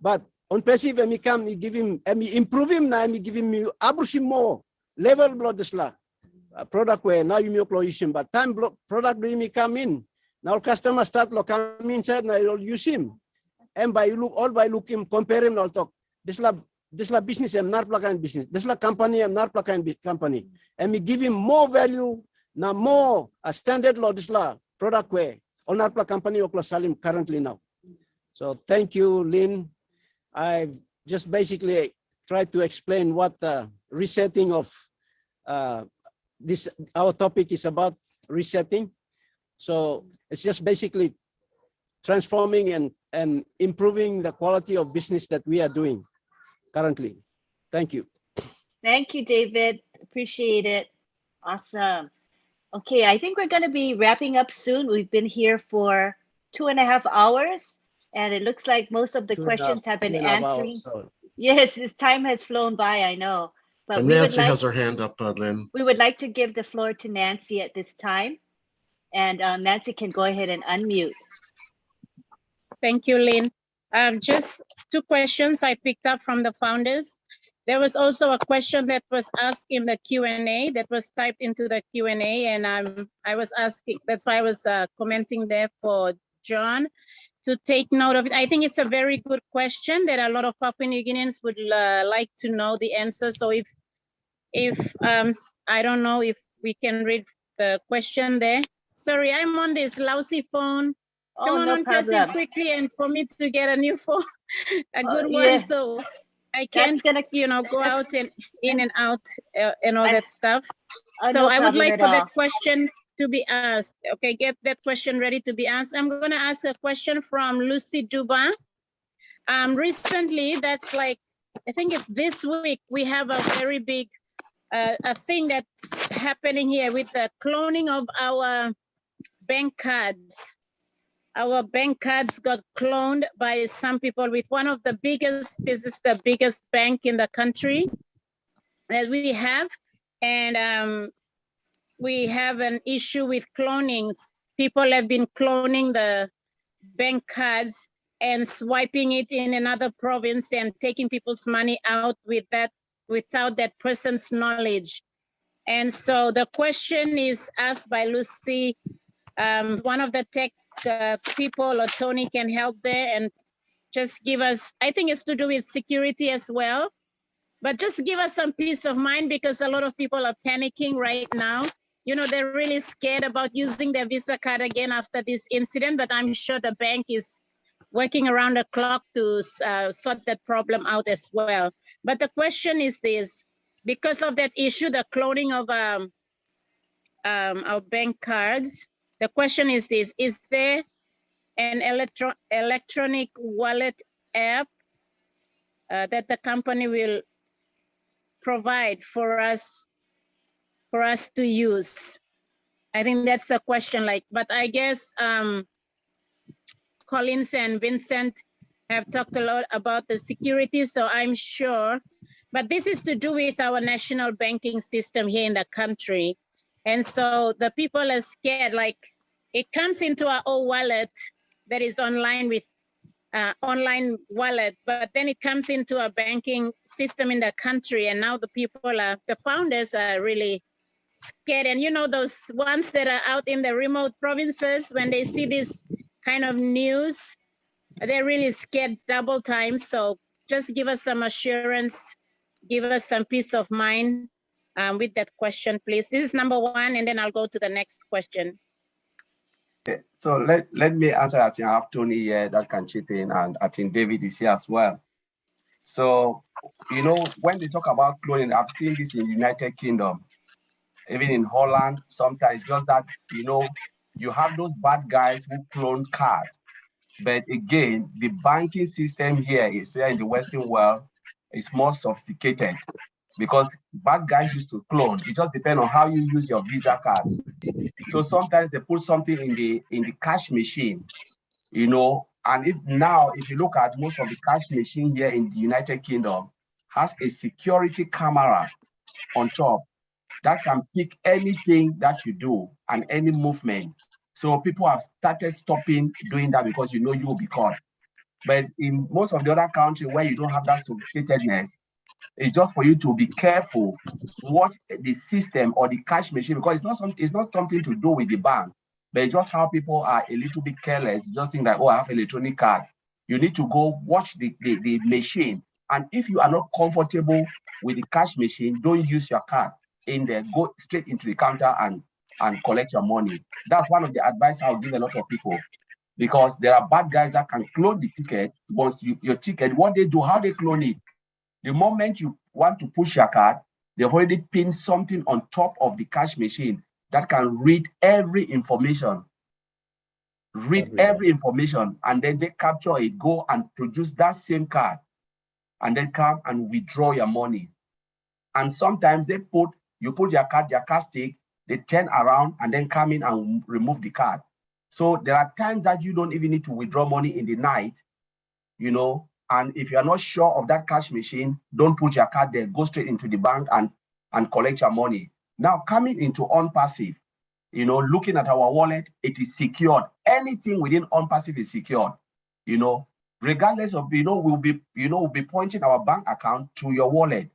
But on passive me come me give him and me improve him now me give him abrushim more level blood this product where now you look you seem but time product me come in now customer start look come inside now you'll use him and by you look all by looking compare him all talk this la business and not kind business. This la company and not kind company. And we give him more value, now more a standard law this la product way. All not company or salim currently now. So thank you, Lynn. I just basically tried to explain what the resetting of this our topic is about resetting. So it's just basically transforming and improving the quality of business that we are doing currently. Thank you. Thank you, David. Appreciate it. Awesome. Okay, I think we're going to be wrapping up soon. We've been here for 2.5 hours, and it looks like most of the questions have been answering. Yes, this time has flown by, I know. But Nancy has her hand up, Lynn. We would like to give the floor to Nancy at this time. And Nancy can go ahead and unmute. Thank you, Lynn. Just 2 questions I picked up from the founders. There was also a question that was asked in the Q&A that was typed into the Q&A, and I was asking, that's why I was commenting there for John take note of it. I think it's a very good question that a lot of Papua New Guineans would like to know the answer. So if I don't know if we can read the question there. Sorry, I'm on this lousy phone. Come on, no press it quickly, and for me to get a new phone, a good one, yeah. so I can't, go out and in and out and all that stuff. So no I would like at for all. that question to be asked. Okay, get that question ready to be asked. I'm going to ask a question from Lucy Duba. Recently, that's like, I think it's this week, we have a very big a thing that's happening here with the cloning of our bank cards. Our bank cards got cloned by some people with one of the biggest, this is the biggest bank in the country that we have. And we have an issue with cloning. People have been cloning the bank cards and swiping it in another province and taking people's money out with that, without that person's knowledge. And so the question is asked by Lucy. One of the tech people or Tony can help there and just give us, I think it's to do with security as well, but just give us some peace of mind, because a lot of people are panicking right now. They're really scared about using their Visa card again after this incident, but I'm sure the bank is working around the clock to sort that problem out as well. But the question is this: because of that issue, the cloning of our bank cards, the question is this: is there an electronic wallet app that the company will provide for us to use? I think that's the question. But I guess Collins and Vincent have talked a lot about the security, so I'm sure. But this is to do with our national banking system here in the country. And so the people are scared, it comes into our own wallet that is online with online wallet, but then it comes into a banking system in the country. And now the founders are really scared. And those ones that are out in the remote provinces, when they see this kind of news, they're really scared double time. So just give us some assurance, give us some peace of mind with that question, please. This is number one, and then I'll go to the next question. Okay, so let me answer. I think I have Tony here that can chip in, and I think David is here as well. So, when they talk about cloning, I've seen this in the United Kingdom, even in Holland. Sometimes just that, you have those bad guys who clone cards. But again, the banking system here in the Western world is more sophisticated, because bad guys used to clone. It just depends on how you use your Visa card. So sometimes they put something in the cash machine, and if you look at most of the cash machine here in the United Kingdom has a security camera on top that can pick anything that you do and any movement. So people have started stopping doing that, because you will be caught. But in most of the other countries where you don't have that sophisticatedness, it's just for you to be careful what the system or the cash machine, because it's not something to do with the bank, but it's just how people are a little bit careless, just think that, oh, I have an electronic card. You need to go watch the machine. And if you are not comfortable with the cash machine, don't use your card in there. Go straight into the counter and collect your money. That's one of the advice I'll give a lot of people, because there are bad guys that can clone the ticket. Once your ticket, what they do, how they clone it, the moment you want to push your card, they've already pinned something on top of the cash machine that can read every information. Every information, and then they capture it, go and produce that same card, and then come and withdraw your money. And sometimes you put your card stick, they turn around and then come in and remove the card. So there are times that you don't even need to withdraw money in the night, and if you're not sure of that cash machine, don't put your card there, go straight into the bank and collect your money. Now, coming into ONPASSIVE, looking at our wallet, it is secured. Anything within ONPASSIVE is secured, regardless of, we'll be pointing our bank account to your wallet.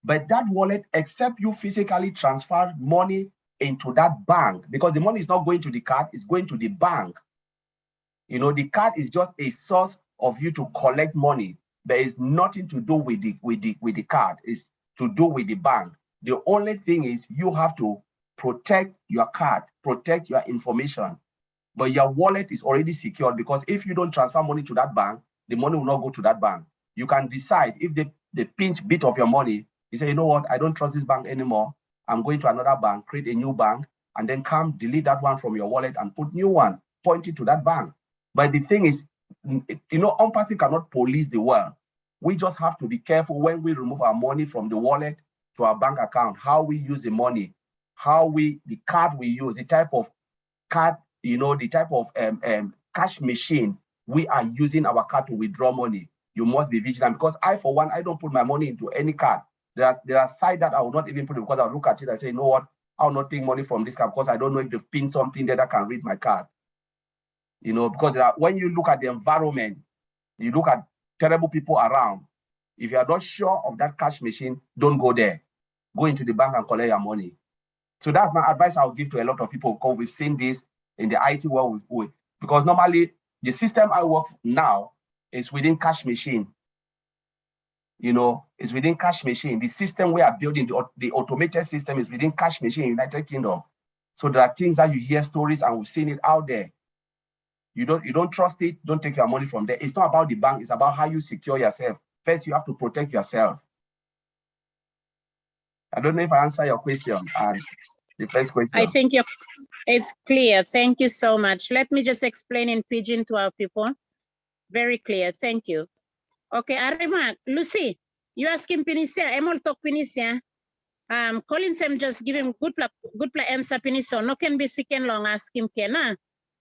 But that wallet, except you physically transfer money into that bank, because the money is not going to the card, it's going to the bank. You know, the card is just a source of you to collect money. There is nothing to do with the card. It's to do with the bank. The only thing is you have to protect your card, protect your information. But your wallet is already secured, because if you don't transfer money to that bank, the money will not go to that bank. You can decide if they pinch bit of your money, you say, you know what, I don't trust this bank anymore. I'm going to another bank, create a new bank, and then come delete that one from your wallet and put new one, point it to that bank. But the thing is, you know, ONPASSIVE cannot police the world. We just have to be careful when we remove our money from the wallet to our bank account, how we use the money, the card we use, the type of card, you know, the type of cash machine we are using our card to withdraw money. You must be vigilant, because I, for one, I don't put my money into any card. There are sites that I will not even put it, because I'll look at it and say, you know what, I'll not take money from this card because I don't know if they've pinned something there that can read my card. You know, because when you look at the environment, you look at terrible people around. If you are not sure of that cash machine, don't go there. Go into the bank and collect your money. So that's my advice I'll give to a lot of people, because we've seen this in the IT world. Because normally the system I work now is within cash machine. You know, it's within cash machine. The system we are building, the automated system, is within cash machine in United Kingdom. So there are things that you hear stories, and we've seen it out there. You don't trust it, don't take your money from there. It's not about the bank, it's about how you secure yourself. First, you have to protect yourself. I don't know if I answer your question, and the first question. I think it's clear. Thank you so much. Let me just explain in Pidgin to our people. Very clear. Thank you. Okay, Arima, Lucy, you ask him Pinisia. Emol talk Pinisia. Colin Sam just give him good answer Pinisia. No can be sick and long. Ask him Kena.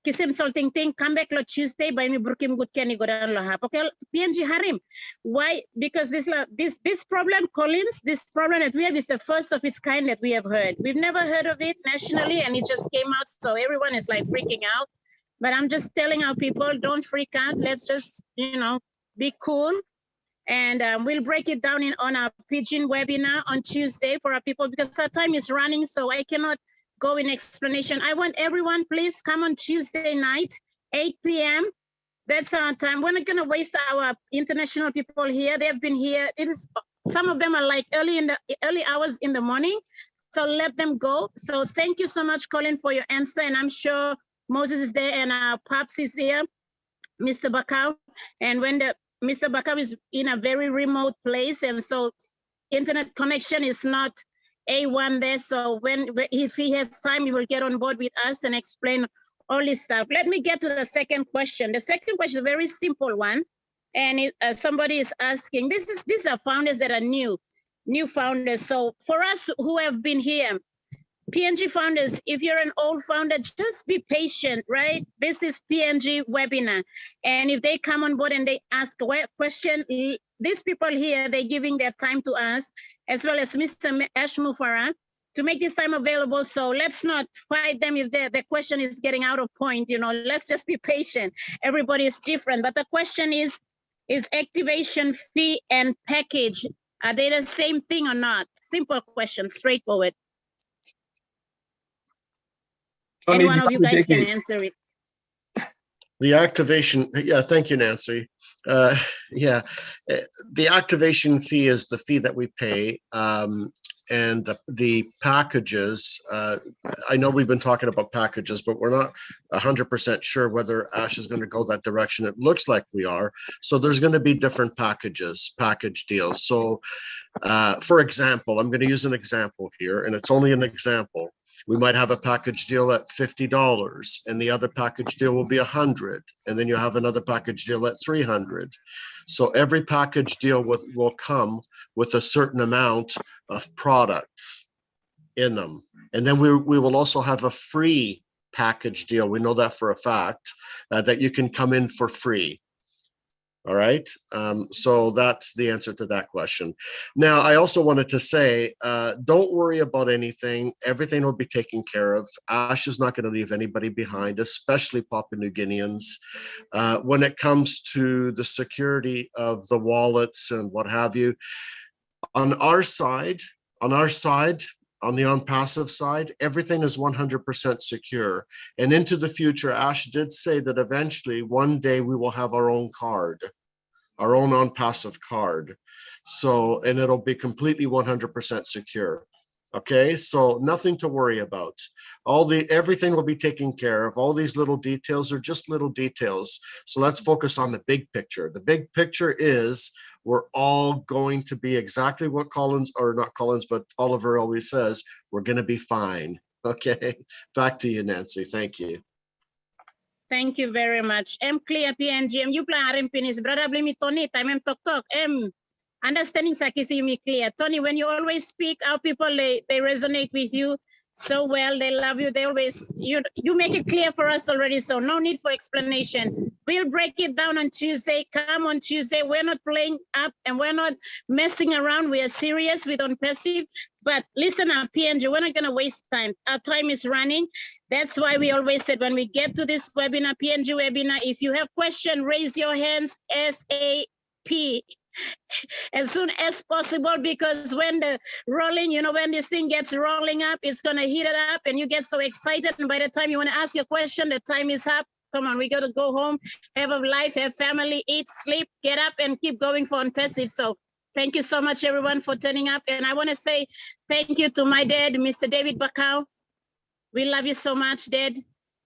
Kisim salting thing. Come back lo Tuesday. By me burkim good Kenny go down lo hap. Okay, PNG Harim. Why? Because this problem, Collins, this problem that we have is the first of its kind that we have heard. We've never heard of it nationally, and it just came out. So everyone is like freaking out. But I'm just telling our people, don't freak out. Let's just, you know, be cool. And we'll break it down on our Pidgin webinar on Tuesday for our people, because our time is running, so I cannot go in explanation. I want everyone, please come on Tuesday night, 8 p.m. That's our time. We're not going to waste our international people here. They've been here. Some of them are like early hours in the morning, so let them go. So thank you so much, Colin, for your answer. And I'm sure Moses is there and our Pops is here, Mr. BAKAU. And when Mr. BAKAU is in a very remote place, and so internet connection is not A1 there. So if he has time, he will get on board with us and explain all this stuff. Let me get to the second question. The second question is a very simple one. And somebody is asking, these are founders that are new founders. So for us who have been here, PNG founders, if you're an old founder, just be patient, right? This is PNG webinar. And if they come on board and they ask a question, these people here, they're giving their time to us, as well as Mr. Ashmufara, to make this time available. So let's not fight them if the question is getting out of point. You know, let's just be patient. Everybody is different. But the question is activation fee and package, are they the same thing or not? Simple question, straightforward. Any one of you guys can answer it. The activation, yeah, thank you, Nancy. Yeah, the activation fee is the fee that we pay, and the packages, I know we've been talking about packages, but we're not 100% sure whether Ash is going to go that direction. It looks like we are. So there's going to be different package deals. So for example, I'm going to use an example here, and it's only an example. We might have a package deal at $50, and the other package deal will be $100, and then you have another package deal at $300. So every package deal will come with a certain amount of products in them, and then we will also have a free package deal. We know that for a fact, that you can come in for free. All right, so that's the answer to that question. Now, I also wanted to say, don't worry about anything. Everything will be taken care of. Ash is not going to leave anybody behind, especially Papua New Guineans. When it comes to the security of the wallets and what have you, on our side, on the ONPASSIVE side, everything is 100% secure. And into the future, Ash did say that eventually one day we will have our own card, our own ONPASSIVE card. So, and it'll be completely 100% secure. Okay, so nothing to worry about. Everything will be taken care of. All these little details are just little details. So let's focus on the big picture. The big picture is we're all going to be exactly what but Oliver always says, we're going to be fine. Okay, back to you, Nancy. Thank you. Thank you very much. Clear PNG. You plan finish. Brother, blame me, Tony. Time talk. Understanding Sakisi me clear. Tony, when you always speak, our people they resonate with you so well. They love you. They always you make it clear for us already. So no need for explanation. We'll break it down on Tuesday. Come on Tuesday. We're not playing up and we're not messing around. We are serious with ONPASSIVE. But listen up, PNG, we're not going to waste time. Our time is running. That's why we always said when we get to this webinar, PNG webinar, if you have questions, raise your hands ASAP. As soon as possible, because when the rolling, when this thing gets rolling up, it's going to heat it up and you get so excited. And by the time you want to ask your question, the time is up. Come on, we got to go home, have a life, have family, eat, sleep, get up and keep going for ONPASSIVE. So thank you so much, everyone, for turning up. And I want to say thank you to my dad, Mr. David BAKAU. We love you so much, Dad.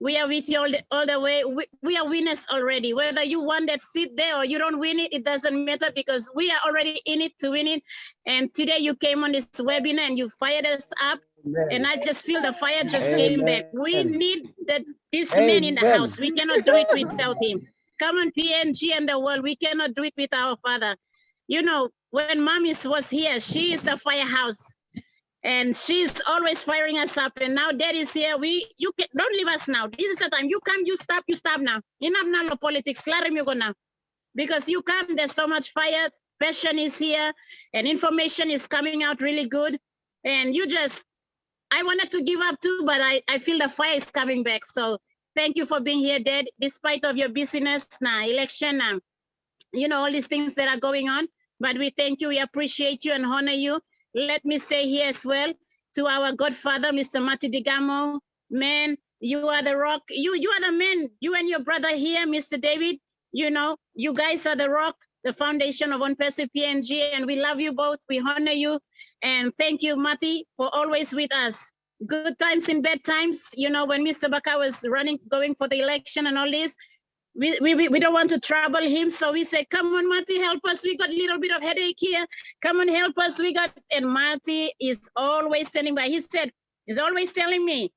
We are with you all the way. We are winners already. Whether you won that seat there or you don't win it, it doesn't matter because we are already in it to win it. And today you came on this webinar and you fired us up. Amen. And I just feel the fire just came back. We need this man in the house. We cannot do it without him. Come on, PNG and the world. We cannot do it with our father. When Mommy was here, she is a firehouse. And she's always firing us up. And now Dad is here. Don't leave us now. This is the time. You come, you stop now. Enough now of politics. Let me go now. Because you come, there's so much fire. Passion is here. And information is coming out really good. And I wanted to give up too, but I feel the fire is coming back. So thank you for being here, Dad. Despite of your busyness now, election now, all these things that are going on. But we thank you. We appreciate you and honor you. Let me say here as well to our godfather, Mr. Mati Digamo, man, you are the rock. You are the man. You and your brother here, Mr. David, you guys are the rock, the foundation of ONPASSIVE PNG, and we love you both. We honor you. And thank you, Mati, for always with us. Good times and bad times, when Mr. BAKAU was going for the election and all this, we don't want to trouble him, so we said, come on, Mati, help us. We got a little bit of headache here. Come on, help us. And Mati is always standing by. He's always telling me,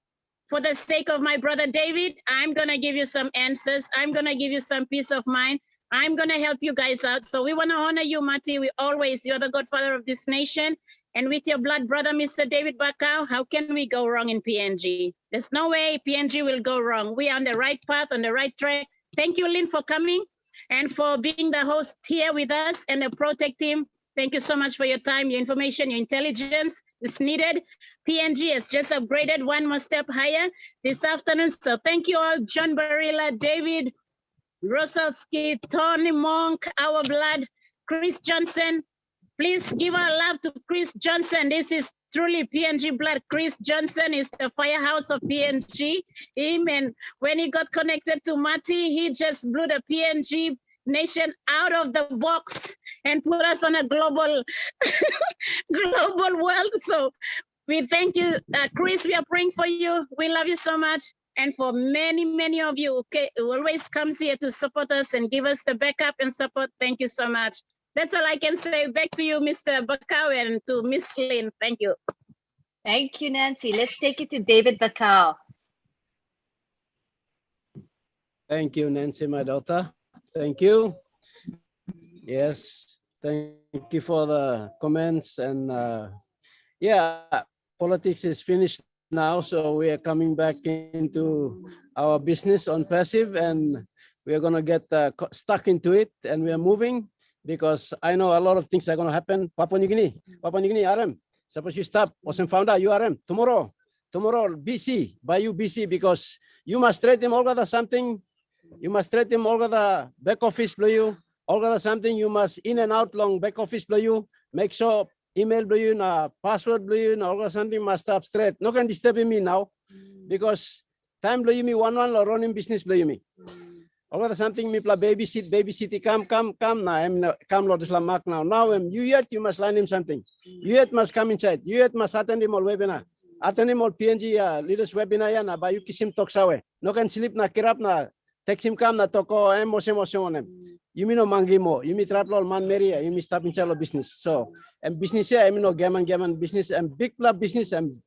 for the sake of my brother David, I'm going to give you some answers. I'm going to give you some peace of mind. I'm going to help you guys out. So we want to honor you, Mati. You're the godfather of this nation. And with your blood brother, Mr. David BAKAU, how can we go wrong in PNG? There's no way PNG will go wrong. We are on the right path, on the right track. Thank you, Lynn, for coming and for being the host here with us and the ProTech team. Thank you so much for your time, your information, your intelligence. It's needed. PNG has just upgraded one more step higher this afternoon. So thank you all, John Barilla, David Rosalski, Tony Monk, Our Blood, Chris Johnson. Please give our love to Chris Johnson. This is truly PNG blood. Chris Johnson is the firehouse of PNG. And when he got connected to Mati, he just blew the PNG nation out of the box and put us on a global world. So we thank you, Chris. We are praying for you. We love you so much. And for many, many of you, who always comes here to support us and give us the backup and support. Thank you so much. That's all I can say. Back to you, Mr. BAKAU, and to Miss Lynn. Thank you. Thank you, Nancy. Let's take it to David BAKAU. Thank you, Nancy, my daughter. Thank you. Yes, thank you for the comments. And politics is finished now. So we are coming back into our business ONPASSIVE, and we are going to get stuck into it, and we are moving. Because I know a lot of things are going to happen. Papua New Guinea, RM. Suppose you stop, wasn't found out, you RM. Tomorrow, BC, Bayou BC, because you must trade them all got something. You must trade them all got the back office below you. All got something, you must in and out long back office below you. Make sure email blue you na password blue you na or something must stop straight. No can disturb me now because time blue you me one or running business blue you me. Or something me play babysit come now I'm come Lord Islam mark now you yet you must learn him something. You yet must come inside. You yet must attend him all webinar. Attend him all PNG leaders webinar ya na ba you kisim talk sawe. No can sleep na kirap na text him come na toko emotion on him. You mean no mangimo, you mean trap lol man meria, you mean stop in business. So and business here, I mean no gaman business and big club business and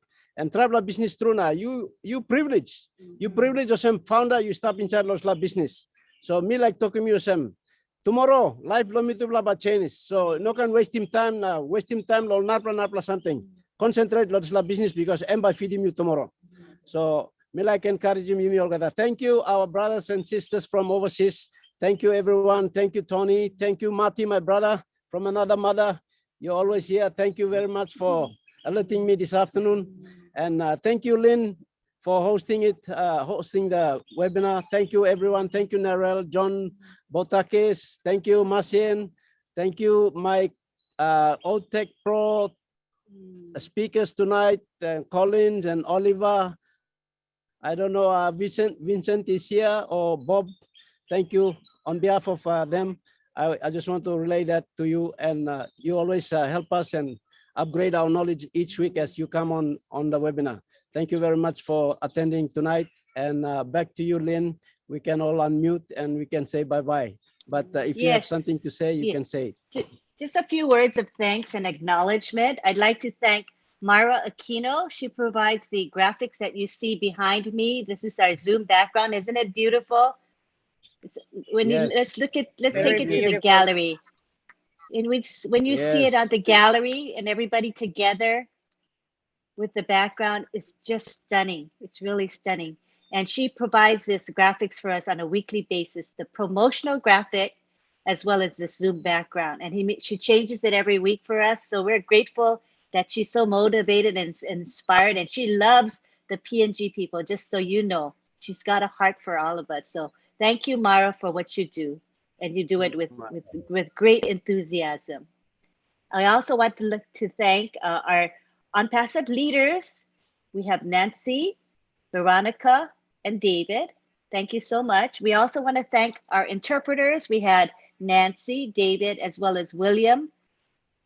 travel business through now. You privilege. You privilege yourself founder, you stop in charge of business. So me like talking to you tomorrow, life lo me to blah change. So no can waste him time now, lol napla something. Concentrate lots of business because I'm by feeding you tomorrow. So me like encourage him, you all got that. Thank you, our brothers and sisters from overseas. Thank you, everyone. Thank you, Tony. Thank you, Mati, my brother from another mother. You're always here. Thank you very much for alerting me this afternoon. And thank you, Lynn, for hosting the webinar. Thank you, everyone. Thank you, Narelle, John Botakis. Thank you, Masien. Thank you, my OTech Pro speakers tonight, Collins and Oliver. I don't know, Vincent is here or Bob. Thank you on behalf of them. I just want to relay that to you, and you always help us and upgrade our knowledge each week as you come on the webinar. Thank you very much for attending tonight, and back to you, Lynn. We can all unmute and we can say bye-bye. But if you have something to say, you can say it. Just a few words of thanks and acknowledgement. I'd like to thank Mara Aquino. She provides the graphics that you see behind me. This is our Zoom background. Isn't it beautiful? Let's take it to the gallery. When you see it on the gallery and everybody together with the background, it's just stunning. It's really stunning. And she provides this graphics for us on a weekly basis, the promotional graphic, as well as the Zoom background. And she changes it every week for us. So we're grateful that she's so motivated and inspired. And she loves the PNG people, just so you know. She's got a heart for all of us. So thank you, Mara, for what you do. And you do it with great enthusiasm. I also want to thank our ONPASSIVE leaders. We have Nancy, Veronica, and David. Thank you so much. We also want to thank our interpreters. We had Nancy, David, as well as William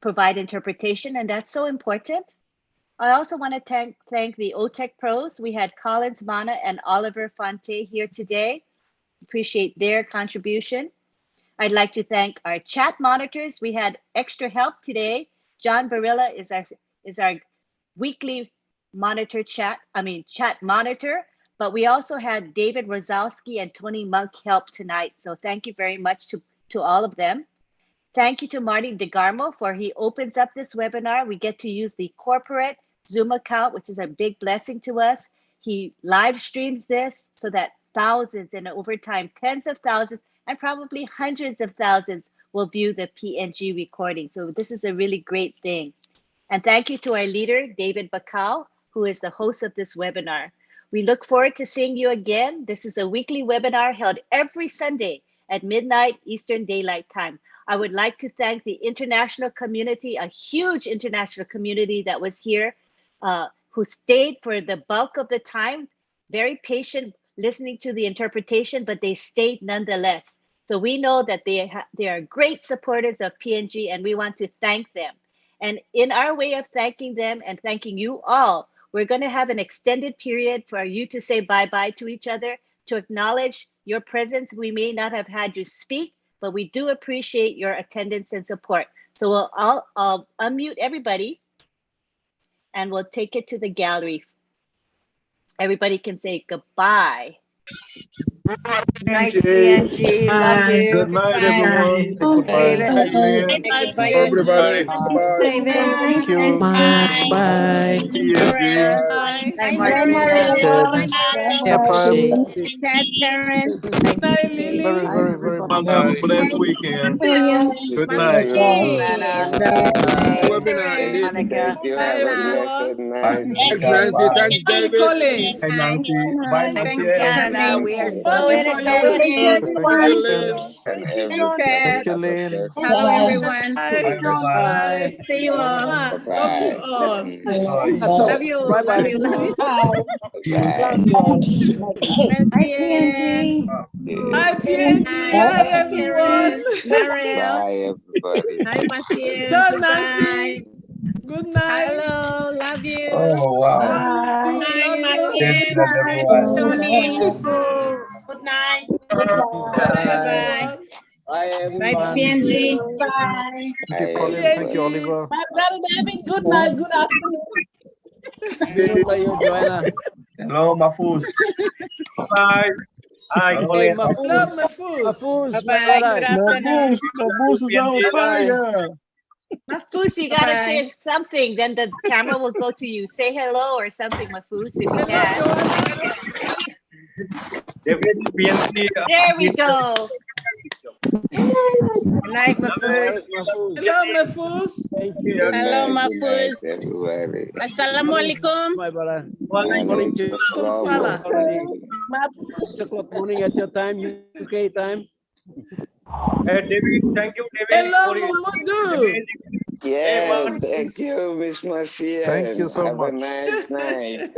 provide interpretation, and that's so important. I also want to thank the OTech pros. We had Collins, Mana, and Oliver Fonte here today. Appreciate their contribution. I'd like to thank our chat monitors. We had extra help today. John Barilla is our weekly chat monitor, but we also had David Rosowski and Tony Monk help tonight. So thank you very much to all of them. Thank you to Marty DeGarmo for he opens up this webinar. We get to use the corporate Zoom account, which is a big blessing to us. He live streams this so that thousands and over time, tens of thousands and probably hundreds of thousands will view the PNG recording. So this is a really great thing. And thank you to our leader, David BAKAU, who is the host of this webinar. We look forward to seeing you again. This is a weekly webinar held every Sunday at midnight Eastern Daylight Time. I would like to thank the international community, a huge international community that was here, who stayed for the bulk of the time, very patient listening to the interpretation, but they stayed nonetheless. So we know that they are great supporters of PNG, and we want to thank them. And in our way of thanking them and thanking you all, we're going to have an extended period for you to say bye-bye to each other, to acknowledge your presence. We may not have had you speak, but we do appreciate your attendance and support. So I'll unmute everybody and we'll take it to the gallery. Everybody can say goodbye. Good night, PNG. Love you. Good night, everyone. Goodbye. Goodbye, everybody. Bye. Thank you much. Bye. Bye. Bye, Marcia. Sad parents. Bye, Lily. Very much. Have a blessed weekend. William. Good night. Mama K. webinar indeed. Thank you. Have a blessed night. Thanks, Nancy. Thanks, David. Hi, Nancy. Bye, Thanks, Nancy. Canada. We are so in it to Thank win it. you, Lynn. And Thank you, everybody Lynn. have a blessed Hello, night. everyone. Bye, everyone. See you all. Love you all. Love you. Love you. Love you. Bye. Hi, PNG. Hi, PNG. Hi, everyone. Mariel. Bye, everybody. Hi, Matthew. Ciao, Goodbye. Nancy. Good night. Hello. Love you. Oh, wow. Bye. Thank you, everyone. Tony. Good night. Bye-bye. Bye, Bye, everyone. PNG. Bye. Thank you, Colin. Thank you, Oliver. My brother David, good night. Good afternoon. Good to you, Joanna. Hello, Mafus. Bye. Hi, Hello, Hey, Love Mafuz. Mafuz. Mafuz, my Bye-bye. brother. Good afternoon. Mabus is on fire. Mafus, you gotta Bye. say something. Then the camera will go to you. Say hello or something, Mafus, if you Hello, can. Joanna. David, PNG. There we go. Good night, Mafus. Hello, Mafuz. Thank you. Good Hello, night, Mafuz. everybody. Assalamualaikum. My brother. Morning to Salah. Already 6 o'clock morning at your time, UK time. Hey, David, thank you, David. Hello, for your Mamadou. amazing- Yeah, thank you, Miss Marcia. Thank you so Have a much. nice night.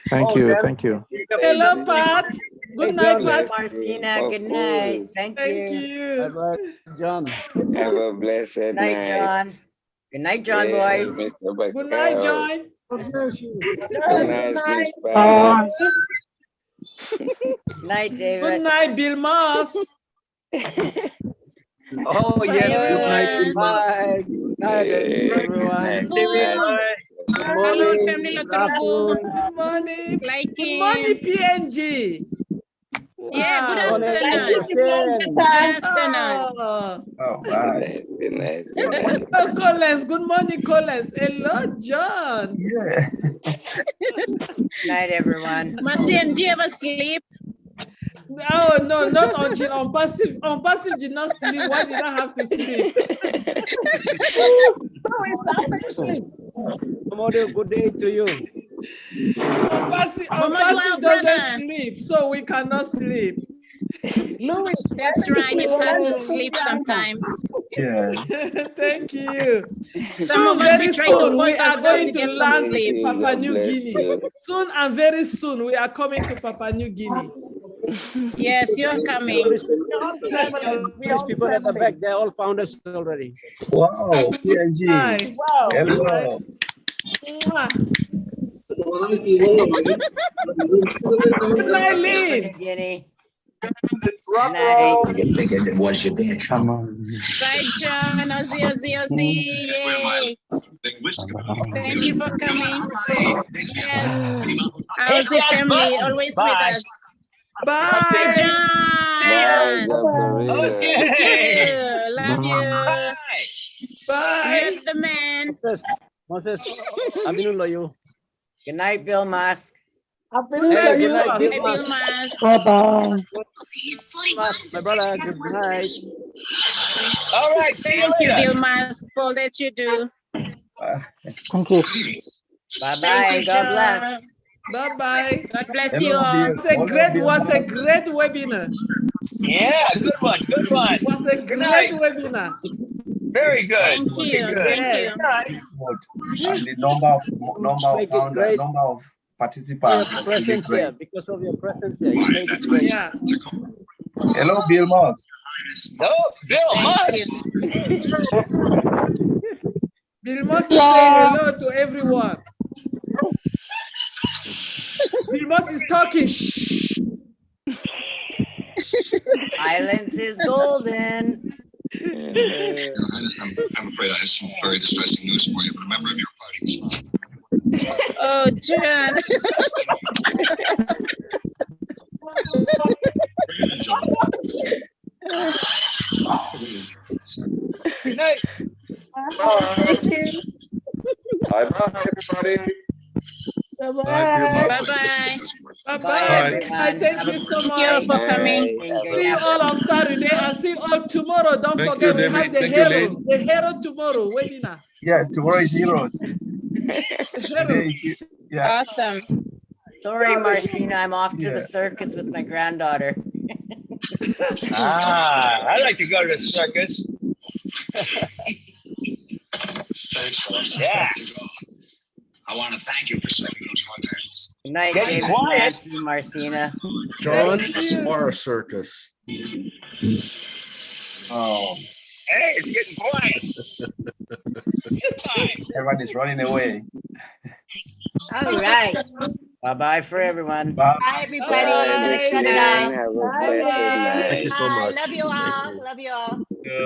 Thank you. Thank you. Hello, Pat. Good night, Pat. Marcina, good night. Thank Thank you. Bye, John. Have a blessed Good night, John. Good night, John, boys. Mr. Good night, Bakau. John. Good night, Miss Pat. Good night, Good David. night, Bill Moss. Oh, yes. Good night. Bye. Good night, everyone. Good Hello, morning. family Good Lokalabo. afternoon. Good morning. Like Good morning, PNG. Yeah, good Wow. afternoon. Good Good afternoon. Oh. Oh, bye. Good night. Good night. Hello, Collins. Good morning, Collins. Hello, John. Yeah. Good night, everyone. Marcian, do you ever sleep? Oh, no, not until on passive. On passive did not sleep. Why did I have to sleep? Tomorrow, good day to you. On passive Our doesn't brother. sleep, so we cannot sleep. Louis, that's right. It's hard to sleep sometimes. Yeah. Thank you. Some of Soon, us, very we try to soon, we force are ourselves going to to get some land sleep. in Papua God New bless Guinea. you. Soon and very soon, we are coming to Papua New Guinea. Yes, you're coming. All these people at the back, they're all founders already. Wow, PNG. Hi. Hello. Mwah. Nylene. Guinea. Good night. Bye, John. Ozzy, Ozzy, Ozzy. Yay. Thank you for coming. Yes. How's the family? Always with us. Bye. Bye, John. Bye, Gabriela. Thank you. Love you. Bye. You're the man. Moses, Abinullah, you. Good night, Bill Musk. Hey, good night, Bye, Bill Bill Musk. Mas. Bye-bye. My brother, good night. All right. See you Thank you, later. Bill Mas, for all that you do. Thank you. Bye-bye Thank and you, God John. bless. Bye-bye. God bless you Hello, all. Bill. Was a Hello, great Bill. webinar. Yeah, good one. Good one. Was a Good great night. webinar. Very good. Thank Very you. good. Thank you. Yes. And the number of Make it founders, great. number of Your participants was really presence here, great. because of your presence here, you made it great. Yeah. Hello, Bill Moss. No, Bill Thank Musk. Bill Moss is saying hello to everyone. Bill Moss is talking. Shh. Silence is golden. I'm afraid I have some very distressing news for you, but a member of your party was found. Oh, John. Good night. Thank you. Bye-bye, everybody. Bye-bye. Bye-bye. Bye-bye, everyone. Thank you so much. Thank you for coming. See you all on Saturday and see you all tomorrow. Don't Thank forget you, we have David. the Thank you, hero. Lynn. The hero tomorrow. Wedina. Yeah, tomorrow is heroes. The Today heroes. is, yeah. Awesome. Sorry, Marcina, I'm off to the circus with my granddaughter. I like to go to the circus. Thanks, Yeah. I want to thank you for sending those contacts. Good night, Get David, quiet. Nancy, Marcina. John, Thank you. our circus. Oh, Hey, it's getting quiet. Time. everyone is running away. All right. Bye-bye for everyone. Bye. Bye, everybody. Bye, Let's shut it everyone. down. Have a blessed night. Thank you so Bye. much. Love you Thank all. you. Love you all. Yeah.